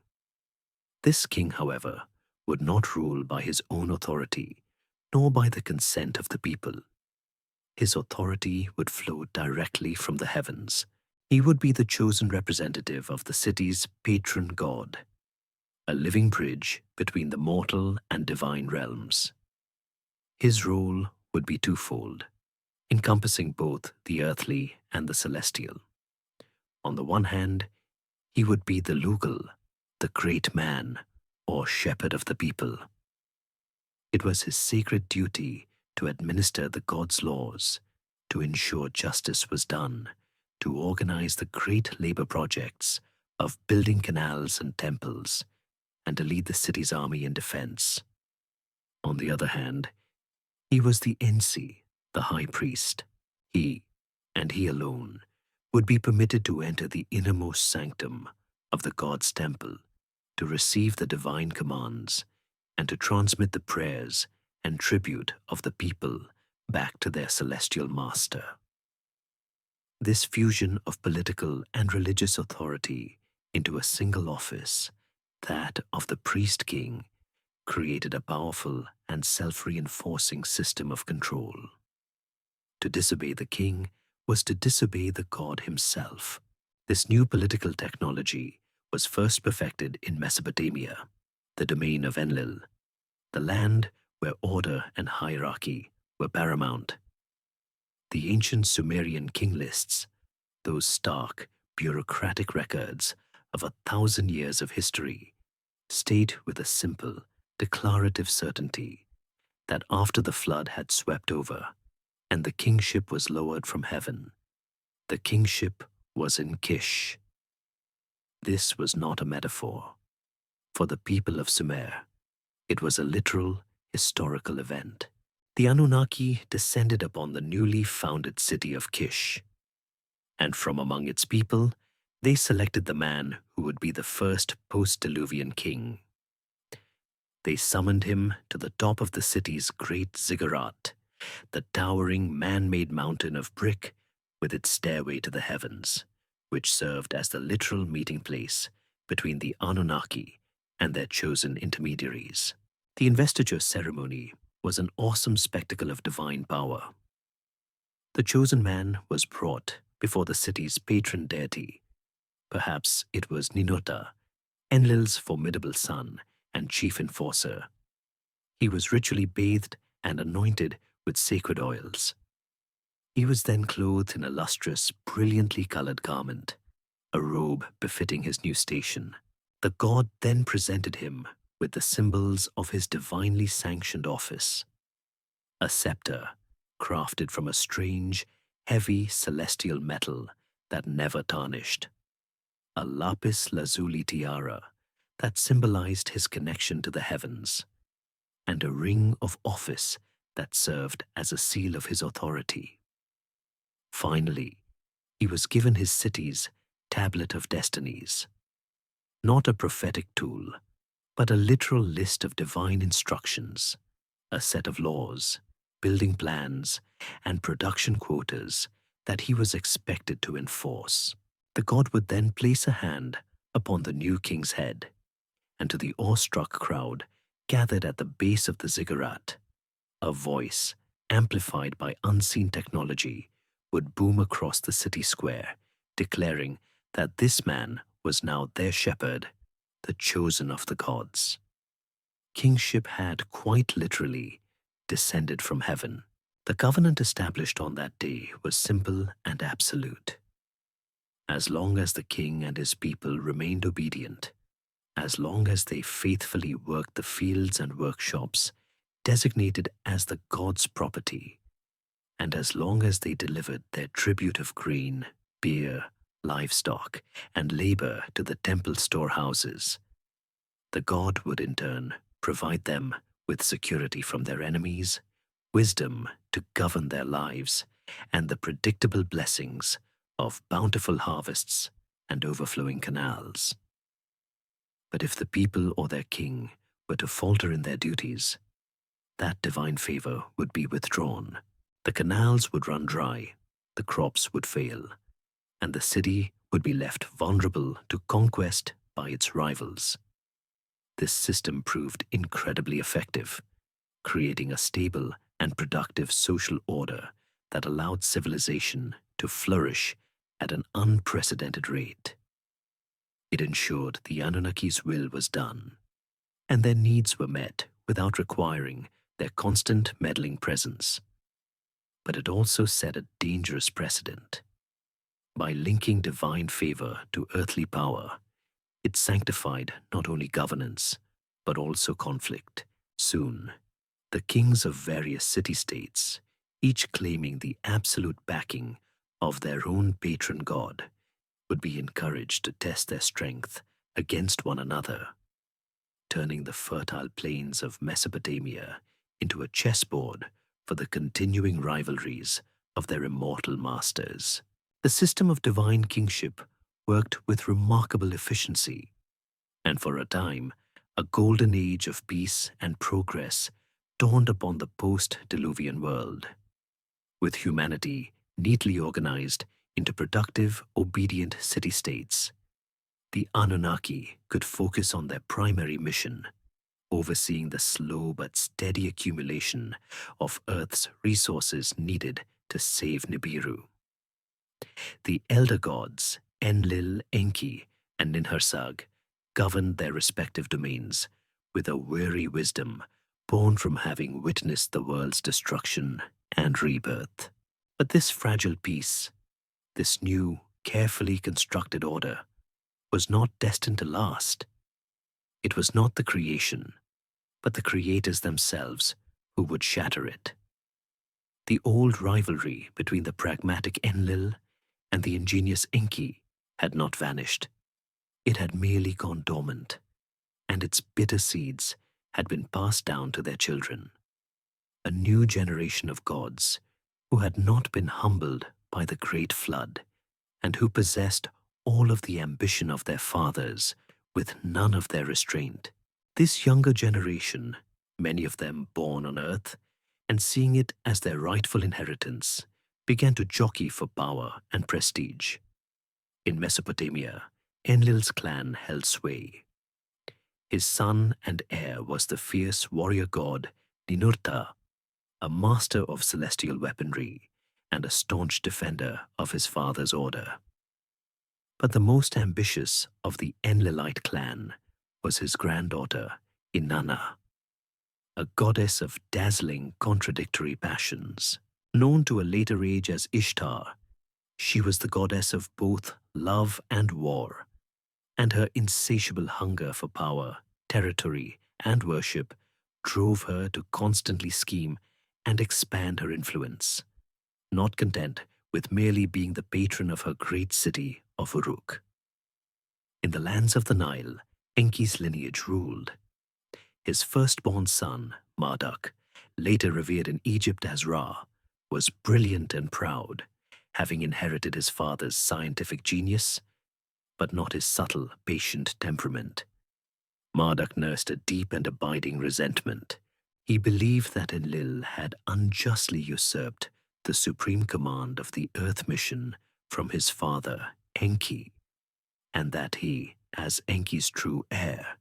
This king, however, would not rule by his own authority, nor by the consent of the people. His authority would flow directly from the heavens. He would be the chosen representative of the city's patron god, a living bridge between the mortal and divine realms. His role would be twofold, encompassing both the earthly and the celestial. On the one hand, he would be the Lugal, the great man, or shepherd of the people. It was his sacred duty to administer the god's laws, to ensure justice was done, to organize the great labor projects of building canals and temples, and to lead the city's army in defense. On the other hand, he was the Ensi, the high priest. He, and he alone, would be permitted to enter the innermost sanctum of the god's temple, to receive the divine commands, and to transmit the prayers and tribute of the people back to their celestial master. This fusion of political and religious authority into a single office, that of the priest-king, created a powerful and self-reinforcing system of control. To disobey the king was to disobey the god himself. This new political technology was first perfected in Mesopotamia, the domain of Enlil, the land where order and hierarchy were paramount. The ancient Sumerian king lists, those stark, bureaucratic records of 1,000 years of history, state with a simple, declarative certainty that after the flood had swept over and the kingship was lowered from heaven, the kingship was in Kish. This was not a metaphor. For the people of Sumer, it was a literal, historical event. The Anunnaki descended upon the newly founded city of Kish, and from among its people, they selected the man who would be the first post-Diluvian king. They summoned him to the top of the city's great ziggurat, the towering man-made mountain of brick with its stairway to the heavens, which served as the literal meeting place between the Anunnaki and their chosen intermediaries. The investiture ceremony was an awesome spectacle of divine power. The chosen man was brought before the city's patron deity. Perhaps it was Ninurta, Enlil's formidable son and chief enforcer. He was ritually bathed and anointed with sacred oils. He was then clothed in a lustrous, brilliantly colored garment, a robe befitting his new station. The god then presented him with the symbols of his divinely sanctioned office: a scepter crafted from a strange, heavy celestial metal that never tarnished, a lapis lazuli tiara that symbolized his connection to the heavens, and a ring of office that served as a seal of his authority. Finally, he was given his city's Tablet of Destinies, not a prophetic tool, but a literal list of divine instructions, a set of laws, building plans, and production quotas that he was expected to enforce. The god would then place a hand upon the new king's head, and to the awestruck crowd gathered at the base of the ziggurat, a voice, amplified by unseen technology, would boom across the city square, declaring that this man was now their shepherd, the chosen of the gods. Kingship had quite literally descended from heaven. The covenant established on that day was simple and absolute. As long as the king and his people remained obedient, as long as they faithfully worked the fields and workshops designated as the god's property, and as long as they delivered their tribute of grain, beer, livestock, and labor to the temple storehouses, the god would in turn provide them with security from their enemies, wisdom to govern their lives, and the predictable blessings of bountiful harvests and overflowing canals. But if the people or their king were to falter in their duties, that divine favor would be withdrawn. The canals would run dry, the crops would fail, and the city would be left vulnerable to conquest by its rivals. This system proved incredibly effective, creating a stable and productive social order that allowed civilization to flourish at an unprecedented rate. It ensured the Anunnaki's will was done, and their needs were met without requiring their constant meddling presence. But it also set a dangerous precedent. By linking divine favor to earthly power, it sanctified not only governance, but also conflict. Soon, the kings of various city-states, each claiming the absolute backing of their own patron god, would be encouraged to test their strength against one another, turning the fertile plains of Mesopotamia into a chessboard for the continuing rivalries of their immortal masters. The system of divine kingship worked with remarkable efficiency, and for a time, a golden age of peace and progress dawned upon the post-Diluvian world, with humanity neatly organized into productive, obedient city-states. The Anunnaki could focus on their primary mission, overseeing the slow but steady accumulation of Earth's resources needed to save Nibiru. The elder gods, Enlil, Enki, and Ninhursag, governed their respective domains with a weary wisdom born from having witnessed the world's destruction and rebirth. But this fragile peace, this new, carefully constructed order, was not destined to last. It was not the creation, but the creators themselves who would shatter it. The old rivalry between the pragmatic Enlil and the ingenious Enki had not vanished. It had merely gone dormant, and its bitter seeds had been passed down to their children, a new generation of gods who had not been humbled by the great flood and who possessed all of the ambition of their fathers with none of their restraint. This younger generation, many of them born on earth and seeing it as their rightful inheritance, began to jockey for power and prestige. In Mesopotamia, Enlil's clan held sway. His son and heir was the fierce warrior god Ninurta, a master of celestial weaponry and a staunch defender of his father's order. But the most ambitious of the Enlilite clan was his granddaughter, Inanna, a goddess of dazzling, contradictory passions. Known to a later age as Ishtar, she was the goddess of both love and war, and her insatiable hunger for power, territory, and worship drove her to constantly scheme and expand her influence, not content with merely being the patron of her great city of Uruk. In the lands of the Nile, Enki's lineage ruled. His firstborn son, Marduk, later revered in Egypt as Ra, was brilliant and proud, having inherited his father's scientific genius, but not his subtle, patient temperament. Marduk nursed a deep and abiding resentment. He believed that Enlil had unjustly usurped the supreme command of the Earth mission from his father, Enki, and that he, as Enki's true heir,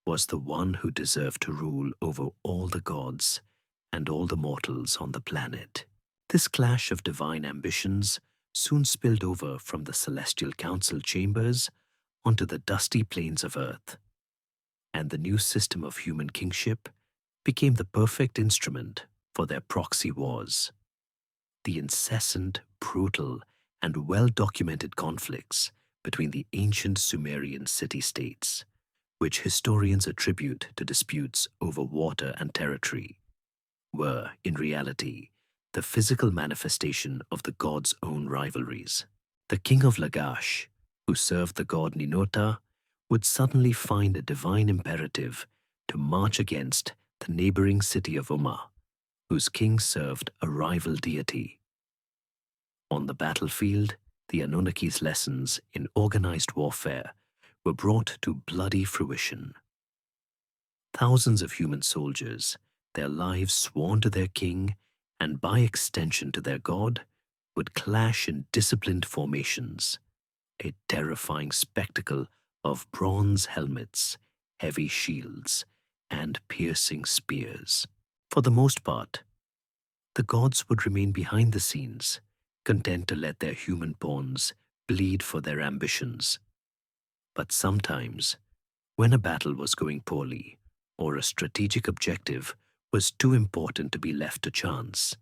was the one who deserved to rule over all the gods and all the mortals on the planet. This clash of divine ambitions soon spilled over from the celestial council chambers onto the dusty plains of Earth, and the new system of human kingship became the perfect instrument for their proxy wars. The incessant, brutal, and well-documented conflicts between the ancient Sumerian city-states, which historians attribute to disputes over water and territory, were, in reality, the physical manifestation of the gods' own rivalries. The king of Lagash, who served the god Ninota, would suddenly find a divine imperative to march against the neighboring city of Umma, whose king served a rival deity. On the battlefield, the Anunnaki's lessons in organized warfare were brought to bloody fruition. Thousands of human soldiers, their lives sworn to their king and by extension to their god, would clash in disciplined formations, a terrifying spectacle of bronze helmets, heavy shields, and piercing spears. For the most part, the gods would remain behind the scenes, content to let their human pawns bleed for their ambitions. But sometimes, when a battle was going poorly, or a strategic objective was too important to be left to chance,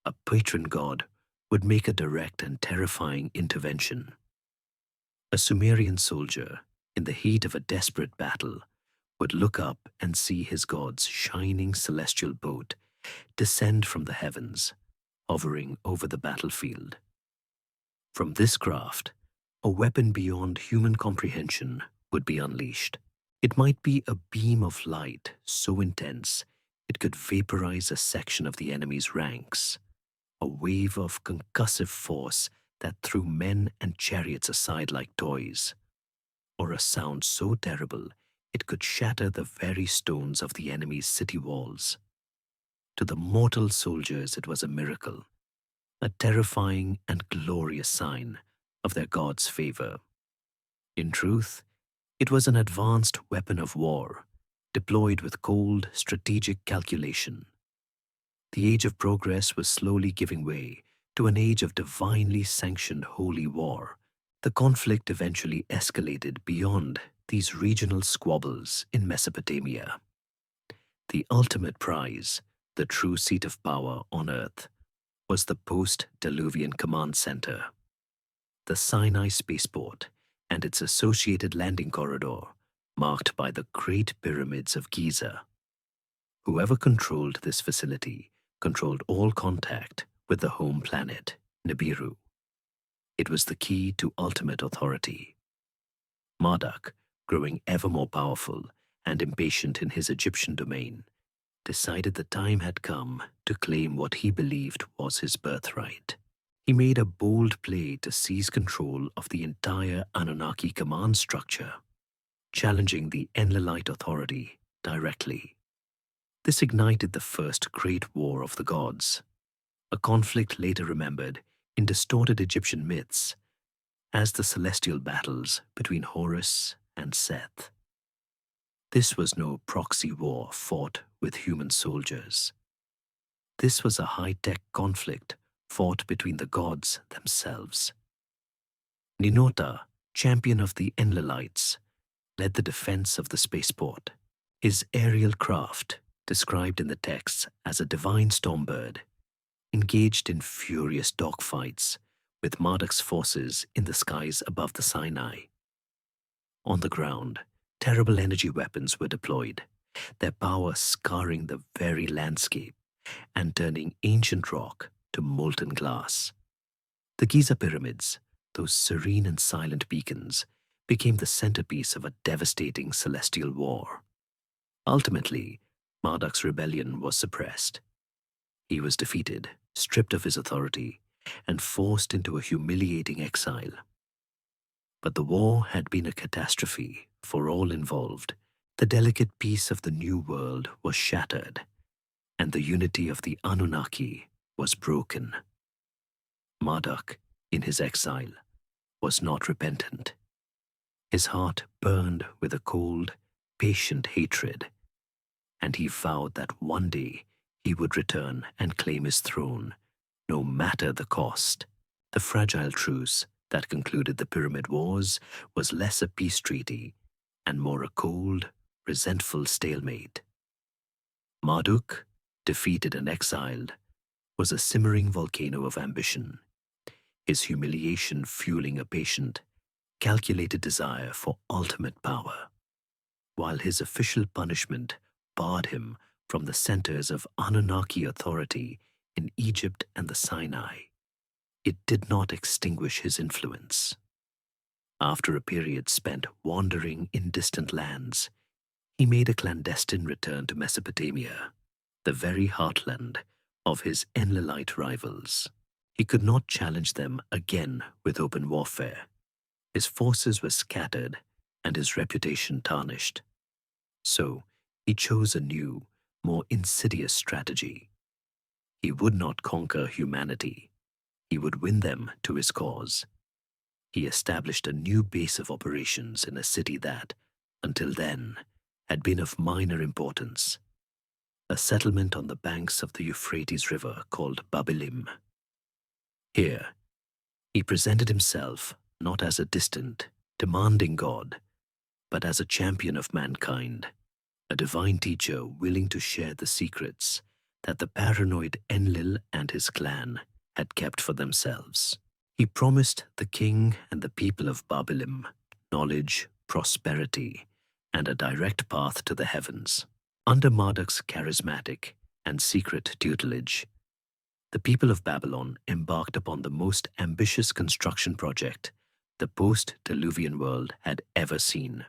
a patron god would make a direct and terrifying intervention. A Sumerian soldier, in the heat of a desperate battle, would look up and see his god's shining celestial boat descend from the heavens, hovering over the battlefield. From this craft, a weapon beyond human comprehension would be unleashed. It might be a beam of light so intense it could vaporize a section of the enemy's ranks, a wave of concussive force that threw men and chariots aside like toys, or a sound so terrible it could shatter the very stones of the enemy's city walls. To the mortal soldiers it was a miracle, a terrifying and glorious sign of their god's favor. In truth, it was an advanced weapon of war, deployed with cold, strategic calculation. The age of progress was slowly giving way to an age of divinely sanctioned holy war. The conflict eventually escalated beyond these regional squabbles in Mesopotamia. The ultimate prize, the true seat of power on Earth, was the post-Diluvian command center. The Sinai spaceport and its associated landing corridor, marked by the Great Pyramids of Giza. Whoever controlled this facility controlled all contact with the home planet, Nibiru. It was the key to ultimate authority. Marduk, growing ever more powerful and impatient in his Egyptian domain, decided the time had come to claim what he believed was his birthright. He made a bold play to seize control of the entire Anunnaki command structure, challenging the Enlilite authority directly. This ignited the first great war of the gods, a conflict later remembered in distorted Egyptian myths as the celestial battles between Horus and Seth. This was no proxy war fought with human soldiers. This was a high-tech conflict fought between the gods themselves. Ninota, champion of the Enlilites, led the defense of the spaceport. His aerial craft, described in the texts as a divine stormbird, engaged in furious dogfights with Marduk's forces in the skies above the Sinai. On the ground, terrible energy weapons were deployed, their power scarring the very landscape and turning ancient rock to molten glass. The Giza pyramids, those serene and silent beacons, became the centerpiece of a devastating celestial war. Ultimately, Marduk's rebellion was suppressed. He was defeated, stripped of his authority, and forced into a humiliating exile. But the war had been a catastrophe for all involved. The delicate peace of the new world was shattered, and the unity of the Anunnaki was broken. Marduk, in his exile, was not repentant. His heart burned with a cold, patient hatred, and he vowed that one day he would return and claim his throne, no matter the cost. The fragile truce that concluded the Pyramid Wars was less a peace treaty and more a cold, resentful stalemate. Marduk, defeated and exiled, was a simmering volcano of ambition, his humiliation fueling a patient, calculated desire for ultimate power, while his official punishment barred him from the centers of Anunnaki authority in Egypt and the Sinai. It did not extinguish his influence. After a period spent wandering in distant lands, he made a clandestine return to Mesopotamia, the very heartland of his Enlilite rivals. He could not challenge them again with open warfare. His forces were scattered and his reputation tarnished. So he chose a new, more insidious strategy. He would not conquer humanity. He would win them to his cause. He established a new base of operations in a city that, until then, had been of minor importance, a settlement on the banks of the Euphrates River called Babylon. Here, he presented himself not as a distant, demanding god, but as a champion of mankind, a divine teacher willing to share the secrets that the paranoid Enlil and his clan had kept for themselves. He promised the king and the people of Babylon knowledge, prosperity, and a direct path to the heavens. Under Marduk's charismatic and secret tutelage, the people of Babylon embarked upon the most ambitious construction project the post-Diluvian world had ever seen.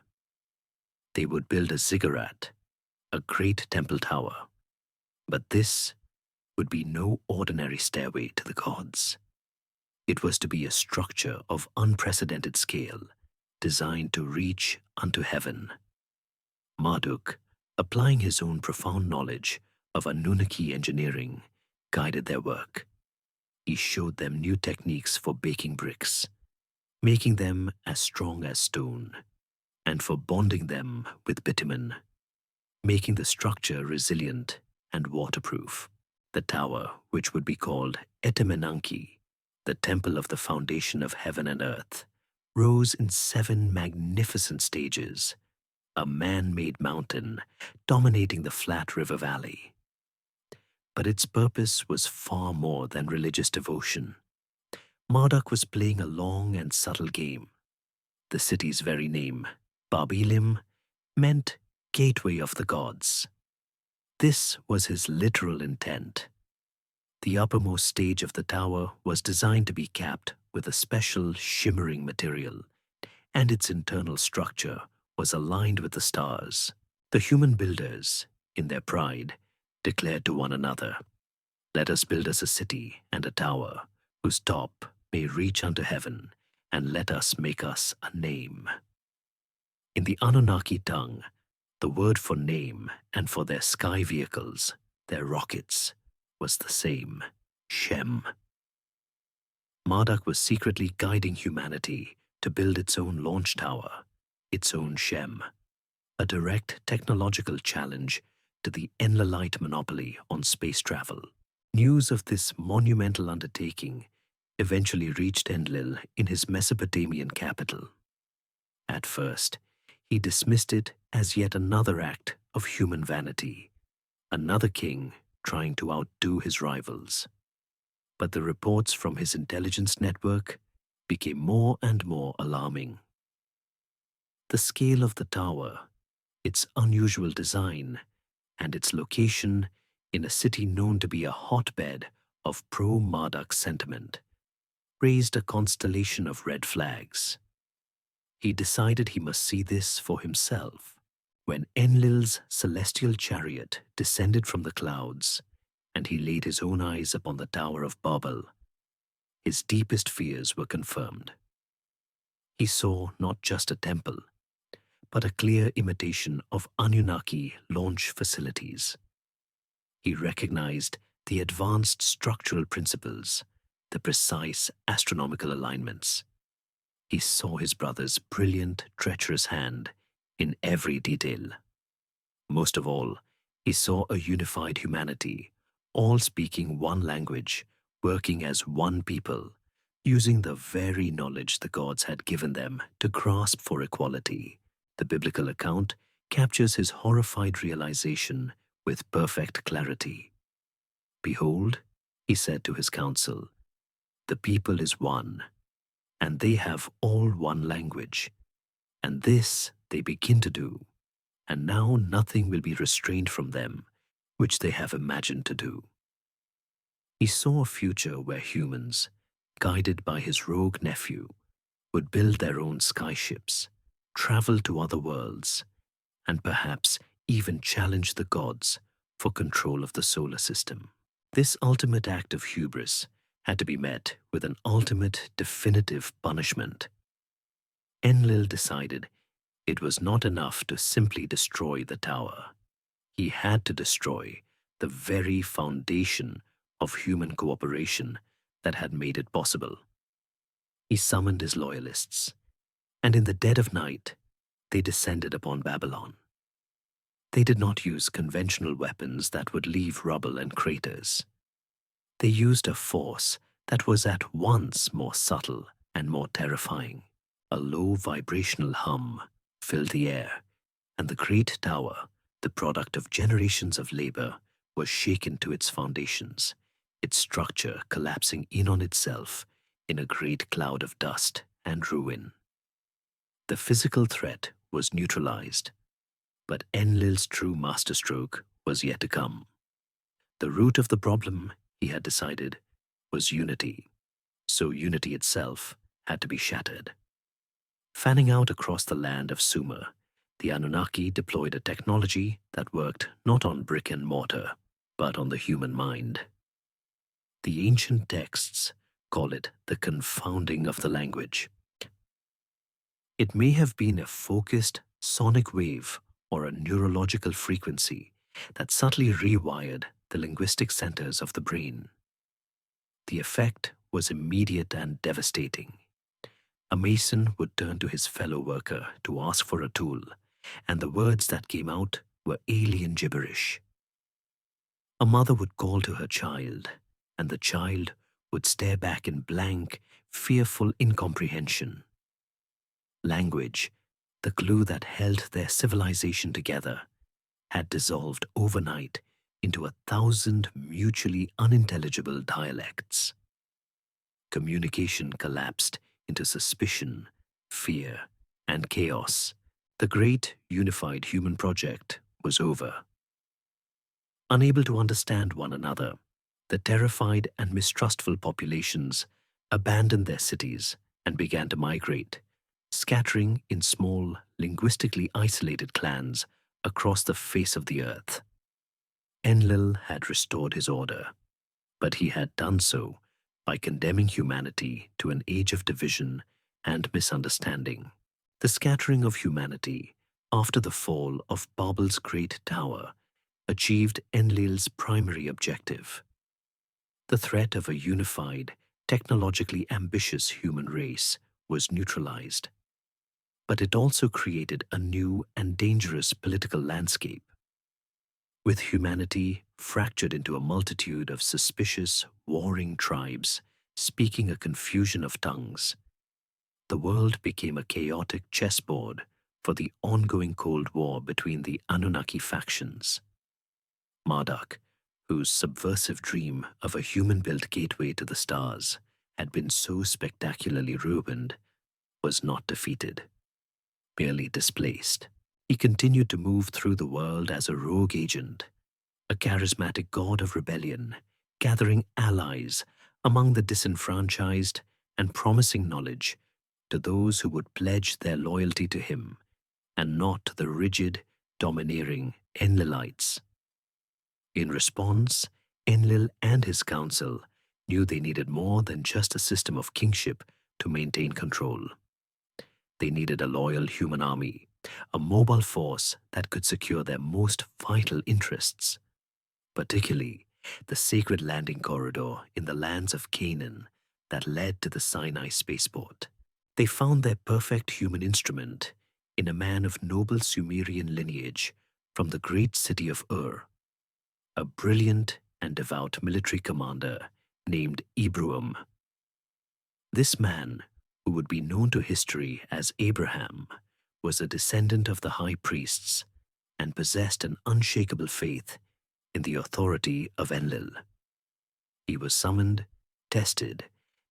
They would build a ziggurat, a great temple tower. But this would be no ordinary stairway to the gods. It was to be a structure of unprecedented scale, designed to reach unto heaven. Marduk, applying his own profound knowledge of Anunnaki engineering, guided their work. He showed them new techniques for baking bricks, making them as strong as stone, and for bonding them with bitumen, making the structure resilient and waterproof. The tower, which would be called Etemenanki, the temple of the foundation of heaven and earth, rose in 7 magnificent stages, a man-made mountain dominating the flat river valley. But its purpose was far more than religious devotion. Marduk was playing a long and subtle game. The city's very name, Babylon, meant gateway of the gods. This was his literal intent. The uppermost stage of the tower was designed to be capped with a special shimmering material, and its internal structure was aligned with the stars. The human builders, in their pride, declared to one another, "Let us build us a city and a tower, whose top may reach unto heaven, and let us make us a name." In the Anunnaki tongue, the word for name and for their sky vehicles, their rockets, was the same, Shem. Marduk was secretly guiding humanity to build its own launch tower, its own Shem, a direct technological challenge to the Enlilite monopoly on space travel. News of this monumental undertaking eventually reached Enlil in his Mesopotamian capital. At first, he dismissed it as yet another act of human vanity, another king trying to outdo his rivals. But the reports from his intelligence network became more and more alarming. The scale of the tower, its unusual design, and its location in a city known to be a hotbed of pro-Marduk sentiment raised a constellation of red flags. He decided he must see this for himself. When Enlil's celestial chariot descended from the clouds, and he laid his own eyes upon the Tower of Babel, his deepest fears were confirmed. He saw not just a temple, but a clear imitation of Anunnaki launch facilities. He recognized the advanced structural principles, the precise astronomical alignments. He saw his brother's brilliant, treacherous hand in every detail. Most of all, he saw a unified humanity, all speaking one language, working as one people, using the very knowledge the gods had given them to grasp for equality. The biblical account captures his horrified realization with perfect clarity. "Behold," he said to his council, "the people is one, and they have all one language, and this they begin to do, and now nothing will be restrained from them, which they have imagined to do." He saw a future where humans, guided by his rogue nephew, would build their own skyships, travel to other worlds, and perhaps even challenge the gods for control of the solar system. This ultimate act of hubris had to be met with an ultimate, definitive punishment. Enlil decided it was not enough to simply destroy the tower. He had to destroy the very foundation of human cooperation that had made it possible. He summoned his loyalists, and in the dead of night, they descended upon Babylon. They did not use conventional weapons that would leave rubble and craters. They used a force that was at once more subtle and more terrifying. A low vibrational hum filled the air, and the great tower, the product of generations of labor, was shaken to its foundations, its structure collapsing in on itself in a great cloud of dust and ruin. The physical threat was neutralized, but Enlil's true masterstroke was yet to come. The root of the problem, he had decided, was unity, so unity itself had to be shattered. Fanning out across the land of Sumer, the Anunnaki deployed a technology that worked not on brick and mortar, but on the human mind. The ancient texts call it the confounding of the language. It may have been a focused sonic wave or a neurological frequency that subtly rewired the linguistic centers of the brain. The effect was immediate and devastating. A mason would turn to his fellow worker to ask for a tool, and the words that came out were alien gibberish. A mother would call to her child, and the child would stare back in blank, fearful incomprehension. Language, the glue that held their civilization together, had dissolved overnight into 1,000 mutually unintelligible dialects. Communication collapsed into suspicion, fear, and chaos. The great unified human project was over. Unable to understand one another, the terrified and mistrustful populations abandoned their cities and began to migrate, scattering in small, linguistically isolated clans across the face of the earth. Enlil had restored his order, but he had done so by condemning humanity to an age of division and misunderstanding. The scattering of humanity after the fall of Babel's great tower achieved Enlil's primary objective. The threat of a unified, technologically ambitious human race was neutralized, but it also created a new and dangerous political landscape. With humanity fractured into a multitude of suspicious, warring tribes speaking a confusion of tongues, the world became a chaotic chessboard for the ongoing Cold War between the Anunnaki factions. Marduk, whose subversive dream of a human-built gateway to the stars had been so spectacularly ruined, was not defeated, merely displaced. He continued to move through the world as a rogue agent, a charismatic god of rebellion, gathering allies among the disenfranchised and promising knowledge to those who would pledge their loyalty to him and not to the rigid, domineering Enlilites. In response, Enlil and his council knew they needed more than just a system of kingship to maintain control. They needed a loyal human army, a mobile force that could secure their most vital interests, particularly the sacred landing corridor in the lands of Canaan that led to the Sinai spaceport. They found their perfect human instrument in a man of noble Sumerian lineage from the great city of Ur, a brilliant and devout military commander named Ibruam. This man, who would be known to history as Abraham, was a descendant of the high priests and possessed an unshakable faith in the authority of Enlil. He was summoned, tested,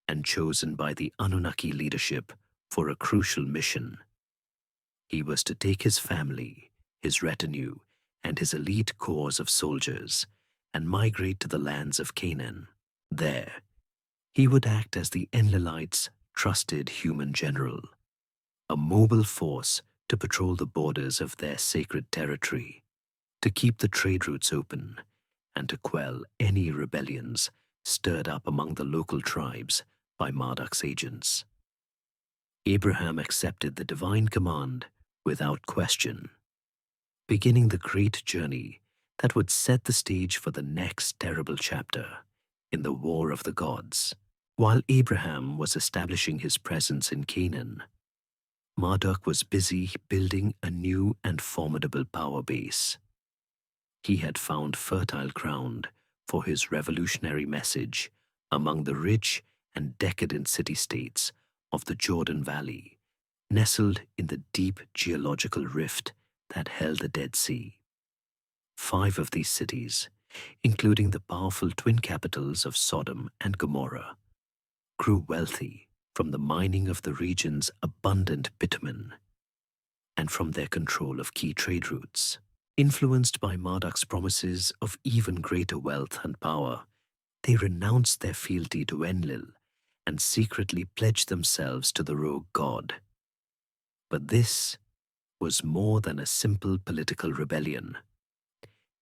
and chosen by the Anunnaki leadership for a crucial mission. He was to take his family, his retinue, and his elite corps of soldiers and migrate to the lands of Canaan. There, he would act as the Enlilites' trusted human general, a mobile force to patrol the borders of their sacred territory, to keep the trade routes open, and to quell any rebellions stirred up among the local tribes by Marduk's agents. Abraham accepted the divine command without question, beginning the great journey that would set the stage for the next terrible chapter in the War of the Gods. While Abraham was establishing his presence in Canaan, Marduk was busy building a new and formidable power base. He had found fertile ground for his revolutionary message among the rich and decadent city-states of the Jordan Valley, nestled in the deep geological rift that held the Dead Sea. 5 of these cities, including the powerful twin capitals of Sodom and Gomorrah, grew wealthy from the mining of the region's abundant bitumen and from their control of key trade routes. Influenced by Marduk's promises of even greater wealth and power, they renounced their fealty to Enlil and secretly pledged themselves to the rogue god. But this was more than a simple political rebellion.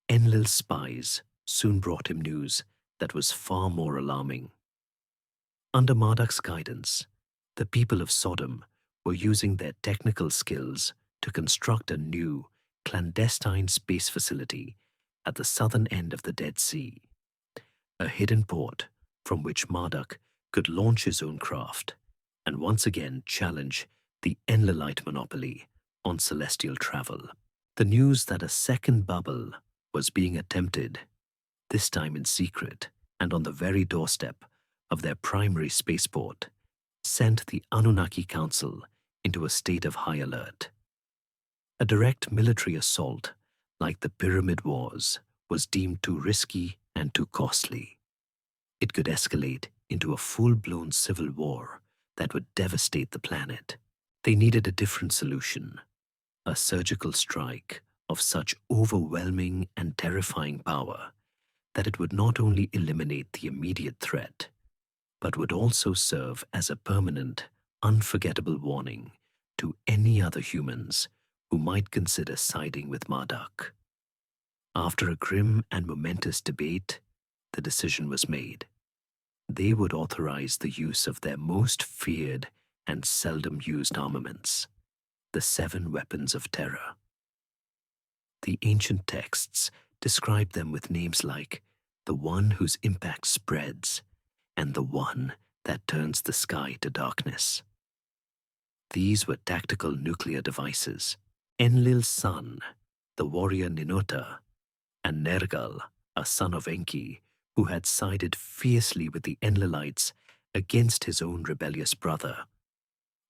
Enlil's spies soon brought him news that was far more alarming. Under Marduk's guidance, the people of Sodom were using their technical skills to construct a new, clandestine space facility at the southern end of the Dead Sea, a hidden port from which Marduk could launch his own craft and once again challenge the Enlilite monopoly on celestial travel. The news that a second Babel was being attempted, this time in secret and on the very doorstep of their primary spaceport, sent the Anunnaki Council into a state of high alert. A direct military assault, like the Pyramid Wars, was deemed too risky and too costly. It could escalate into a full-blown civil war that would devastate the planet. They needed a different solution, a surgical strike of such overwhelming and terrifying power that it would not only eliminate the immediate threat, but would also serve as a permanent, unforgettable warning to any other humans who might consider siding with Marduk. After a grim and momentous debate, the decision was made. They would authorize the use of their most feared and seldom used armaments, the 7 weapons of terror. The ancient texts describe them with names like the one whose impact spreads and the one that turns the sky to darkness. These were tactical nuclear devices. Enlil's son, the warrior Ninota, and Nergal, a son of Enki, who had sided fiercely with the Enlilites against his own rebellious brother,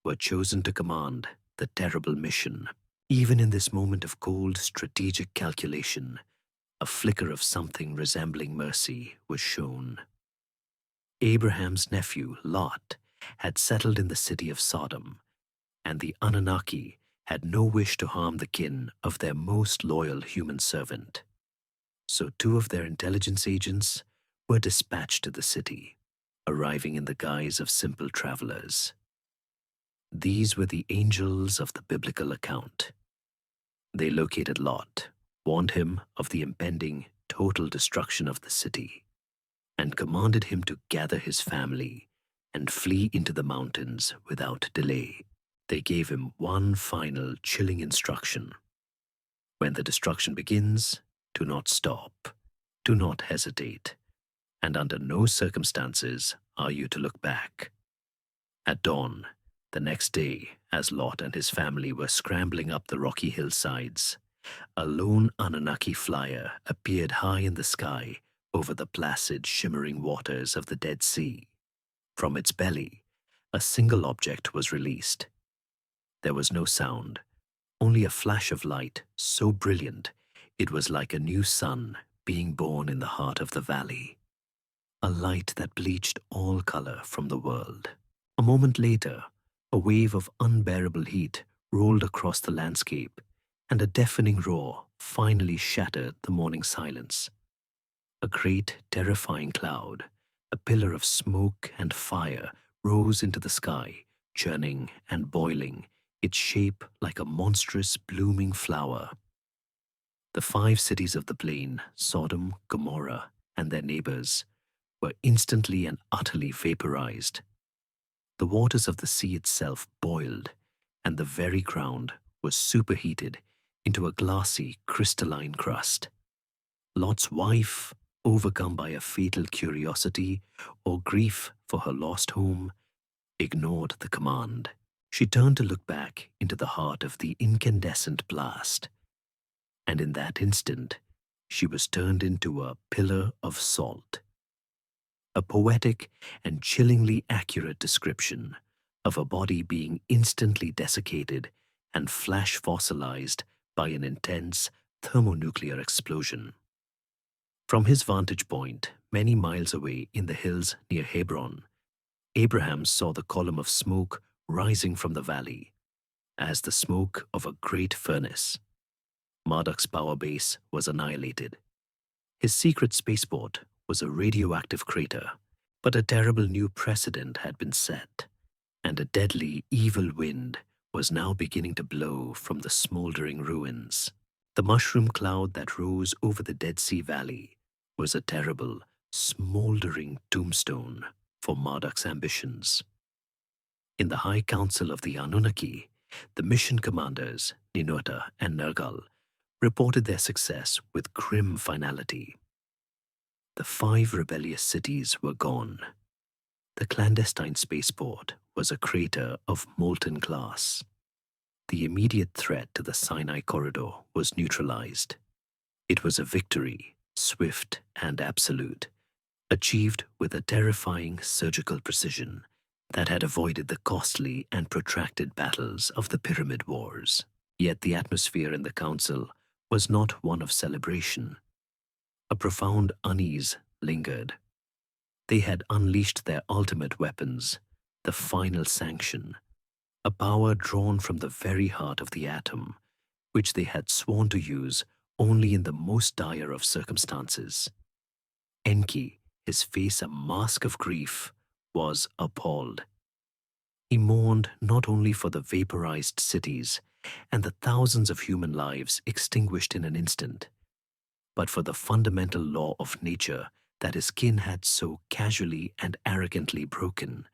were chosen to command the terrible mission. Even in this moment of cold strategic calculation, a flicker of something resembling mercy was shown. Abraham's nephew, Lot, had settled in the city of Sodom, and the Anunnaki had no wish to harm the kin of their most loyal human servant. So 2 of their intelligence agents were dispatched to the city, arriving in the guise of simple travelers. These were the angels of the biblical account. They located Lot, warned him of the impending total destruction of the city, and commanded him to gather his family and flee into the mountains without delay. They gave him one final chilling instruction. When the destruction begins, do not stop, do not hesitate, and under no circumstances are you to look back. At dawn, the next day, as Lot and his family were scrambling up the rocky hillsides, a lone Anunnaki flyer appeared high in the sky over the placid, shimmering waters of the Dead Sea. From its belly, a single object was released. There was no sound, only a flash of light so brilliant it was like a new sun being born in the heart of the valley. A light that bleached all color from the world. A moment later, a wave of unbearable heat rolled across the landscape, and a deafening roar finally shattered the morning silence. A great, terrifying cloud, a pillar of smoke and fire, rose into the sky, churning and boiling, its shape like a monstrous blooming flower. The 5 cities of the plain, Sodom, Gomorrah, and their neighbors, were instantly and utterly vaporized. The waters of the sea itself boiled, and the very ground was superheated into a glassy, crystalline crust. Lot's wife, overcome by a fatal curiosity or grief for her lost home, ignored the command. She turned to look back into the heart of the incandescent blast, and in that instant, she was turned into a pillar of salt. A poetic and chillingly accurate description of a body being instantly desiccated and flash fossilized by an intense thermonuclear explosion. From his vantage point, many miles away in the hills near Hebron, Abraham saw the column of smoke rising from the valley, as the smoke of a great furnace. Marduk's power base was annihilated. His secret spaceport was a radioactive crater, but a terrible new precedent had been set, and a deadly, evil wind was now beginning to blow from the smoldering ruins. The mushroom cloud that rose over the Dead Sea Valley was a terrible, smoldering tombstone for Marduk's ambitions. In the High Council of the Anunnaki, the mission commanders, Ninurta and Nergal, reported their success with grim finality. The 5 rebellious cities were gone. The clandestine spaceport was a crater of molten glass. The immediate threat to the Sinai corridor was neutralized. It was a victory, swift and absolute, achieved with a terrifying surgical precision that had avoided the costly and protracted battles of the Pyramid Wars. Yet the atmosphere in the council was not one of celebration. A profound unease lingered. They had unleashed their ultimate weapons, the final sanction, a power drawn from the very heart of the atom, which they had sworn to use only in the most dire of circumstances. Enki, his face a mask of grief, was appalled. He mourned not only for the vaporized cities and the thousands of human lives extinguished in an instant, but for the fundamental law of nature that his kin had so casually and arrogantly broken.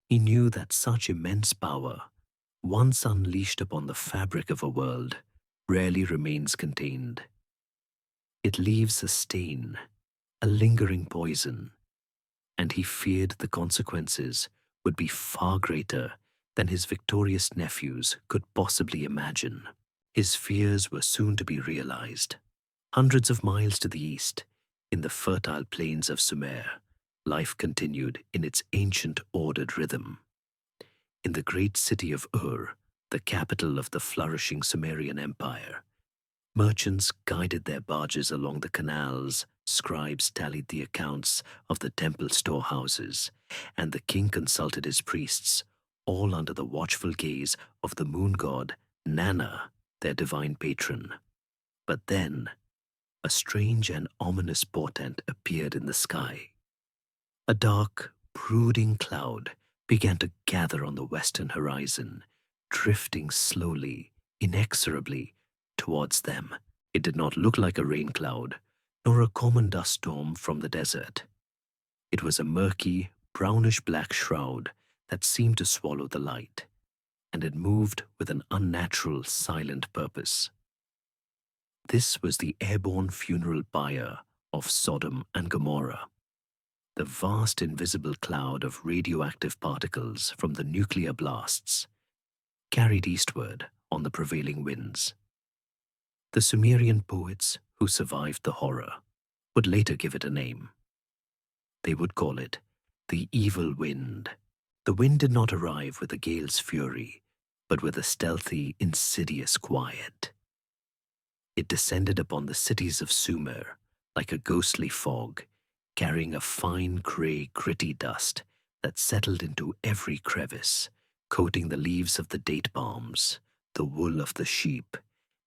He knew that such immense power, once unleashed upon the fabric of a world, rarely remains contained. It leaves a stain, a lingering poison, and he feared the consequences would be far greater than his victorious nephews could possibly imagine. His fears were soon to be realized. Hundreds of miles to the east, in the fertile plains of Sumer, life continued in its ancient ordered rhythm. In the great city of Ur, the capital of the flourishing Sumerian Empire, merchants guided their barges along the canals, scribes tallied the accounts of the temple storehouses, and the king consulted his priests, all under the watchful gaze of the moon god Nana, their divine patron. But then, a strange and ominous portent appeared in the sky. A dark, brooding cloud began to gather on the western horizon, drifting slowly, inexorably, towards them. It did not look like a rain cloud, nor a common dust storm from the desert. It was a murky, brownish-black shroud that seemed to swallow the light, and it moved with an unnatural, silent purpose. This was the airborne funeral pyre of Sodom and Gomorrah, the vast invisible cloud of radioactive particles from the nuclear blasts, carried eastward on the prevailing winds. The Sumerian poets who survived the horror would later give it a name. They would call it the evil wind. The wind did not arrive with a gale's fury, but with a stealthy, insidious quiet. It descended upon the cities of Sumer like a ghostly fog, carrying a fine grey, gritty dust that settled into every crevice, coating the leaves of the date palms, the wool of the sheep,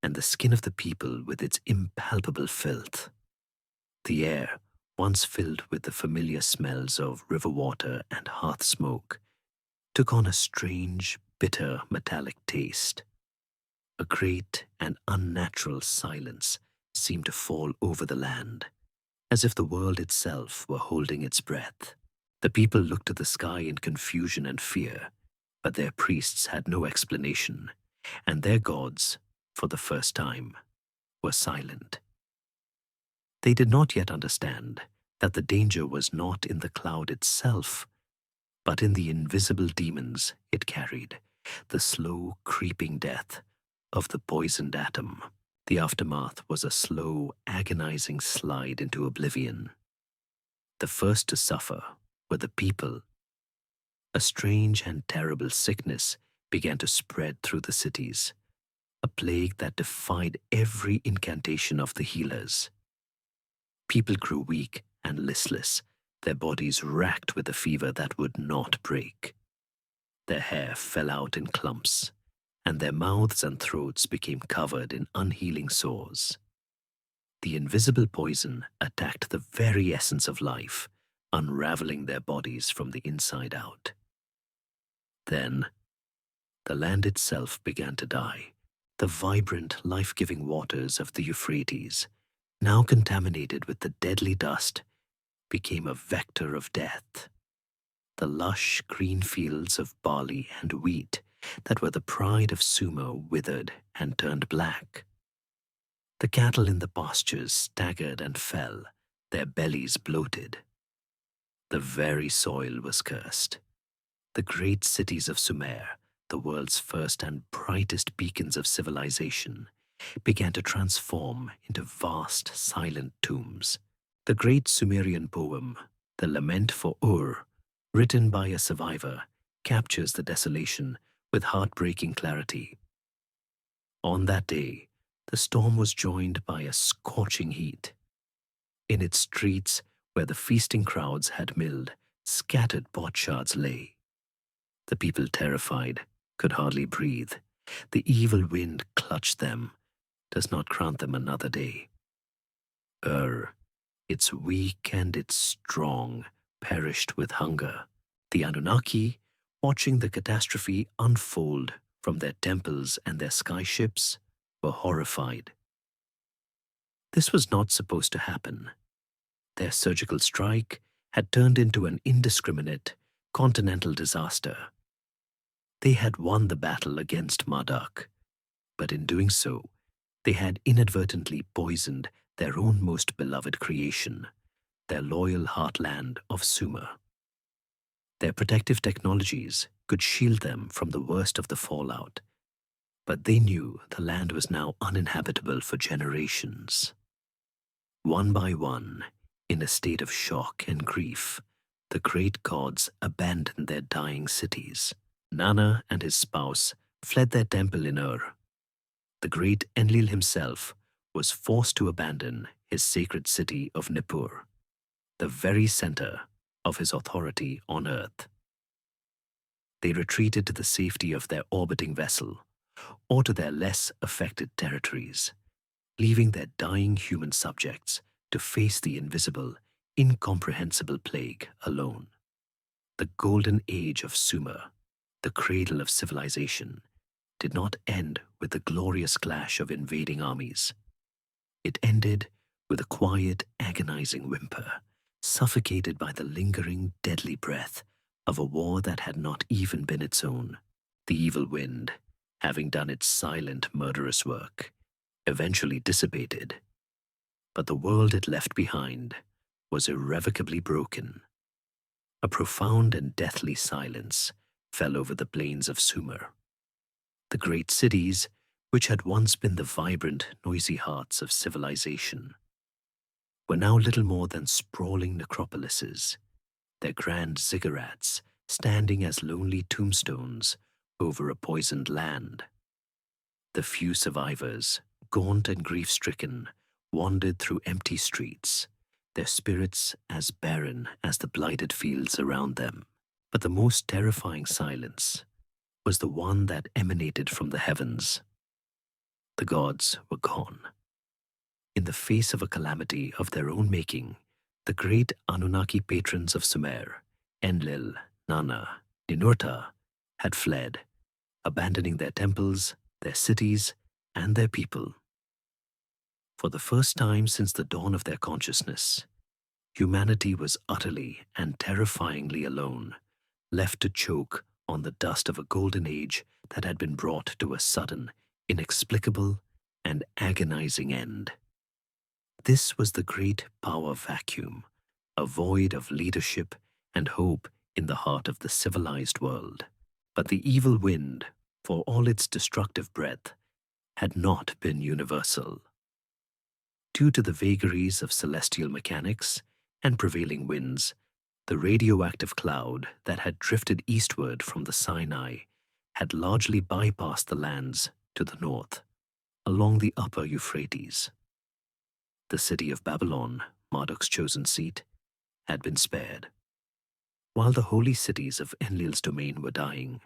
and the skin of the people with its impalpable filth. The air, once filled with the familiar smells of river water and hearth smoke, took on a strange, bitter, metallic taste. A great and unnatural silence seemed to fall over the land, as if the world itself were holding its breath. The people looked to the sky in confusion and fear, but their priests had no explanation, and their gods, for the first time, were silent. They did not yet understand that the danger was not in the cloud itself, but in the invisible demons it carried, the slow, creeping death of the poisoned atom. The aftermath was a slow, agonizing slide into oblivion. The first to suffer were the people. A strange and terrible sickness began to spread through the cities, a plague that defied every incantation of the healers. People grew weak and listless, their bodies racked with a fever that would not break. Their hair fell out in clumps, and their mouths and throats became covered in unhealing sores. The invisible poison attacked the very essence of life, unraveling their bodies from the inside out. Then, the land itself began to die. The vibrant, life-giving waters of the Euphrates, now contaminated with the deadly dust, became a vector of death. The lush green fields of barley and wheat that were the pride of Sumer withered and turned black. The cattle in the pastures staggered and fell, their bellies bloated. The very soil was cursed. The great cities of Sumer, the world's first and brightest beacons of civilization, began to transform into vast, silent tombs. The great Sumerian poem, The Lament for Ur, written by a survivor, captures the desolation with heartbreaking clarity. On that day, the storm was joined by a scorching heat. In its streets, where the feasting crowds had milled, scattered potsherds lay. The people, terrified, could hardly breathe. The evil wind clutched them, does not grant them another day. Its weak and its strong, perished with hunger. The Anunnaki, watching the catastrophe unfold from their temples and their skyships, were horrified. This was not supposed to happen. Their surgical strike had turned into an indiscriminate, continental disaster. They had won the battle against Marduk, but in doing so, they had inadvertently poisoned their own most beloved creation, their loyal heartland of Sumer. Their protective technologies could shield them from the worst of the fallout, but they knew the land was now uninhabitable for generations. One by one, in a state of shock and grief, the great gods abandoned their dying cities. Nana and his spouse fled their temple in Ur. The great Enlil himself was forced to abandon his sacred city of Nippur, the very center of his authority on earth. They retreated to the safety of their orbiting vessel, or to their less affected territories, leaving their dying human subjects to face the invisible, incomprehensible plague alone. The golden age of Sumer, the cradle of civilization, did not end with the glorious clash of invading armies. It ended with a quiet, agonizing whimper, suffocated by the lingering, deadly breath of a war that had not even been its own. The evil wind, having done its silent, murderous work, eventually dissipated. But the world it left behind was irrevocably broken. A profound and deathly silence fell over the plains of Sumer. The great cities, which had once been the vibrant, noisy hearts of civilization, were now little more than sprawling necropolises, their grand ziggurats standing as lonely tombstones over a poisoned land. The few survivors, gaunt and grief-stricken, wandered through empty streets, their spirits as barren as the blighted fields around them. But the most terrifying silence was the one that emanated from the heavens. The gods were gone. In the face of a calamity of their own making, the great Anunnaki patrons of Sumer, Enlil, Nana, Ninurta, had fled, abandoning their temples, their cities, and their people. For the first time since the dawn of their consciousness, humanity was utterly and terrifyingly alone, left to choke on the dust of a golden age that had been brought to a sudden, inexplicable, and agonizing end. This was the great power vacuum, a void of leadership and hope in the heart of the civilized world. But the evil wind, for all its destructive breath, had not been universal. Due to the vagaries of celestial mechanics and prevailing winds, the radioactive cloud that had drifted eastward from the Sinai had largely bypassed the lands to the north, along the upper Euphrates. The city of Babylon, Marduk's chosen seat, had been spared. While the holy cities of Enlil's domain were dying,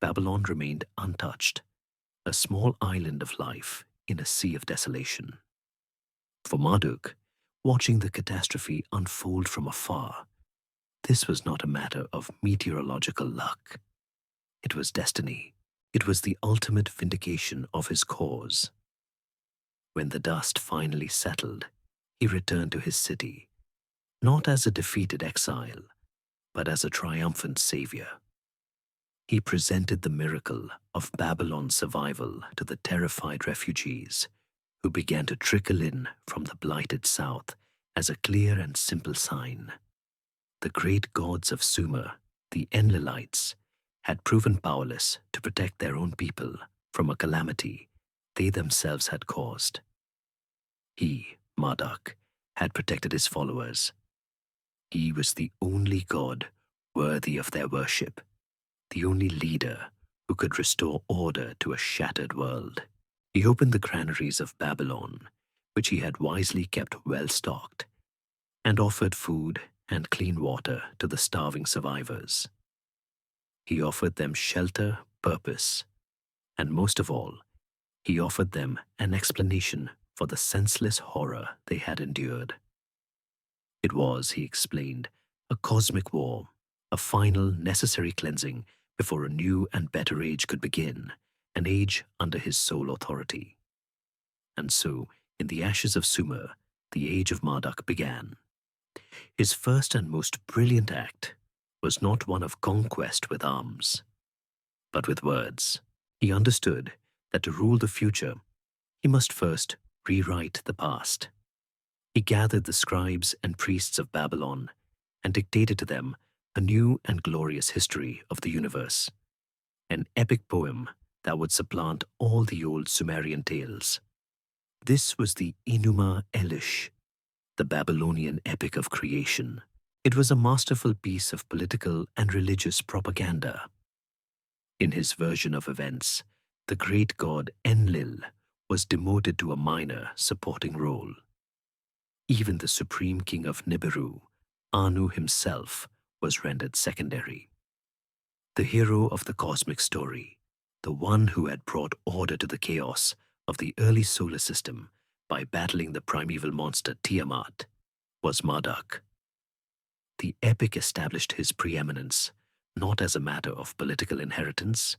Babylon remained untouched, a small island of life in a sea of desolation. For Marduk, watching the catastrophe unfold from afar, this was not a matter of meteorological luck. It was destiny. It was the ultimate vindication of his cause. When the dust finally settled, he returned to his city, not as a defeated exile, but as a triumphant savior. He presented the miracle of Babylon's survival to the terrified refugees, who began to trickle in from the blighted south as a clear and simple sign. The great gods of Sumer, the Enlilites, had proven powerless to protect their own people from a calamity they themselves had caused. He, Marduk, had protected his followers. He was the only god worthy of their worship, the only leader who could restore order to a shattered world. He opened the granaries of Babylon, which he had wisely kept well stocked, and offered food and clean water to the starving survivors. He offered them shelter, purpose, and most of all, he offered them an explanation for the senseless horror they had endured. It was, he explained, a cosmic war, a final necessary cleansing before a new and better age could begin, an age under his sole authority. And so, in the ashes of Sumer, the age of Marduk began. His first and most brilliant act was not one of conquest with arms, but with words. He understood that to rule the future, he must first rewrite the past. He gathered the scribes and priests of Babylon and dictated to them a new and glorious history of the universe, an epic poem that would supplant all the old Sumerian tales. This was the Enuma Elish, the Babylonian epic of creation. It was a masterful piece of political and religious propaganda. In his version of events, the great god Enlil was demoted to a minor supporting role. Even the supreme king of Nibiru, Anu himself, was rendered secondary. The hero of the cosmic story, the one who had brought order to the chaos of the early solar system by battling the primeval monster Tiamat, was Marduk. The epic established his preeminence not as a matter of political inheritance,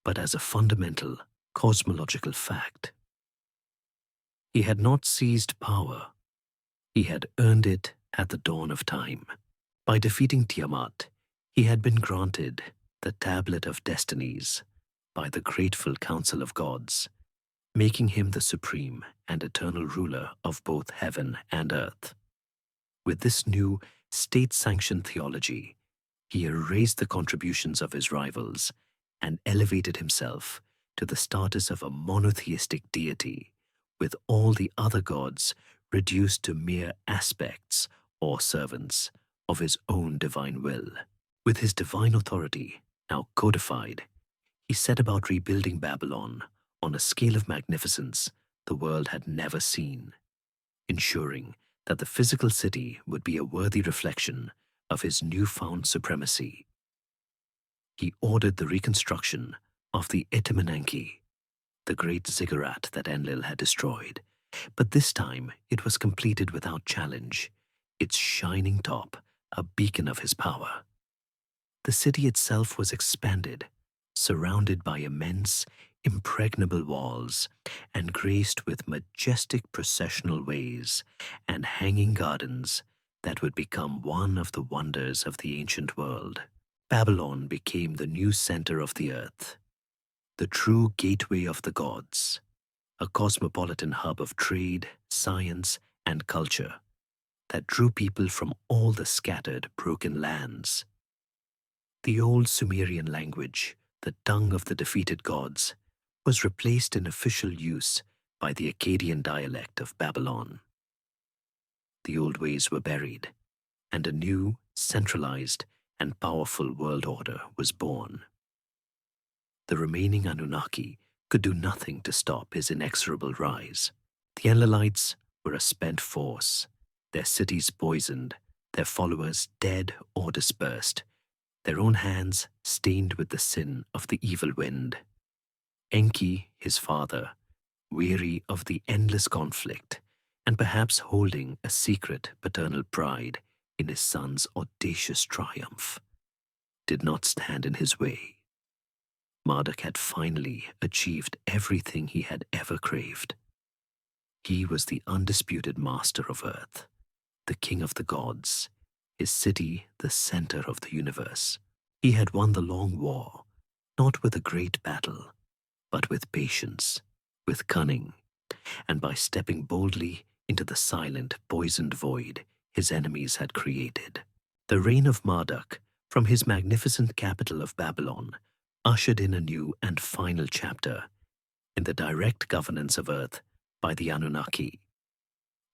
but as a fundamental, cosmological fact. He had not seized power. He had earned it at the dawn of time. By defeating Tiamat, he had been granted the Tablet of Destinies by the grateful Council of Gods, making him the supreme and eternal ruler of both heaven and earth. With this new state-sanctioned theology, he erased the contributions of his rivals and elevated himself to the status of a monotheistic deity, with all the other gods reduced to mere aspects or servants of his own divine will. With his divine authority now codified, he set about rebuilding Babylon on a scale of magnificence the world had never seen, ensuring that the physical city would be a worthy reflection of his newfound supremacy. He ordered the reconstruction of the Etemenanki, the great ziggurat that Enlil had destroyed, but this time it was completed without challenge, its shining top a beacon of his power. The city itself was expanded, surrounded by immense, impregnable walls, and graced with majestic processional ways and hanging gardens that would become one of the wonders of the ancient world. Babylon became the new center of the earth, the true gateway of the gods, a cosmopolitan hub of trade, science, and culture that drew people from all the scattered, broken lands. The old Sumerian language, the tongue of the defeated gods, was replaced in official use by the Akkadian dialect of Babylon. The old ways were buried, and a new, centralized, and powerful world order was born. The remaining Anunnaki could do nothing to stop his inexorable rise. The Enlilites were a spent force, their cities poisoned, their followers dead or dispersed, their own hands stained with the sin of the evil wind. Enki, his father, weary of the endless conflict, and perhaps holding a secret paternal pride in his son's audacious triumph, did not stand in his way. Marduk had finally achieved everything he had ever craved. He was the undisputed master of Earth, the king of the gods, his city the center of the universe. He had won the long war, not with a great battle, but with patience, with cunning, and by stepping boldly into the silent, poisoned void his enemies had created. The reign of Marduk, from his magnificent capital of Babylon, ushered in a new and final chapter in the direct governance of Earth by the Anunnaki.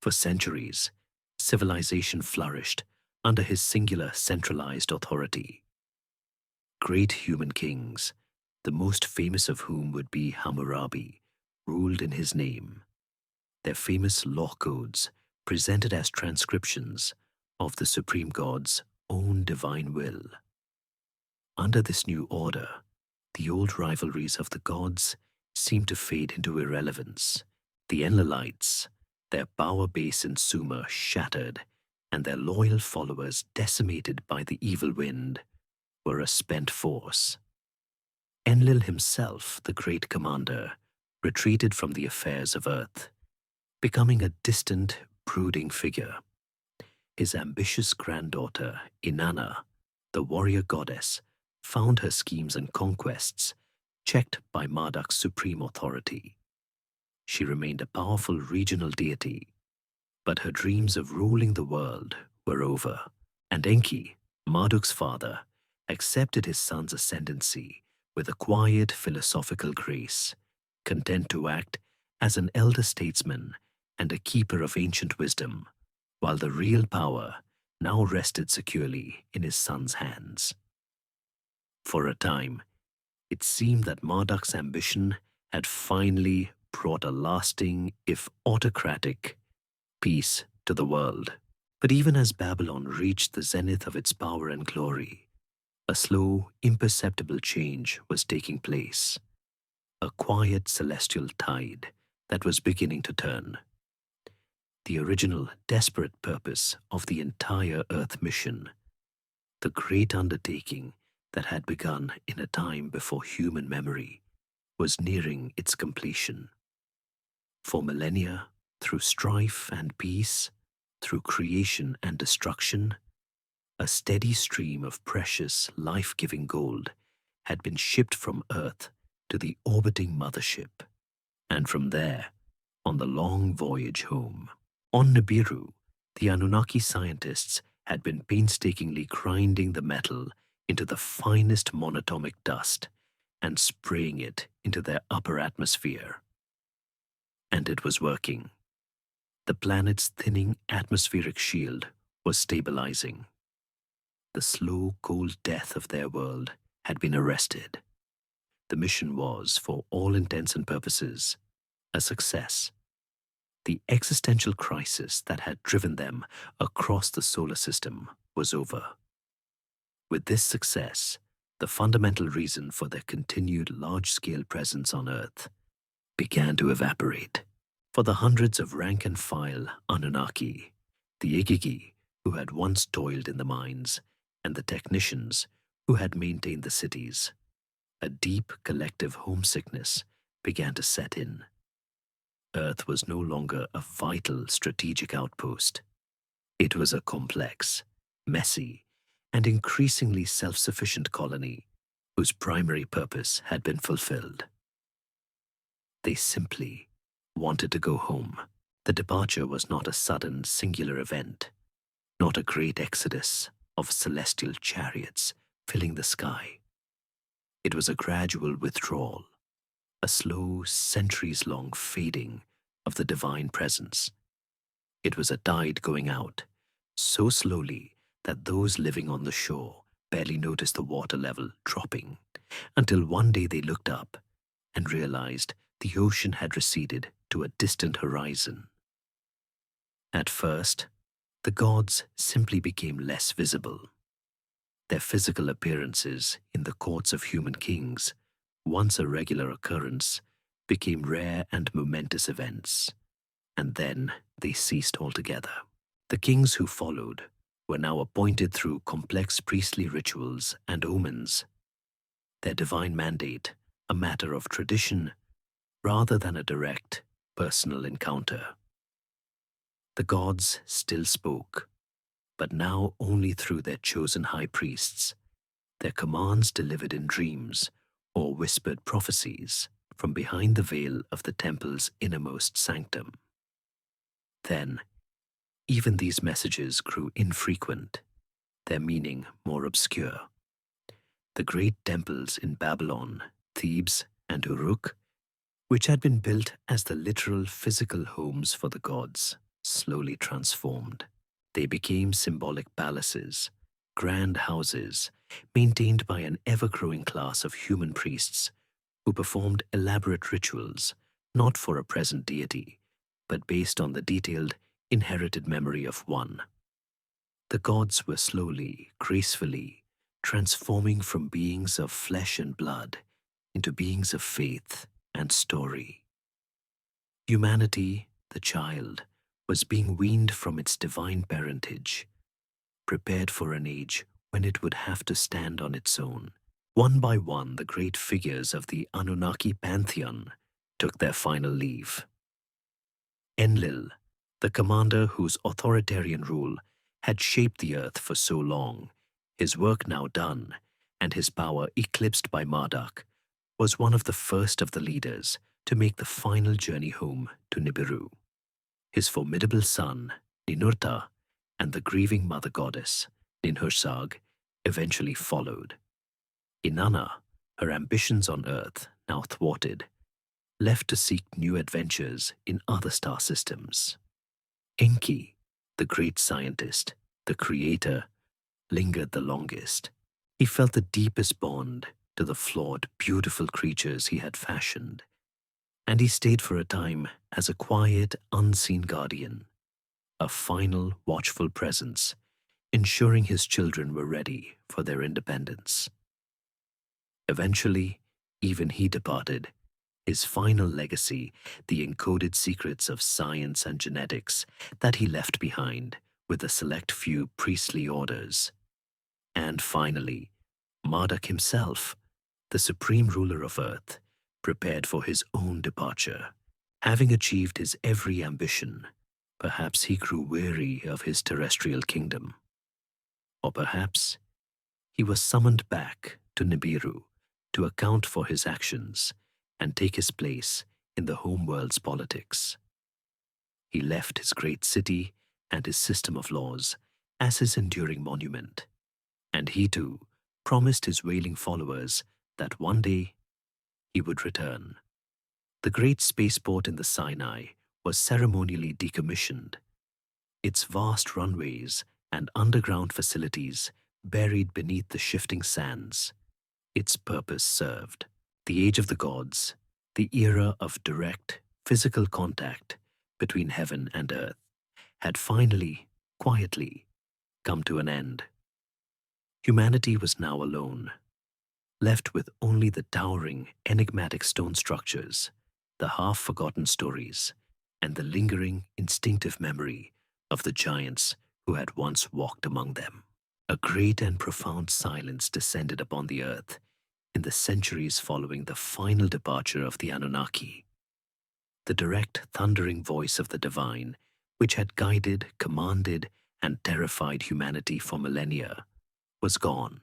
For centuries, civilization flourished under his singular centralized authority. Great human kings, the most famous of whom would be Hammurabi, ruled in his name. Their famous law codes presented as transcriptions of the supreme god's own divine will. Under this new order, the old rivalries of the gods seemed to fade into irrelevance. The Enlilites, their power base in Sumer shattered, and their loyal followers decimated by the evil wind, were a spent force. Enlil himself, the great commander, retreated from the affairs of Earth, becoming a distant, brooding figure. His ambitious granddaughter, Inanna, the warrior goddess, found her schemes and conquests checked by Marduk's supreme authority. She remained a powerful regional deity, but her dreams of ruling the world were over, and Enki, Marduk's father, accepted his son's ascendancy with a quiet philosophical grace, content to act as an elder statesman and a keeper of ancient wisdom, while the real power now rested securely in his son's hands. For a time, it seemed that Marduk's ambition had finally brought a lasting, if autocratic, peace to the world. But even as Babylon reached the zenith of its power and glory, a slow, imperceptible change was taking place. A quiet celestial tide that was beginning to turn. The original desperate purpose of the entire Earth mission, the great undertaking that had begun in a time before human memory, was nearing its completion. For millennia, through strife and peace, through creation and destruction, a steady stream of precious, life-giving gold had been shipped from Earth to the orbiting mothership, and from there, on the long voyage home. On Nibiru, the Anunnaki scientists had been painstakingly grinding the metal into the finest monatomic dust and spraying it into their upper atmosphere. And it was working. The planet's thinning atmospheric shield was stabilizing. The slow, cold death of their world had been arrested. The mission was, for all intents and purposes, a success. The existential crisis that had driven them across the solar system was over. With this success, the fundamental reason for their continued large-scale presence on Earth began to evaporate. For the hundreds of rank-and-file Anunnaki, the Igigi, who had once toiled in the mines, and the technicians who had maintained the cities, a deep collective homesickness began to set in. Earth was no longer a vital strategic outpost. It was a complex, messy, and increasingly self-sufficient colony whose primary purpose had been fulfilled. They simply wanted to go home. The departure was not a sudden, singular event, not a great exodus of celestial chariots filling the sky. It was a gradual withdrawal, a slow, centuries-long fading of the divine presence. It was a tide going out, so slowly that those living on the shore barely noticed the water level dropping, until one day they looked up and realized the ocean had receded to a distant horizon. At first, the gods simply became less visible. Their physical appearances in the courts of human kings, once a regular occurrence, became rare and momentous events, and then they ceased altogether. The kings who followed were now appointed through complex priestly rituals and omens, their divine mandate a matter of tradition rather than a direct, personal encounter. The gods still spoke, but now only through their chosen high priests, their commands delivered in dreams or whispered prophecies from behind the veil of the temple's innermost sanctum. Then, even these messages grew infrequent, their meaning more obscure. The great temples in Babylon, Thebes, and Uruk, which had been built as the literal physical homes for the gods, slowly transformed. They became symbolic palaces, grand houses, maintained by an ever-growing class of human priests who performed elaborate rituals, not for a present deity, but based on the detailed, inherited memory of one. The gods were slowly, gracefully, transforming from beings of flesh and blood into beings of faith and story. Humanity, the child, was being weaned from its divine parentage, prepared for an age when it would have to stand on its own. One by one, the great figures of the Anunnaki pantheon took their final leave. Enlil, the commander whose authoritarian rule had shaped the earth for so long, his work now done, and his power eclipsed by Marduk, was one of the first of the leaders to make the final journey home to Nibiru. His formidable son, Ninurta, and the grieving mother goddess, Ninhursag, eventually followed. Inanna, her ambitions on Earth now thwarted, left to seek new adventures in other star systems. Enki, the great scientist, the creator, lingered the longest. He felt the deepest bond to the flawed, beautiful creatures he had fashioned, and he stayed for a time as a quiet, unseen guardian, a final, watchful presence, ensuring his children were ready for their independence. Eventually, even he departed, his final legacy the encoded secrets of science and genetics that he left behind with a select few priestly orders. And finally, Marduk himself, the supreme ruler of Earth, prepared for his own departure. Having achieved his every ambition, perhaps he grew weary of his terrestrial kingdom. Or perhaps he was summoned back to Nibiru to account for his actions and take his place in the homeworld's politics. He left his great city and his system of laws as his enduring monument, and he too promised his wailing followers that one day he would return. The great spaceport in the Sinai was ceremonially decommissioned, its vast runways and underground facilities buried beneath the shifting sands. Its purpose served. The age of the gods, the era of direct, physical contact between heaven and earth, had finally, quietly, come to an end. Humanity was now alone, left with only the towering, enigmatic stone structures, the half-forgotten stories, and the lingering, instinctive memory of the giants who had once walked among them. A great and profound silence descended upon the earth in the centuries following the final departure of the Anunnaki. The direct, thundering voice of the divine, which had guided, commanded, and terrified humanity for millennia, was gone.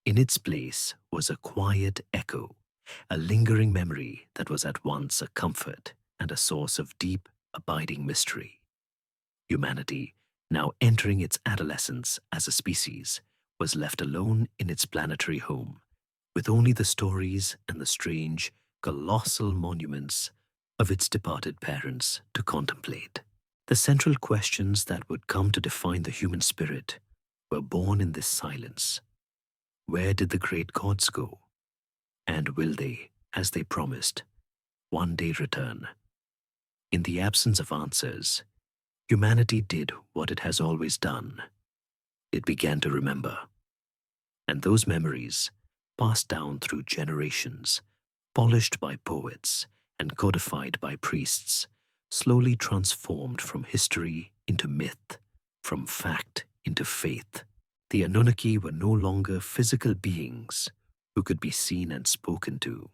In its place was a quiet echo, a lingering memory that was at once a comfort and a source of deep, abiding mystery. Humanity, now entering its adolescence as a species, was left alone in its planetary home, with only the stories and the strange, colossal monuments of its departed parents to contemplate. The central questions that would come to define the human spirit were born in this silence. Where did the great gods go? And will they, as they promised, one day return? In the absence of answers, humanity did what it has always done. It began to remember. And those memories, passed down through generations, polished by poets and codified by priests, slowly transformed from history into myth, from fact into faith. The Anunnaki were no longer physical beings who could be seen and spoken to.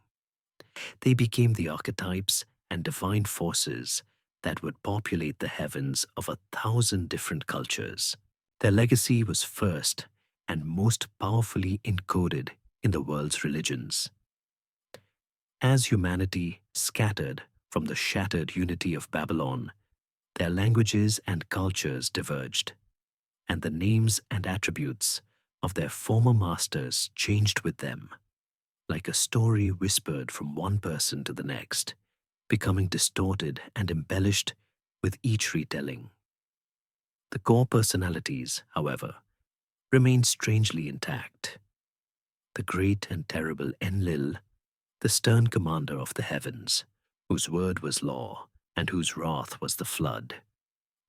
They became the archetypes and divine forces that would populate the heavens of 1,000 different cultures. Their legacy was first and most powerfully encoded in the world's religions. As humanity scattered from the shattered unity of Babylon, their languages and cultures diverged, and the names and attributes of their former masters changed with them, like a story whispered from one person to the next, becoming distorted and embellished with each retelling. The core personalities, however, remained strangely intact. The great and terrible Enlil, the stern commander of the heavens, whose word was law and whose wrath was the flood,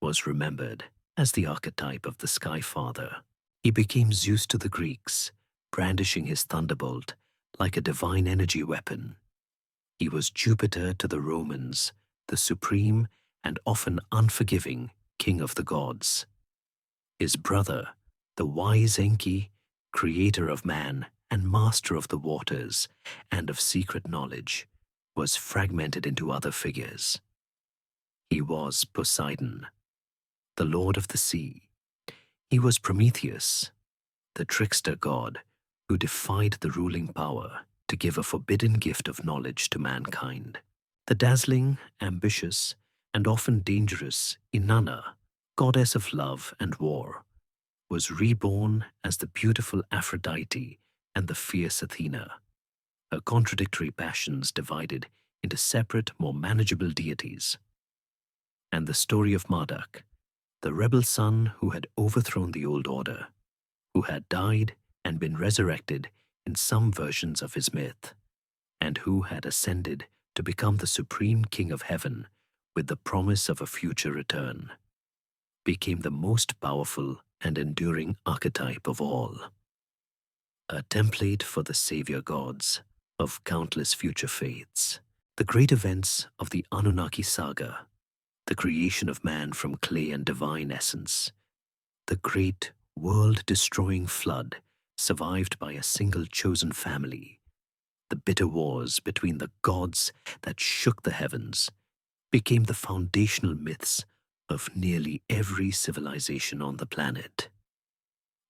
was remembered as the archetype of the Sky Father. He became Zeus to the Greeks, brandishing his thunderbolt like a divine energy weapon. He was Jupiter to the Romans, the supreme and often unforgiving king of the gods. His brother, the wise Enki, creator of man and master of the waters and of secret knowledge, was fragmented into other figures. He was Poseidon, the lord of the sea. He was Prometheus, the trickster god who defied the ruling power to give a forbidden gift of knowledge to mankind. The dazzling, ambitious, and often dangerous Inanna, goddess of love and war, was reborn as the beautiful Aphrodite and the fierce Athena, her contradictory passions divided into separate, more manageable deities. And the story of Marduk, the rebel son who had overthrown the old order, who had died and been resurrected in some versions of his myth, and who had ascended to become the supreme king of heaven with the promise of a future return, became the most powerful and enduring archetype of all. A template for the savior gods of countless future faiths. The great events of the Anunnaki saga, the creation of man from clay and divine essence, the great world-destroying flood survived by a single chosen family, the bitter wars between the gods that shook the heavens, became the foundational myths of nearly every civilization on the planet.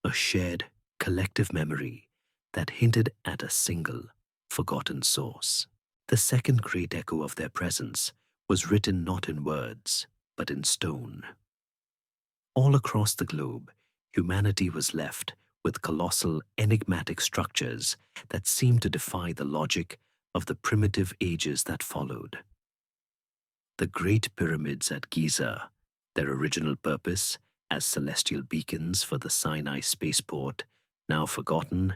A shared, collective memory that hinted at a single, forgotten source. The second great echo of their presence was written not in words, but in stone. All across the globe, humanity was left with colossal, enigmatic structures that seemed to defy the logic of the primitive ages that followed. The Great Pyramids at Giza, their original purpose as celestial beacons for the Sinai spaceport, now forgotten,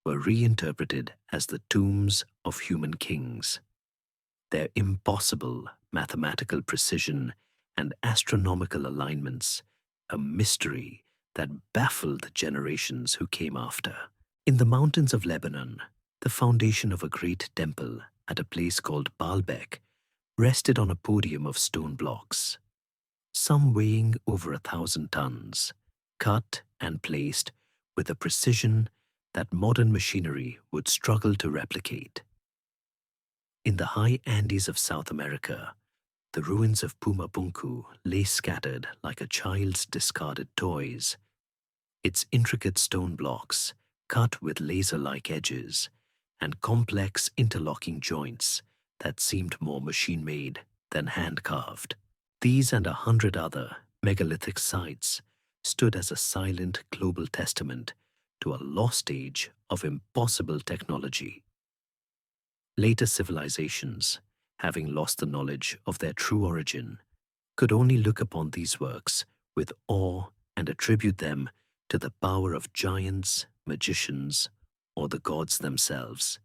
were reinterpreted as the tombs of human kings. Their impossible mathematical precision and astronomical alignments, a mystery that baffled generations who came after. In the mountains of Lebanon, the foundation of a great temple at a place called Baalbek rested on a podium of stone blocks, some weighing over 1,000 tons, cut and placed with a precision that modern machinery would struggle to replicate. In the high Andes of South America, the ruins of Pumapunku lay scattered like a child's discarded toys, its intricate stone blocks, cut with laser-like edges, and complex interlocking joints that seemed more machine-made than hand-carved. These and 100 other megalithic sites stood as a silent global testament to a lost age of impossible technology. Later civilizations, having lost the knowledge of their true origin, could only look upon these works with awe and attribute them to the power of giants, magicians, or the gods themselves,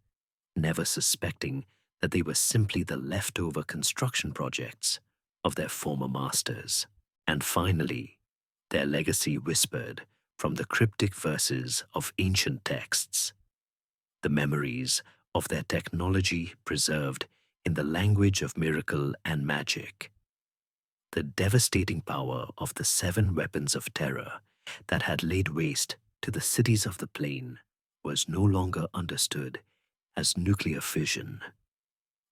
never suspecting that they were simply the leftover construction projects of their former masters. And finally, their legacy whispered from the cryptic verses of ancient texts, the memories of their technology preserved in the language of miracle and magic. The devastating power of the 7 weapons of terror that had laid waste to the cities of the plain was no longer understood as nuclear fission,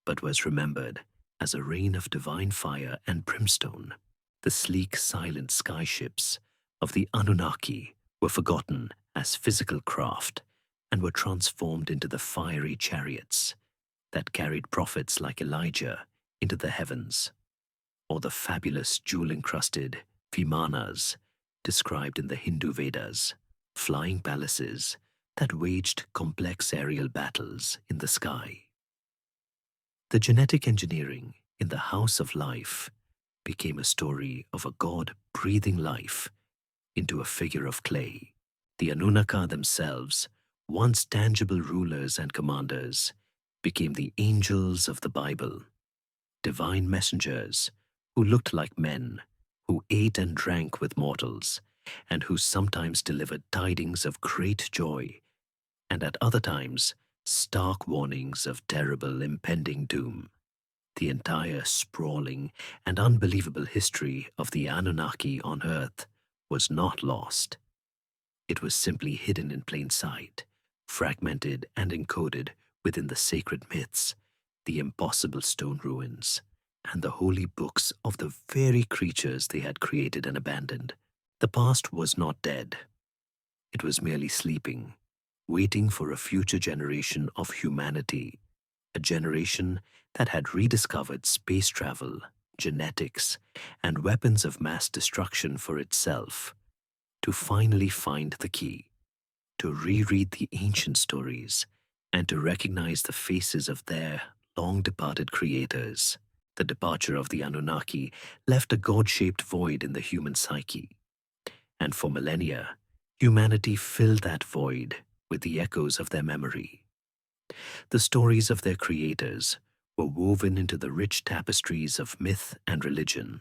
but was remembered as a rain of divine fire and brimstone. The sleek, silent skyships of the Anunnaki were forgotten as physical craft and were transformed into the fiery chariots that carried prophets like Elijah into the heavens, or the fabulous jewel-encrusted Vimanas described in the Hindu Vedas, flying palaces that waged complex aerial battles in the sky. The genetic engineering in the House of Life became a story of a god breathing life into a figure of clay. The Anunnaki themselves, once tangible rulers and commanders, became the angels of the Bible, divine messengers who looked like men, who ate and drank with mortals, and who sometimes delivered tidings of great joy, and at other times stark warnings of terrible impending doom. The entire sprawling and unbelievable history of the Anunnaki on Earth was not lost. It was simply hidden in plain sight, fragmented and encoded within the sacred myths, the impossible stone ruins, and the holy books of the very creatures they had created and abandoned. The past was not dead. It was merely sleeping, waiting for a future generation of humanity, a generation that had rediscovered space travel, genetics, and weapons of mass destruction for itself, to finally find the key, to reread the ancient stories, and to recognize the faces of their long-departed creators. The departure of the Anunnaki left a God-shaped void in the human psyche, and for millennia, humanity filled that void with the echoes of their memory. The stories of their creators were woven into the rich tapestries of myth and religion.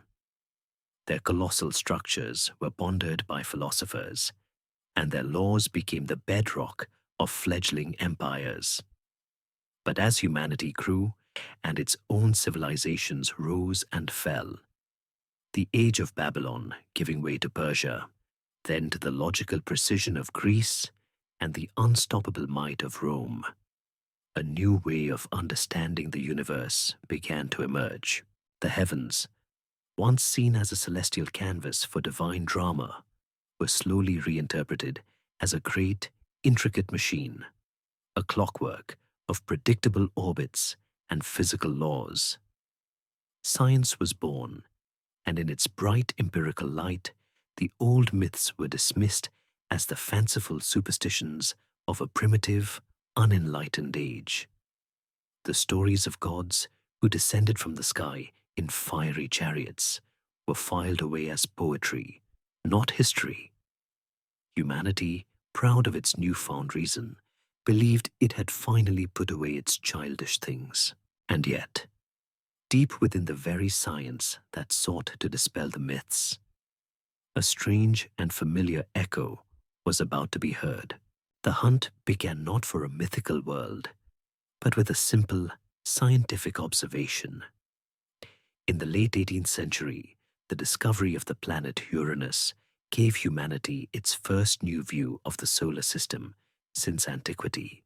Their colossal structures were pondered by philosophers, and their laws became the bedrock of fledgling empires. But as humanity grew and its own civilizations rose and fell, the age of Babylon giving way to Persia, then to the logical precision of Greece and the unstoppable might of Rome, A new way of understanding the universe began to emerge. The heavens, once seen as a celestial canvas for divine drama, were slowly reinterpreted as a great, intricate machine, a clockwork of predictable orbits and physical laws. Science was born, and in its bright empirical light, the old myths were dismissed as the fanciful superstitions of a primitive, unenlightened age. The stories of gods who descended from the sky in fiery chariots were filed away as poetry, not history. Humanity, proud of its newfound reason, believed it had finally put away its childish things. And yet, deep within the very science that sought to dispel the myths, a strange and familiar echo was about to be heard. The hunt began not for a mythical world, but with a simple, scientific observation. In the late 18th century, the discovery of the planet Uranus gave humanity its first new view of the solar system since antiquity.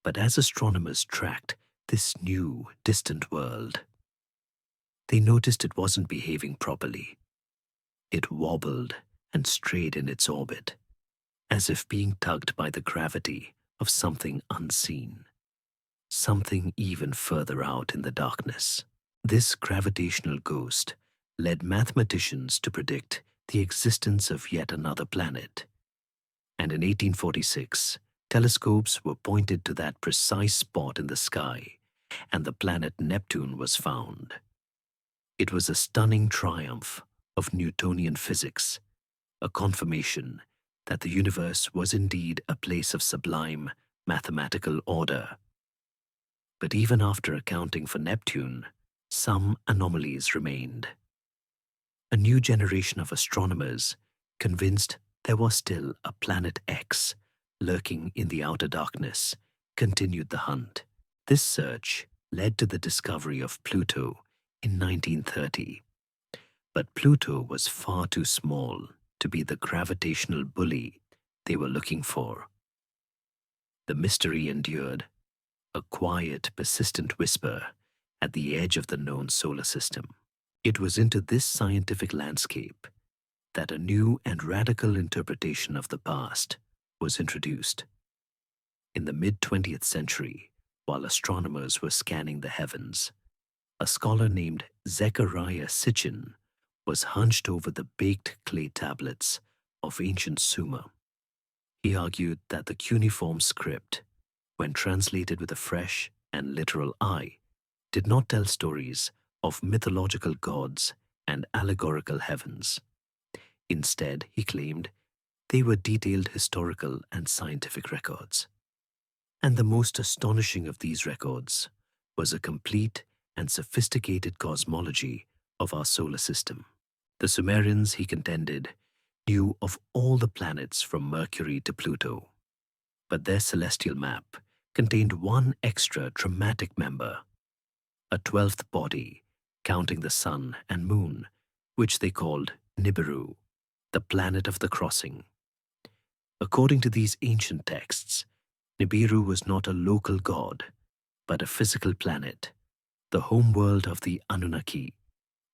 But as astronomers tracked this new, distant world, they noticed it wasn't behaving properly. It wobbled and strayed in its orbit, as if being tugged by the gravity of something unseen, something even further out in the darkness. This gravitational ghost led mathematicians to predict the existence of yet another planet. And in 1846, telescopes were pointed to that precise spot in the sky, and the planet Neptune was found. It was a stunning triumph of Newtonian physics, a confirmation that the universe was indeed a place of sublime mathematical order. But even after accounting for Neptune, some anomalies remained. A new generation of astronomers, convinced there was still a planet X lurking in the outer darkness, continued the hunt. This search led to the discovery of Pluto in 1930. But Pluto was far too small to be the gravitational bully they were looking for. The mystery endured, a quiet, persistent whisper at the edge of the known solar system. It was into this scientific landscape that a new and radical interpretation of the past was introduced. In the mid-20th century, while astronomers were scanning the heavens, a scholar named Zechariah Sitchin was hunched over the baked clay tablets of ancient Sumer. He argued that the cuneiform script, when translated with a fresh and literal eye, did not tell stories of mythological gods and allegorical heavens. Instead, he claimed, they were detailed historical and scientific records. And the most astonishing of these records was a complete and sophisticated cosmology of our solar system. The Sumerians, he contended, knew of all the planets from Mercury to Pluto, but their celestial map contained one extra dramatic member, a 12th body, counting the sun and moon, which they called Nibiru, the planet of the crossing. According to these ancient texts, Nibiru was not a local god, but a physical planet, the homeworld of the Anunnaki,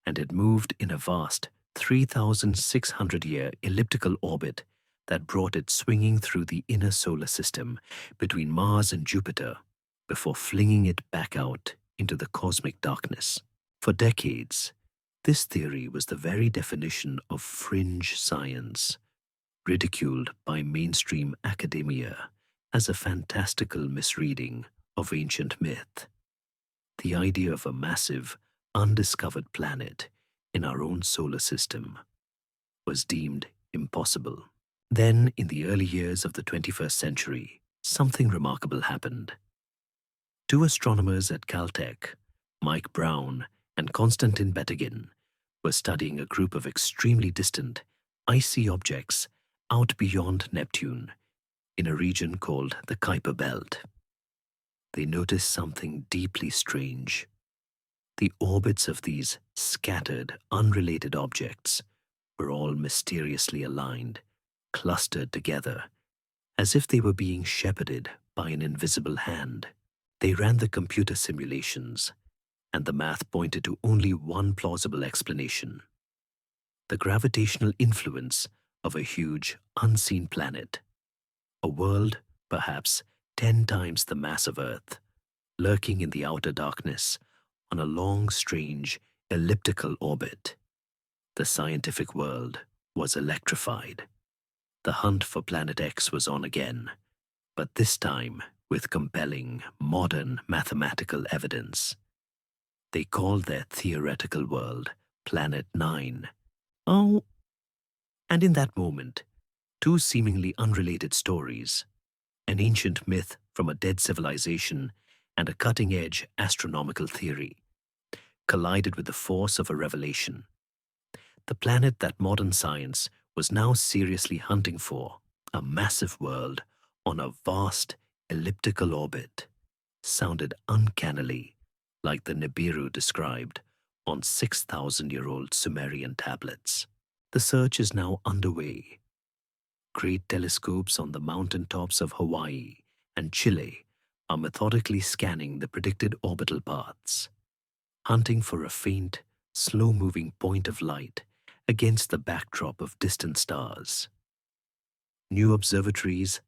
and it moved in a vast 3,600-year elliptical orbit that brought it swinging through the inner solar system between Mars and Jupiter before flinging it back out into the cosmic darkness. For decades, this theory was the very definition of fringe science, ridiculed by mainstream academia as a fantastical misreading of ancient myth. The idea of a massive, undiscovered planet in our own solar system was deemed impossible. Then, in the early years of the 21st century, something remarkable happened. Two astronomers at Caltech, Mike Brown and Konstantin Batygin, were studying a group of extremely distant, icy objects out beyond Neptune in a region called the Kuiper Belt. They noticed something deeply strange. The orbits of these scattered, unrelated objects were all mysteriously aligned, clustered together, as if they were being shepherded by an invisible hand. They ran the computer simulations, and the math pointed to only one plausible explanation: the gravitational influence of a huge, unseen planet, a world perhaps 10 times the mass of Earth, lurking in the outer darkness on a long, strange, elliptical orbit. The scientific world was electrified. The hunt for Planet X was on again, but this time with compelling, modern mathematical evidence. They called their theoretical world Planet 9. Oh, and in that moment, two seemingly unrelated stories, an ancient myth from a dead civilization and a cutting-edge astronomical theory, collided with the force of a revelation. The planet that modern science was now seriously hunting for, a massive world on a vast elliptical orbit, sounded uncannily like the Nibiru described on 6,000-year-old Sumerian tablets. The search is now underway. Great telescopes on the mountain tops of Hawaii and Chile are methodically scanning the predicted orbital paths, hunting for a faint, slow-moving point of light against the backdrop of distant stars. New observatories,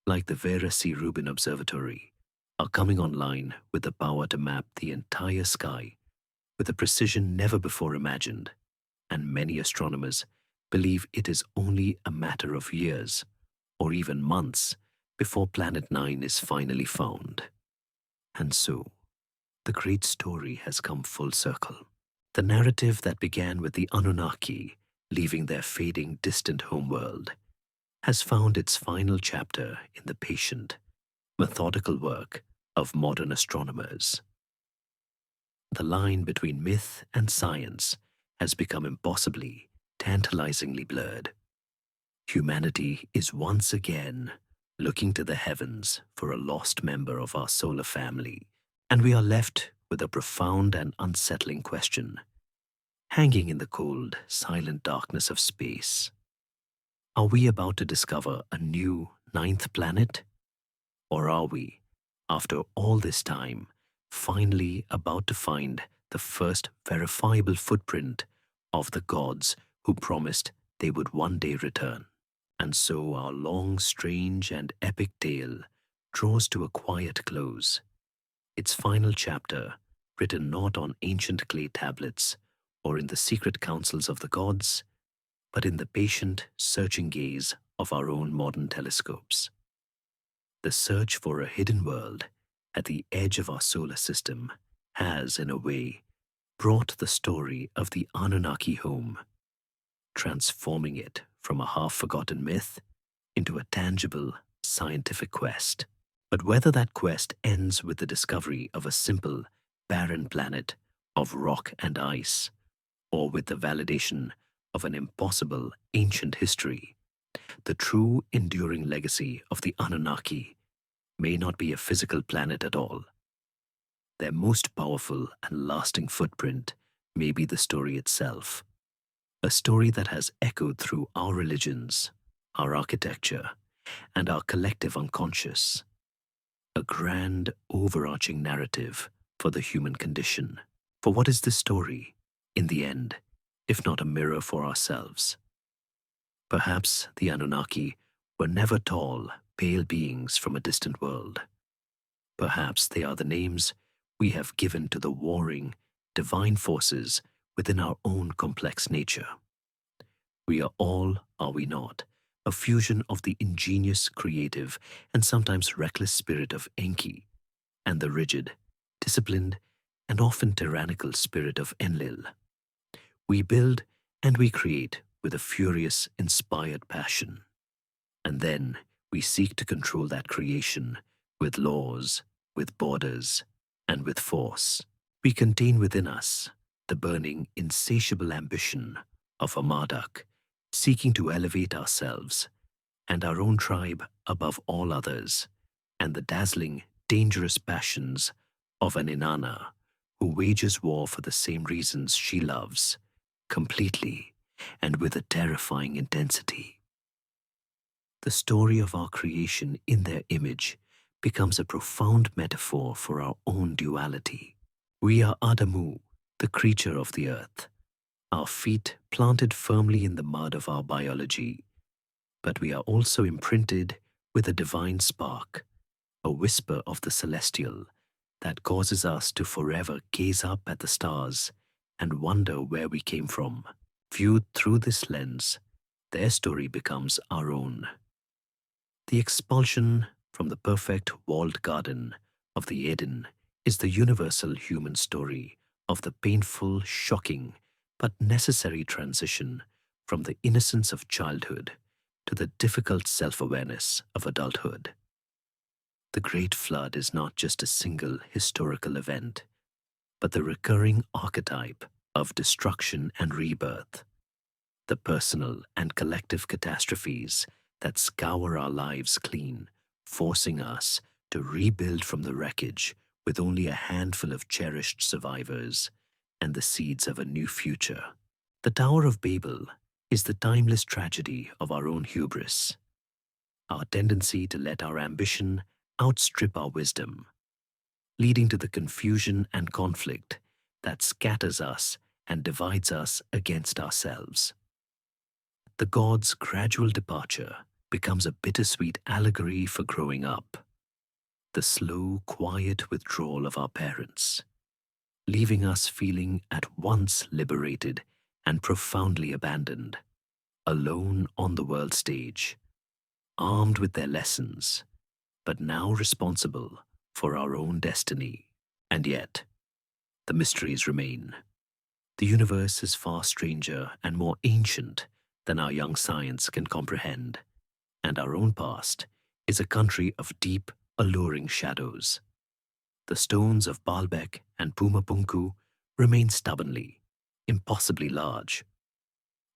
like the Vera C. Rubin Observatory, are coming online with the power to map the entire sky with a precision never before imagined, and many astronomers believe it is only a matter of years, or even months, before Planet 9 is finally found. And so, the great story has come full circle. The narrative that began with the Anunnaki leaving their fading, distant homeworld has found its final chapter in the patient, methodical work of modern astronomers. The line between myth and science has become impossibly, tantalizingly blurred. Humanity is once again looking to the heavens for a lost member of our solar family, and we are left with a profound and unsettling question, hanging in the cold, silent darkness of space. Are we about to discover a new ninth planet? Or are we, after all this time, finally about to find the first verifiable footprint of the gods who promised they would one day return? And so our long, strange, and epic tale draws to a quiet close. Its final chapter, written not on ancient clay tablets or in the secret councils of the gods, but in the patient, searching gaze of our own modern telescopes. The search for a hidden world at the edge of our solar system has, in a way, brought the story of the Anunnaki home, transforming it from a half-forgotten myth into a tangible, scientific quest. But whether that quest ends with the discovery of a simple, barren planet of rock and ice, or with the validation of an impossible, ancient history, the true, enduring legacy of the Anunnaki may not be a physical planet at all. Their most powerful and lasting footprint may be the story itself, a story that has echoed through our religions, our architecture, and our collective unconscious. A grand, overarching narrative for the human condition. For what is this story, in the end, if not a mirror for ourselves? Perhaps the Anunnaki were never tall, pale beings from a distant world. Perhaps they are the names we have given to the warring, divine forces within our own complex nature. We are all, are we not, a fusion of the ingenious, creative, and sometimes reckless spirit of Enki, and the rigid, disciplined, and often tyrannical spirit of Enlil. We build and we create with a furious, inspired passion. And then we seek to control that creation with laws, with borders, and with force. We contain within us the burning, insatiable ambition of a Marduk, seeking to elevate ourselves and our own tribe above all others, and the dazzling, dangerous passions of an Inanna who wages war for the same reasons she loves, completely and with a terrifying intensity. The story of our creation in their image becomes a profound metaphor for our own duality. We are Adamu, the creature of the earth, our feet planted firmly in the mud of our biology, but we are also imprinted with a divine spark, a whisper of the celestial that causes us to forever gaze up at the stars and wonder where we came from. Viewed through this lens, their story becomes our own. The expulsion from the perfect walled garden of the Eden is the universal human story of the painful, shocking, but necessary transition from the innocence of childhood to the difficult self-awareness of adulthood. The Great Flood is not just a single historical event, but the recurring archetype of destruction and rebirth, the personal and collective catastrophes that scour our lives clean, forcing us to rebuild from the wreckage with only a handful of cherished survivors and the seeds of a new future. The Tower of Babel is the timeless tragedy of our own hubris, our tendency to let our ambition outstrip our wisdom, leading to the confusion and conflict that scatters us and divides us against ourselves. The gods' gradual departure becomes a bittersweet allegory for growing up, the slow, quiet withdrawal of our parents, leaving us feeling at once liberated and profoundly abandoned, alone on the world stage, armed with their lessons, but now responsible for our own destiny. And yet, the mysteries remain. The universe is far stranger and more ancient than our young science can comprehend, and our own past is a country of deep, alluring shadows. The stones of Baalbek and Pumapunku remain stubbornly, impossibly large.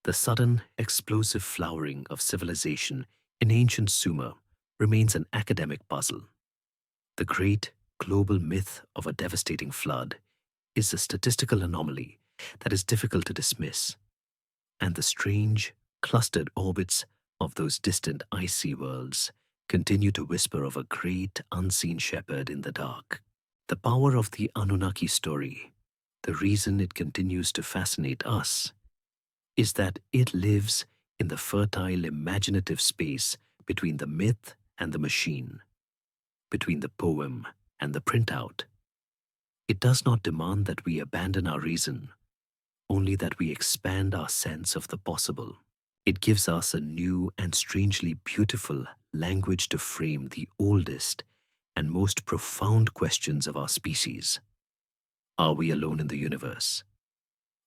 The sudden, explosive flowering of civilization in ancient Sumer remains an academic puzzle. The great, global myth of a devastating flood is a statistical anomaly that is difficult to dismiss, and the strange, clustered orbits of those distant icy worlds continue to whisper of a great, unseen shepherd in the dark. The power of the Anunnaki story, the reason it continues to fascinate us, is that it lives in the fertile, imaginative space between the myth and the machine, between the poem and the printout. It does not demand that we abandon our reason, only that we expand our sense of the possible. It gives us a new and strangely beautiful language to frame the oldest and most profound questions of our species. Are we alone in the universe?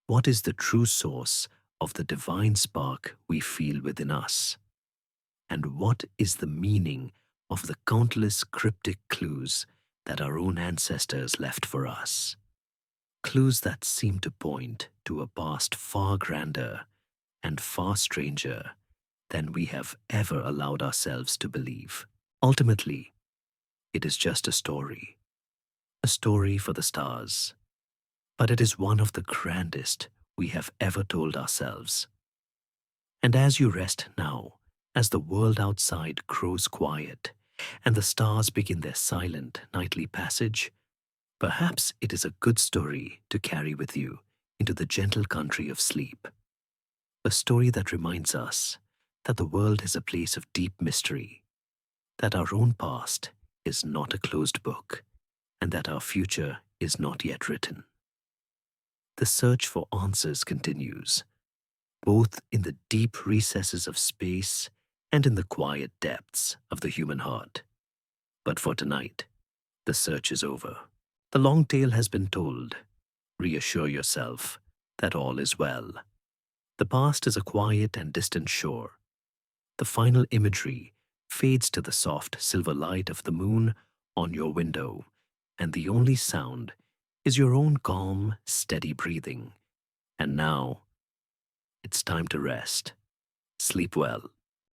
What is the true source of the divine spark we feel within us? And what is the meaning of the countless cryptic clues that our own ancestors left for us? Clues that seem to point to a past far grander and far stranger than we have ever allowed ourselves to believe. Ultimately, it is just a story for the stars, but it is one of the grandest we have ever told ourselves. And as you rest now, as the world outside grows quiet and the stars begin their silent nightly passage, perhaps it is a good story to carry with you into the gentle country of sleep. A story that reminds us that the world is a place of deep mystery, that our own past is not a closed book, and that our future is not yet written. The search for answers continues, both in the deep recesses of space and in the quiet depths of the human heart. But for tonight, the search is over. The long tale has been told. Reassure yourself that all is well. The past is a quiet and distant shore. The final imagery fades to the soft silver light of the moon on your window, and the only sound is your own calm, steady breathing. And now, it's time to rest. Sleep well.